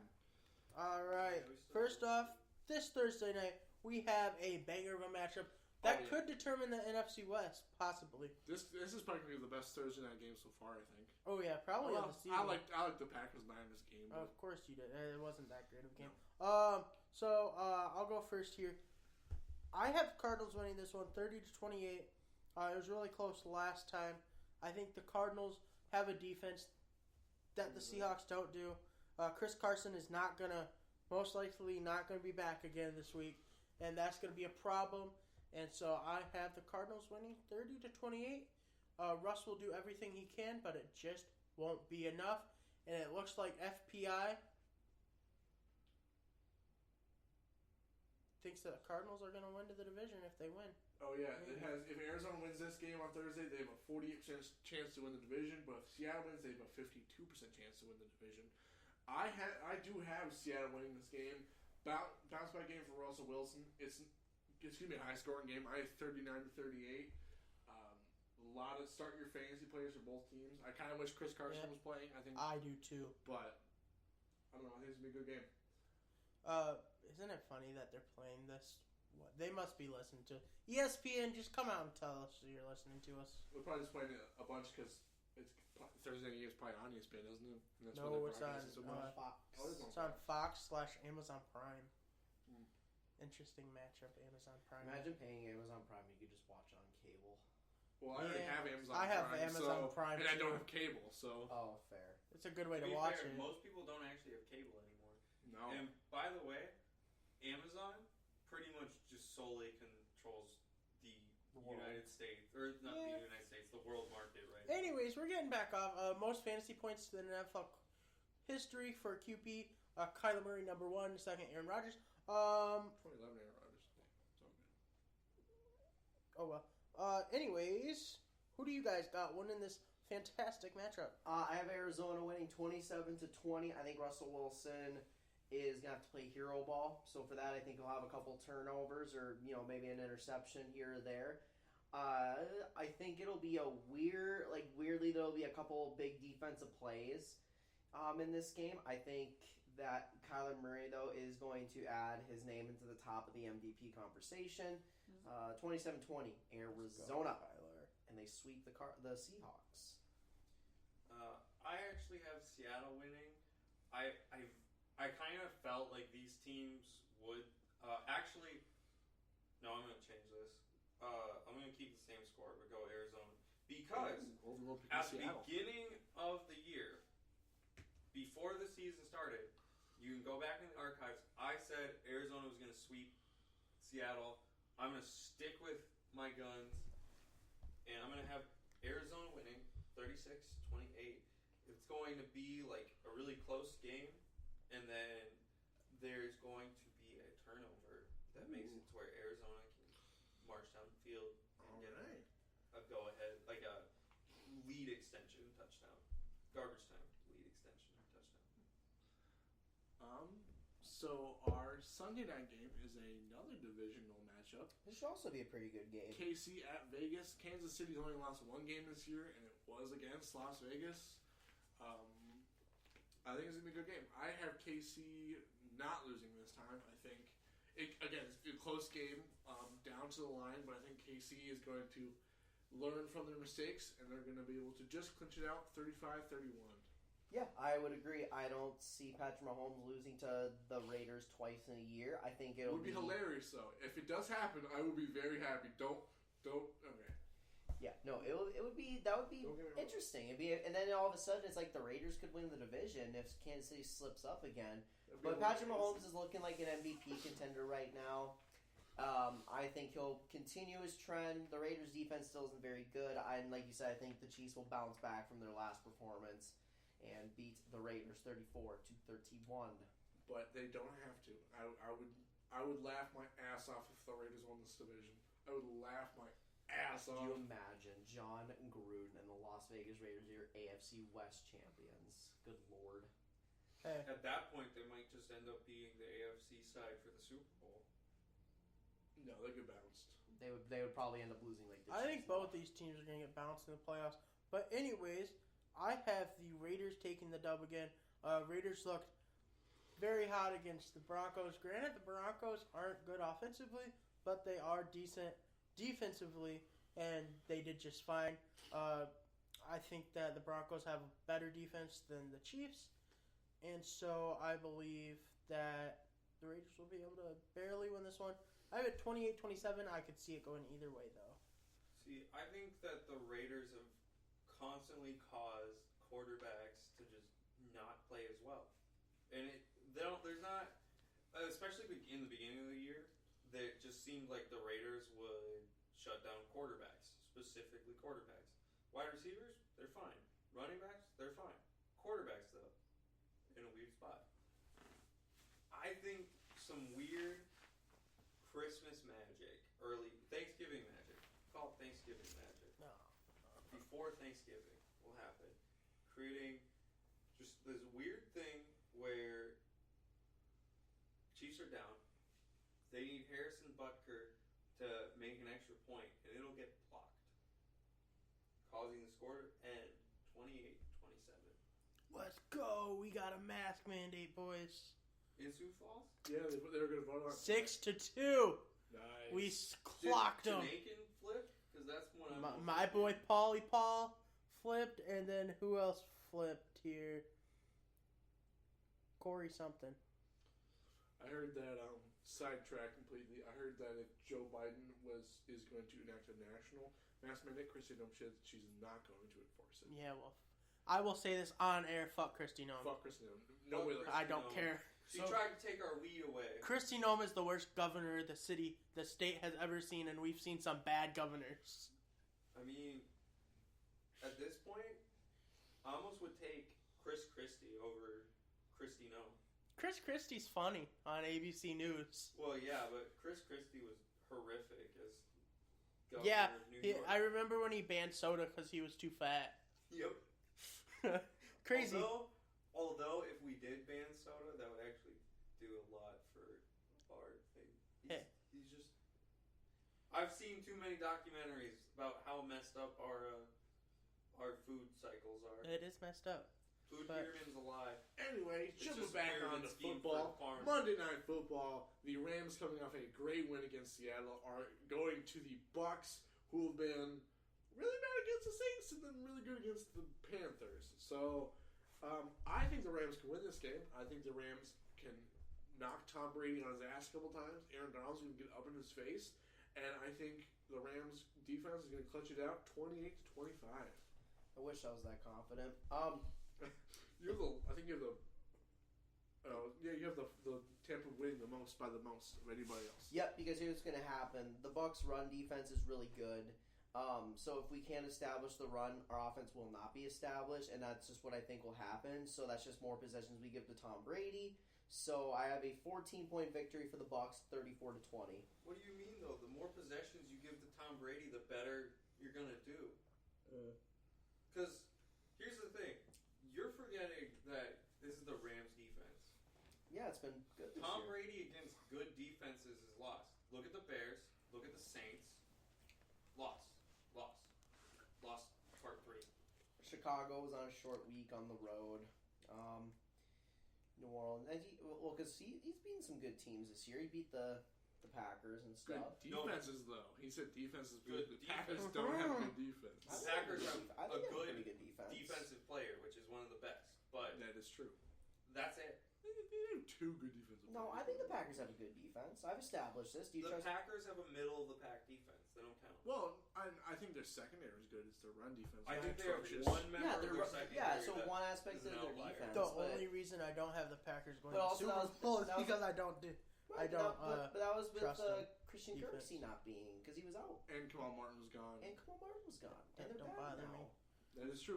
All right. First off, this Thursday night, we have a banger of a matchup that could determine the NFC West, possibly. This is probably the best Thursday night game so far, I think. Oh, yeah, probably of the season. I like the Packers-Niners game. Of course you did. It wasn't that great of a game. No. So I'll go first here. I have Cardinals winning this one 30-28. It was really close last time. I think the Cardinals have a defense that the Seahawks don't do. Chris Carson is most likely not going to be back again this week, and that's going to be a problem. And so I have the Cardinals winning 30-28. Russ will do everything he can, but it just won't be enough. And it looks like FPI thinks that the Cardinals are going to win to the division if they win. Oh yeah, it has. If Arizona wins this game on Thursday, they have a 48% chance to win the division. But if Seattle wins, they have a 52% chance to win the division. I do have Seattle winning this game. Bounce back game for Russell Wilson. It's going to be a high scoring game. I have 39-38. A lot of start your fantasy players for both teams. I kind of wish Chris Carson was playing. I do too. But I don't know. I think it's going to be a good game. Isn't it funny that they're playing this? What, they must be listening to ESPN. Just come out and tell us that you're listening to us. We're probably just playing a bunch because it's Thursday night. It's probably on ESPN, isn't it? And that's no, it's on Fox. It's on Fox/Amazon Prime. Interesting matchup, Amazon Prime. Imagine paying Amazon Prime. You could just watch on cable. Well, I already have Amazon Prime. I have Amazon Prime, and I don't have cable, so. Oh, fair. It's a good way to watch it. Most people don't actually have cable anymore. No. And by the way, Amazon pretty much just solely controls the United States, or not the United States, the world market, right? Anyways, we're getting back off. Most fantasy points in NFL history for QP. Kyler Murray, number 1. Second, Aaron Rodgers. 2011 Aaron Rodgers. Oh, well. Anyways, who do you guys got winning this fantastic matchup. I have Arizona winning 27-20. I think Russell Wilson is going to have to play hero ball. So for that, I think he'll have a couple turnovers or, maybe an interception here or there. I think it'll be weirdly, there'll be a couple big defensive plays in this game. I think that Kyler Murray, though, is going to add his name into the top of the MVP conversation. 27-20, Arizona. And they sweep the Seahawks. I actually have Seattle winning. I kind of felt like these teams would actually. No, I'm going to change this. I'm going to keep the same score, but go Arizona because at the beginning of the year, before the season started, you can go back in the archives. I said Arizona was going to sweep Seattle. I'm going to stick with my guns, and I'm going to have Arizona winning 36-28. It's going to be like a really close game, and then there's going to be a turnover that makes it to where Arizona can march down the field and get a go-ahead, like a lead extension touchdown. Garbage time lead extension touchdown. So our Sunday night game is another divisional matchup. This should also be a pretty good game. KC at Vegas. Kansas City's only lost one game this year, and it was against Las Vegas. I think it's going to be a good game. I have KC not losing this time. I think, it's a close game down to the line, but I think KC is going to learn from their mistakes, and they're going to be able to just clinch it out 35-31. Yeah, I would agree. I don't see Patrick Mahomes losing to the Raiders twice in a year. I think it would be hilarious, though. If it does happen, I will be very happy. Don't. Okay. Yeah, no, that would be interesting. And then all of a sudden, it's like the Raiders could win the division if Kansas City slips up again. But Patrick Mahomes is looking like an MVP contender right now. I think he'll continue his trend. The Raiders' defense still isn't very good. And like you said, I think the Chiefs will bounce back from their last performance and beat the Raiders 34-31. But they don't have to. I would laugh my ass off if the Raiders won this division. I would laugh my ass off. Can you imagine John Gruden and the Las Vegas Raiders are your AFC West champions? Good Lord. Hey. At that point, they might just end up being the AFC side for the Super Bowl. No, they get bounced. They would probably end up losing like the I Chiefs. think both these teams are going to get bounced in the playoffs. But anyways, I have the Raiders taking the dub again. Raiders looked very hot against the Broncos. Granted, the Broncos aren't good offensively, but they are decent defensively, and they did just fine. I think that the Broncos have a better defense than the Chiefs, and so I believe that the Raiders will be able to barely win this one. I have it 28-27. I could see it going either way, though. See, I think that the Raiders have constantly caused quarterbacks to just not play as well. And there's not, especially in the beginning of the year, it just seemed like the Raiders would shut down quarterbacks, specifically quarterbacks. Wide receivers, they're fine. Running backs, they're fine. Quarterbacks, though, in a weird spot. I think some weird Christmas magic, early Thanksgiving magic, call it Thanksgiving magic, before Thanksgiving will happen, creating just this weird thing where Chiefs are down. They need Harrison Butker to make an extra point, and it'll get blocked, causing the score to end 28-27. Let's go. We got a mask mandate, boys. In Sioux Falls? Yeah, they were going to vote on 6-2. Nice. We clocked them. Did Jamaican flip? Because that's one of My boy Paulie Paul flipped, and then who else flipped here? Corey something. I heard that sidetrack completely. I heard that if Joe Biden is going to enact a national mask mandate, Kristi Noem said she's not going to enforce it. Yeah, well, I will say this on air. Fuck Kristi Noem. Fuck Kristi Noem. No way. I don't care. She tried to take our weed away. Kristi Noem is the worst governor the state has ever seen, and we've seen some bad governors. I mean, at this point, I almost would take Chris Christie over Kristi Noem. Chris Christie's funny on ABC News. Well, yeah, but Chris Christie was horrific as governor Yeah, of New York. I remember when he banned soda because he was too fat. Yep. Crazy. Although if we did ban soda, that would actually do a lot for our thing. He's just. I've seen too many documentaries about how messed up our food cycles are. It is messed up. Food pyramid's a lie. Anyway, It's jumping just back weird on and to scheme football. for farmers. Monday Night Football. The Rams, coming off a great win against Seattle, are going to the Bucks, who have been really bad against the Saints and then really good against the Panthers. So, I think the Rams can win this game. I think the Rams can knock Tom Brady on his ass a couple times. Aaron Donald's going to get up in his face. And I think the Rams defense is going to clutch it out 28-25. I wish I was that confident. You have the Tampa winning the most by the most of anybody else. Yep, because here's what's going to happen. The Bucks' run defense is really good. So if we can't establish the run, our offense will not be established, and that's just what I think will happen. So that's just more possessions we give to Tom Brady. So I have a 14-point victory for the Bucks, 34-20. What do you mean, though? The more possessions you give to Tom Brady, the better you're going to do. Because here's the thing. You're forgetting that this is the Rams' defense. Yeah, it's been good this Tom year. Brady against good defenses is lost. Look at the Bears. Look at the Saints. Lost. Part 3. Chicago was on a short week on the road. New Orleans. Because he's beaten some good teams this year. He beat the Packers and Good stuff. defenses, though. He said defense is Good good. The Packers defense. don't have good defense. I think Packers they have I a think they have good pretty good defense. defensive player, which is one of the best. But That is true. that's it. They have two good defensive No, I think the Packers have a good defense. I've established this. Do you The trust? Packers have a middle-of-the-pack defense. They don't count. Well, I think their secondary is good. It's their run defense. I think they atrocious. have one member Yeah, of they're their secondary. yeah. So that one aspect is of an their outlier. defense. The but, only reason I don't have the Packers going But to also Super that was- Bowl is that was- because I don't do. Right, I don't, but that was with trust them. Christian Defense. Kirksey not being because he was out, And Kamal Martin was gone. and Kamal Martin was gone, and That they're don't back bother now. me. That is true.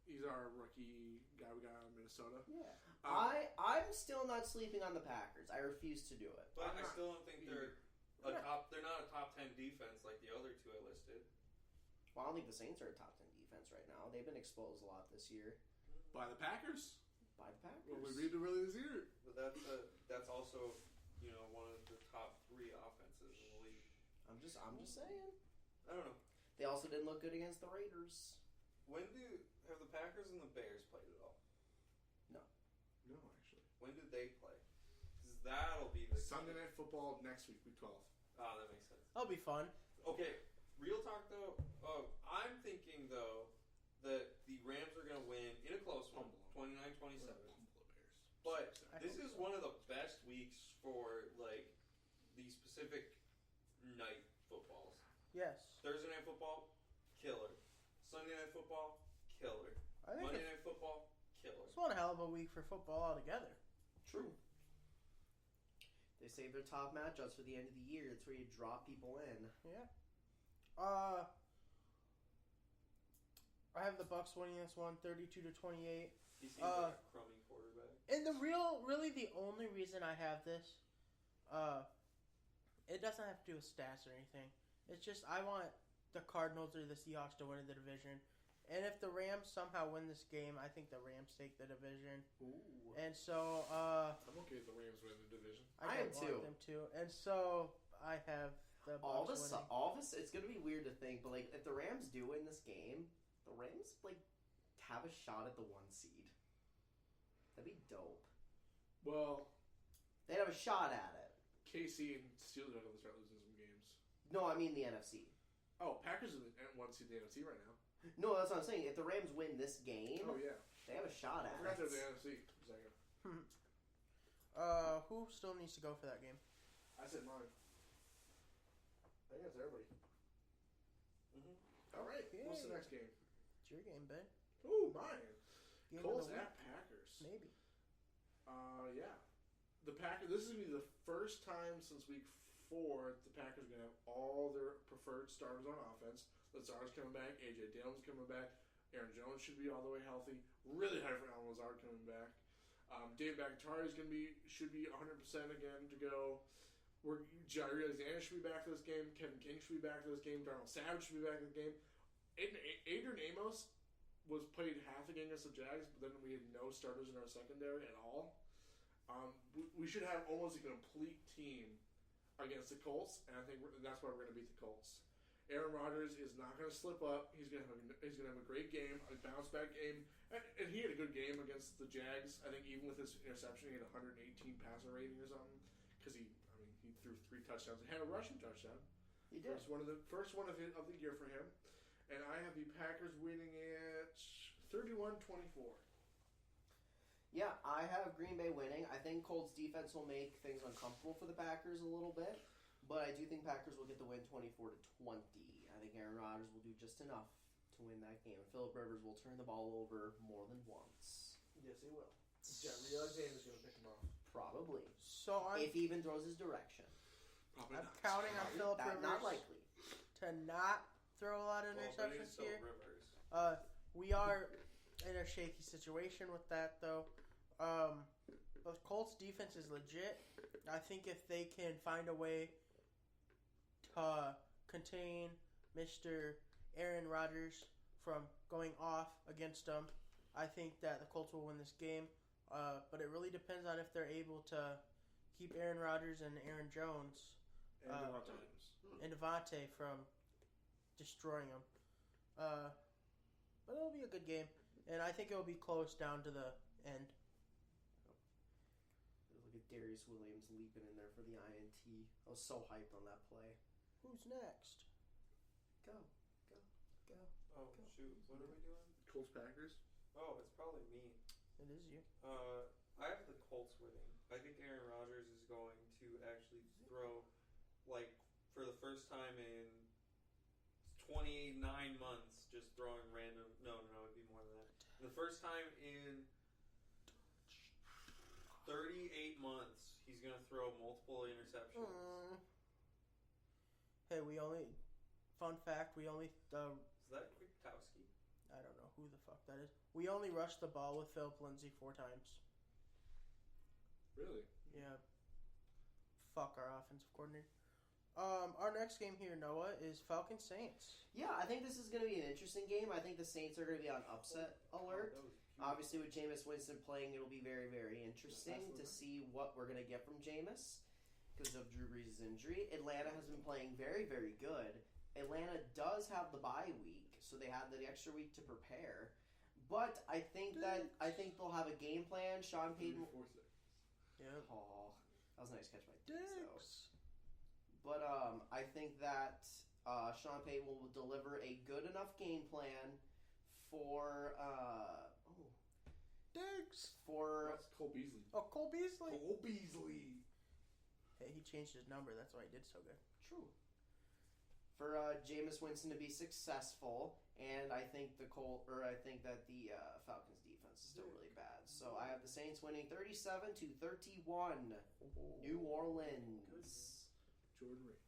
He's our rookie guy we got out of Minnesota. Yeah, I'm still not sleeping on the Packers. I refuse to do it. But I'm I not still don't think they're They're not a top 10 defense like the other two I listed. Well, I don't think the Saints are a top 10 defense right now. They've been exposed a lot this year By the Packers. by the Packers. Well, we beat them earlier this year. But that's also one of the top 3 offenses in the league. I'm just saying. I don't know. They also didn't look good against the Raiders. Have the Packers and the Bears played at all? No, actually. When did they play? Because that'll be the Sunday Night Football next week, week 12. Ah, that makes sense. That'll be fun. Okay, real talk though. I'm thinking though that the Rams are going to win in a close one, 29-27. But this is one of the best weeks for the specific night footballs. Yes. Thursday night football, killer. Sunday night football, killer. I think Monday night football, killer. it's one hell of a week for football altogether. True. They save their top matchups for the end of the year. It's where you drop people in. Yeah. I have the Bucks winning this one, 32-28. He seems like a crummy quarterback. And the really the only reason I have this, it doesn't have to do with stats or anything. It's just I want the Cardinals or the Seahawks to win the division. And if the Rams somehow win this game, I think the Rams take the division. Ooh. And so, I'm okay with the Rams winning the division. I am don't too. want them to. And so I have the Bucks winning. It's gonna be weird to think, but if the Rams do win this game, the Rams have a shot at the 1 seed. That'd be dope. Well, They'd have a shot at it. KC and Steelers are going to start losing some games. No, I mean the NFC. Oh, Packers are the 1 seed in the NFC right now. No, that's what I'm saying. If the Rams win this game, Oh, yeah. they have a shot I at forgot it. they're the NFC for a second. Who still needs to go for that game? I said mine. I think that's everybody. Mm-hmm. All right. Yay. What's the next game? It's your game, Ben. Ooh, mine. Game Colts of the at week. Packers. Maybe. Yeah. The Packers. This is going to be the first time since week 4 the Packers are going to have all their preferred starters on offense. Lazard's coming back. A.J. Dillon's coming back. Aaron Jones should be all the way healthy. Really high for Alan Lazard coming back. Dave Bakhtiari should be 100% again to go. Jair Alexander should be back for this game. Kevin King should be back for this game. Darnell Savage should be back for the game. Adrian Amos was played half the game against the Jags, but then we had no starters in our secondary at all. We should have almost a complete team against the Colts, and I think that's why we're going to beat the Colts. Aaron Rodgers is not going to slip up. He's going to have a great game, a bounce back game, and he had a good game against the Jags. I think even with his interception, he had 118 passer rating or something because he threw 3 touchdowns and had a rushing touchdown. He did. First one of the year for him, and I have the Packers winning it 31-24. Yeah, I have Green Bay winning. I think Colts defense will make things uncomfortable for the Packers a little bit, but I do think Packers will get the win 24-20. I think Aaron Rodgers will do just enough to win that game. Phillip Rivers will turn the ball over more than once. Yes, he will. James is going to pick him off. Probably. So if he even throws his direction. Probably I'm not. counting on Phillip Rivers. Not likely. To not throw a lot of interceptions here. Rivers. We are in a shaky situation with that, though. The Colts defense is legit. I think if they can find a way to contain Mr. Aaron Rodgers from going off against them, I think that the Colts will win this game. But it really depends on if they're able to keep Aaron Rodgers and Aaron Jones and Devontae from destroying them. But it'll be a good game, and I think it'll be close down to the end. Look at Darius Williams leaping in there for the INT. I was so hyped on that play. Who's next? Go. Oh, shoot. What are we doing? Colts Packers. Oh, it's probably me. It is you. I have the Colts winning. I think Aaron Rodgers is going to actually throw, like, for the first time in 29 months, just throwing random... No, it'd be more than that. The first time in 38 months, he's going to throw multiple interceptions. Hey, fun fact, we only... Is that Kwiatkowski? I don't know who the fuck that is. We only rushed the ball with Philip Lindsay 4 times. Really? Yeah. Fuck our offensive coordinator. Our next game here, Noah, is Falcons Saints. Yeah, I think this is going to be an interesting game. I think the Saints are going to be on upset alert. Obviously, with Jameis Winston playing, it'll be very, very interesting to see what we're going to get from Jameis because of Drew Brees' injury. Atlanta has been playing very, very good. Atlanta does have the bye week, so they have the extra week to prepare. But I think they'll have a game plan. Sean Payton. Yeah. Oh, that was a nice catch by Diggs, though. Dicks. But I think that Sean Payton will deliver a good enough game plan for Diggs. That's Cole Beasley. Oh, Cole Beasley. Cole Beasley. Hey, he changed his number. That's why he did so good. True. For Jameis Winston to be successful, and I think that the Falcons defense is still really bad. So I have the Saints winning 37-31. New Orleans. Jordan Reed.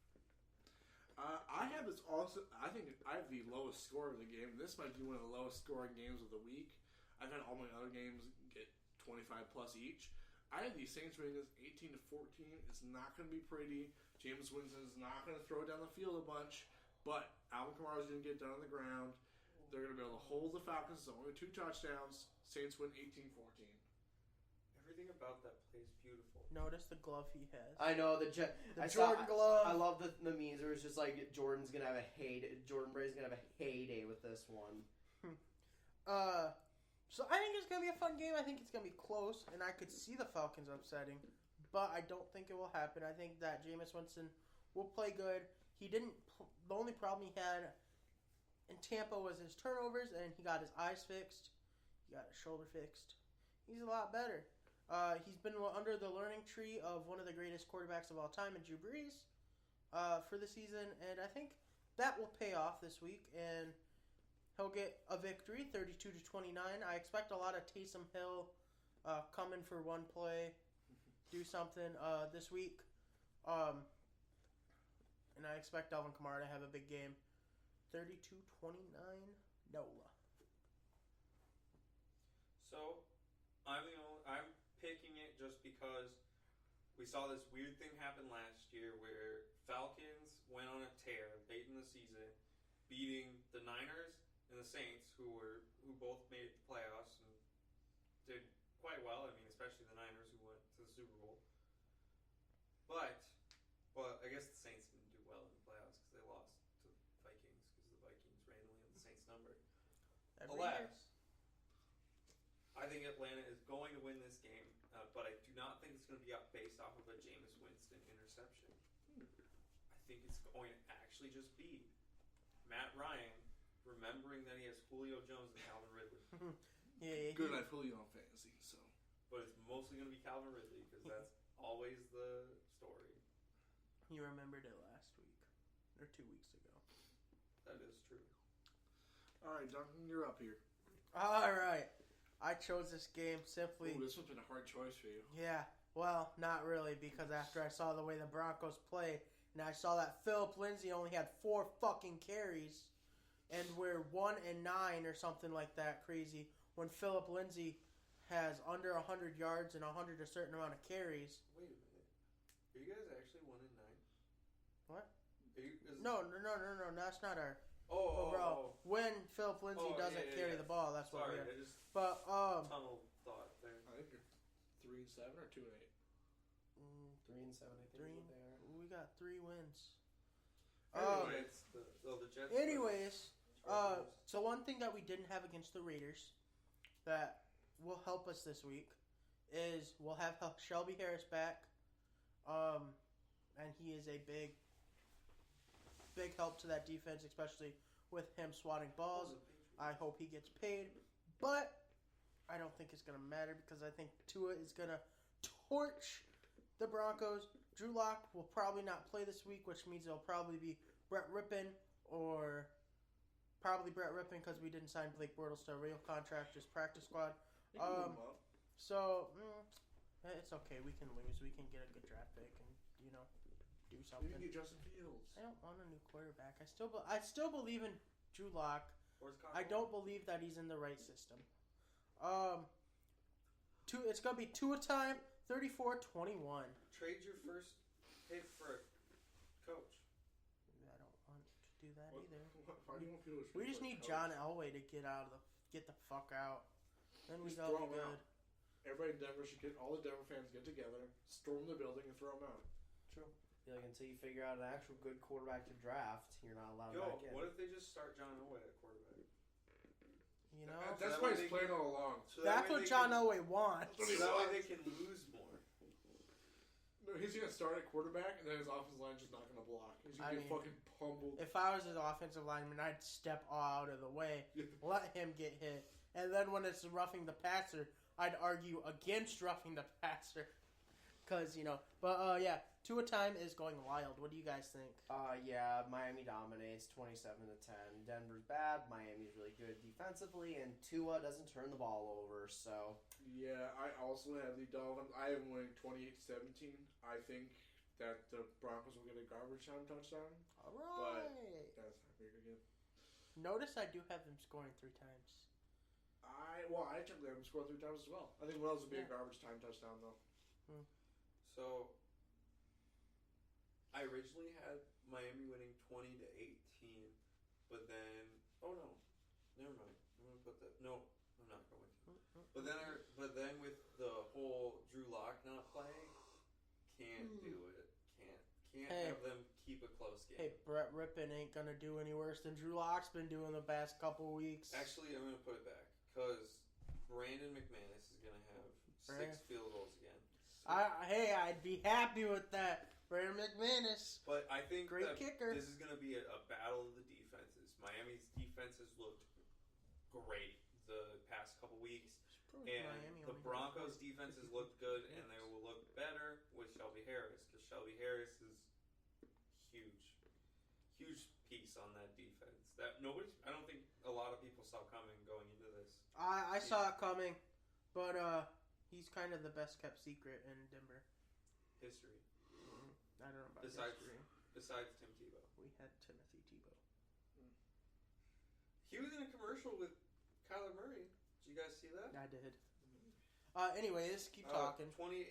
I have this also. I think I have the lowest score of the game. This might be one of the lowest scoring games of the week. I've had all my other games get 25 plus each. I have the Saints winning this 18-14. It's not going to be pretty. James Winston is not going to throw it down the field a bunch, but Alvin Kamara is going to get down on the ground. They're going to be able to hold the Falcons to only 2 touchdowns. Saints win 18-14. Everything about that play is beautiful. Notice the glove he has. I know the Jordan glove. I love the memes. It was just like Jordan Bray's gonna have a heyday with this one. So I think it's gonna be a fun game. I think it's gonna be close, and I could see the Falcons upsetting, but I don't think it will happen. I think that Jameis Winston will play good. The only problem he had in Tampa was his turnovers, and he got his eyes fixed. He got his shoulder fixed. He's a lot better. He's been under the learning tree of one of the greatest quarterbacks of all time, in Drew Brees, for the season, and I think that will pay off this week, and he'll get a victory, 32-29. I expect a lot of Taysom Hill coming for one play, do something this week, and I expect Alvin Kamara to have a big game, 32-29, Nola. So, I'm picking it just because we saw this weird thing happen last year where Falcons went on a tear late in the season, beating the Niners and the Saints, who who both made the playoffs and did quite well. I mean, especially the Niners who went to the Super Bowl. But, well, I guess the Saints didn't do well in the playoffs because they lost to the Vikings because the Vikings randomly had the Saints number. Alas, I think Atlanta is going to win this game, but I do not think it's going to be based off of a Jameis Winston interception. I think it's going to actually just be Matt Ryan remembering that he has Julio Jones and Calvin Ridley. Good at Julio on fantasy, so. But it's mostly going to be Calvin Ridley because that's always the story. You remembered it last week or 2 weeks ago. That is true. All right, Duncan, you're up here. All right. I chose this game simply. Ooh, this one's been a hard choice for you. Yeah. Well, not really, because after I saw the way the Broncos played, and I saw that Philip Lindsay only had 4 fucking carries, and we're 1-9 or something like that crazy, when Philip Lindsay has under 100 yards and 100 a certain amount of carries. Wait a minute. Are you guys actually 1-9? What? No. No. That's not our Oh. overall. When Philip Lindsay doesn't carry the ball, that's what we are. But tunnel thought there. I think you're 3-7 or 2-8. 3-7, I think. Is what they are. We got 3 wins. The Jets. Anyways, so one thing that we didn't have against the Raiders that will help us this week is we'll have Shelby Harris back, and he is a big help to that defense, especially with him swatting balls. I hope he gets paid, but I don't think it's going to matter because I think Tua is going to torch the Broncos. Drew Lock will probably not play this week, which means it'll probably be Brett Rippon or probably Brett Rippon because we didn't sign Blake Bortles to a real contract, just practice squad. So it's okay. We can lose. We can get a good draft pick and do something. You can get Justin Fields. I don't want a new quarterback. I still believe in Drew Lock. I don't believe that he's in the right system. It's gonna be Tua time. 34-21. Trade your first pick for a coach. I don't want to do that either. Why do you want people to We just need John Elway to get the fuck out. Then we Just go throw him good. out. Everybody in Denver should all the Denver fans get together, storm the building, and throw him out. True. Like until you figure out an actual good quarterback to draft, you're not allowed back in. What if they just start John Elway at quarterback? That's why he's playing all along. So that's what John Elway wants. So that way they can lose more. No, he's going to start at quarterback, and then his offensive line's just not going to block. He's going to get fucking pummeled. If I was his offensive lineman, I'd step out of the way, let him get hit. And then when it's roughing the passer, I'd argue against roughing the passer. Because, But, yeah, Tua time is going wild. What do you guys think? Yeah, Miami dominates 27-10. Denver's bad. Miami's really good defensively, and Tua doesn't turn the ball over, so... Yeah, I also have the Dolphins. I am winning 28-17. I think that the Broncos will get a garbage time touchdown. All right. But that's not big again. Notice I do have them scoring 3 times. I took them to score 3 times as well. I think one else will be a garbage time touchdown, though. So, I originally had Miami winning 20-18, but then... Oh, no. Never mind. I'm going to put that... No, I'm not going to. But then with the whole Drew Lock not playing, can't do it. Can't have them keep a close game. Hey, Brett Rippon ain't going to do any worse than Drew Lock's been doing the past couple weeks. Actually, I'm going to put it back, because Brandon McManus is going to have 6 field goals again. I'd be happy with that. Brandon McManus. But I think great kicker. This is going to be a battle of the defenses. Miami's defense has looked great the past couple weeks. And the Broncos' defense has looked good, and they will look better with Shelby Harris. Because Shelby Harris is huge. Huge piece on that defense. I don't think a lot of people saw coming going into this. I saw it coming. But, he's kind of the best kept secret in Denver. History. I don't know about history. Besides Tim Tebow. We had Timothy Tebow. He was in a commercial with Kyler Murray. Did you guys see that? I did. Anyways, keep talking. 2018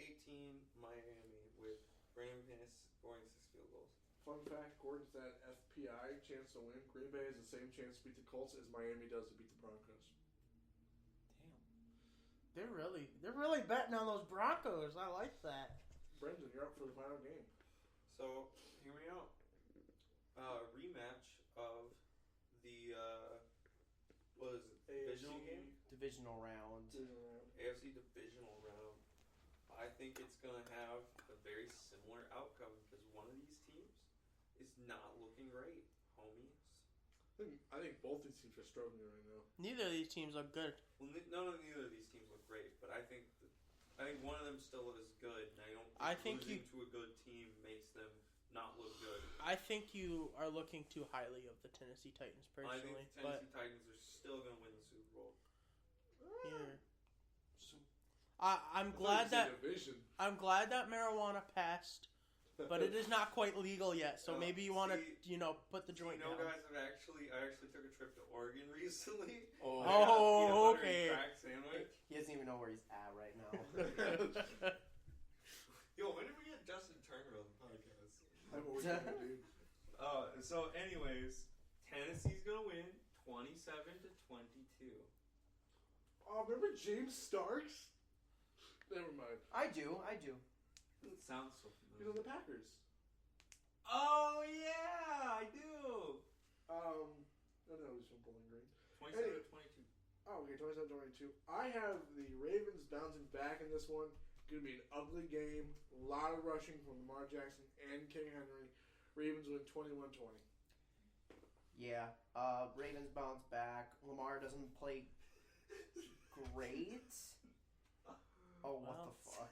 Miami with Brandon McManus scoring 6 field goals. Fun fact, according to that FPI chance to win, Green Bay has the same chance to beat the Colts as Miami does to beat the Broncos. They're really betting on those Broncos. I like that. Brendan, you're up for the final game. So, hear me out. Rematch of the, what is it, divisional game? Divisional round. AFC divisional round. I think it's going to have a very similar outcome because one of these teams is not looking great, homies. I think both these teams are struggling right now. Neither of these teams look good. Well, neither of these teams look great, but I think one of them still is good, and I don't think losing to a good team makes them not look good. I think you are looking too highly of the Tennessee Titans, personally. I think the Tennessee Titans are still going to win the Super Bowl. Here. I'm glad that marijuana passed, but it is not quite legal yet. So maybe you want to, put the joint down. Guys, I actually took a trip to Oregon recently. Oh, okay. He doesn't even know where he's at right now. Yo, when did we get Justin Turner on the podcast? I'm always gonna do. So, anyways, Tennessee's gonna win 27-22. Oh, remember James Starks? Never mind. I do. It sounds so familiar. He's on the Packers. Oh yeah, I do. I don't know. He's from Bowling Green. 27-22. Oh, okay, 27-22. I have the Ravens bouncing back in this one. Going to be an ugly game. A lot of rushing from Lamar Jackson and King Henry. Ravens win 21-20. Yeah. Ravens bounce back. Lamar doesn't play great. Oh, what the fuck?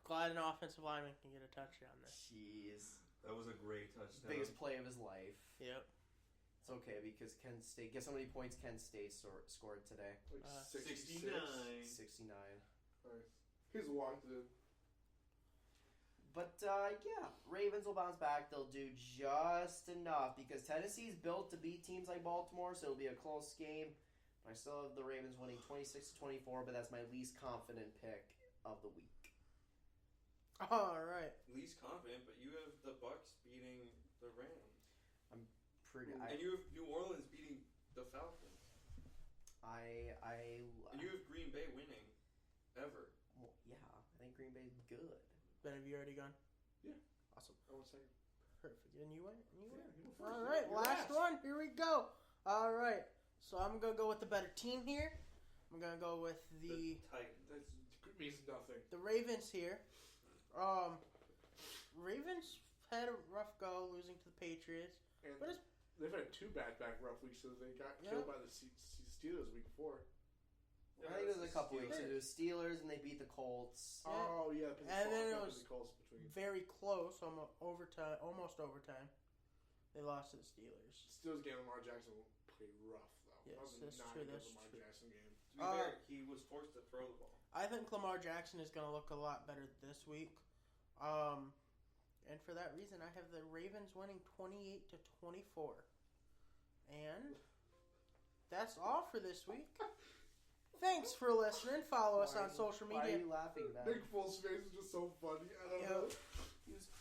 Glad an offensive lineman can get a touchdown there. Jeez. That was a great touchdown. Biggest play of his life. Yep. It's okay because Kent State. Guess how many points Kent State scored today? Like 66. 69. Nice. He's walked in. But, yeah. Ravens will bounce back. They'll do just enough because Tennessee's built to beat teams like Baltimore, so it'll be a close game. I still have the Ravens winning 26-24, but that's my least confident pick of the week. All right. Least confident, but you have the Bucs beating the Rams. And you have New Orleans beating the Falcons. And you have Green Bay winning. Ever. Well, yeah, I think Green Bay's good. Ben, have you already gone? Yeah. Awesome. I want to say. Perfect. And you went? Yeah, All right, last one. Here we go. All right. So I'm going to go with the better team here. I'm going to go with the Titans. That means nothing. The Ravens here. Ravens had a rough go losing to the Patriots. And but they've had two back-to-back rough weeks, so they got killed by the Steelers the week before. I think it was a couple weeks. It was Steelers, and they beat the Colts. Yeah. Oh, yeah. And then it was the Colts between. very close, almost overtime. They lost to the Steelers. Steelers game, Lamar Jackson played rough, though. Yes, that was that's not true. a good That's Lamar true. Jackson game. To be fair, he was forced to throw the ball. I think Lamar Jackson is going to look a lot better this week. And for that reason, I have the Ravens winning 28-24. And that's all for this week. Thanks for listening. Follow us on social Why are media. you laughing, Ben? Nick Foles' face is just so funny. I don't know.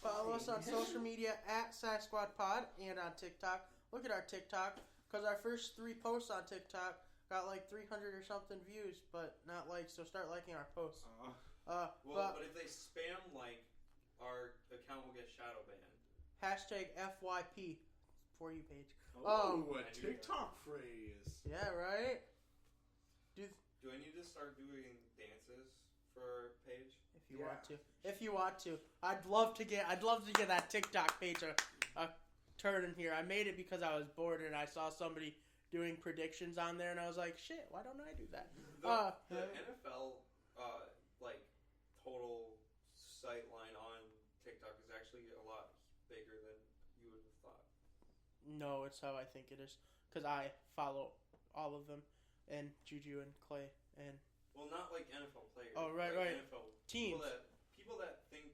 Follow us on social media at SighSquadPod and on TikTok. Look at our TikTok, because our first 3 posts on TikTok got like 300 or something views, but not likes, so start liking our posts. But if they spam like, our account will get shadow banned. Hashtag FYP for you page. Oh, a TikTok phrase. Yeah, right? Do I need to start doing dances for our page? If you want to. I'd love to get that TikTok page a turn in here. I made it because I was bored and I saw somebody doing predictions on there and I was like, shit, why don't I do that? The NFL total sight line on TikTok is actually a lot bigger than you would have thought. No, it's how I think it is. Because I follow all of them. And Juju and Clay and... Well, not like NFL players. Oh, right. NFL teams. People that think...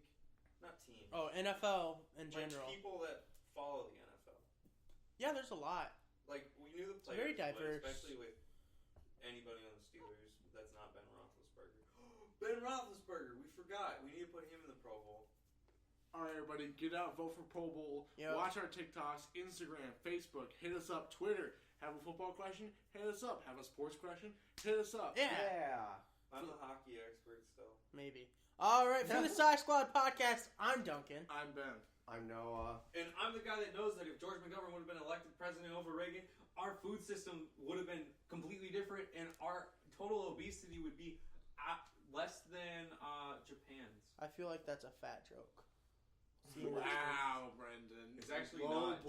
Not teams. Oh, NFL in general. People that follow the NFL. Yeah, there's a lot. We knew the players. It's very diverse. But especially with anybody on the Steelers that's not Ben Roethlisberger. Ben Roethlisberger, we forgot. We need to put him in the Pro Bowl. All right, everybody, get out, vote for Pro Bowl. Yep. Watch our TikToks, Instagram, Facebook. Hit us up, Twitter. Have a football question? Hit us up. Have a sports question? Hit us up. Yeah. I'm the hockey expert still. Maybe. All right, for the Sci Squad podcast, I'm Duncan. I'm Ben. I'm Noah. And I'm the guy that knows that if George McGovern would have been elected president over Reagan, our food system would have been completely different, and our total obesity would be less than Japan's. I feel like that's a fat joke. Wow, Brendan. It's actually not.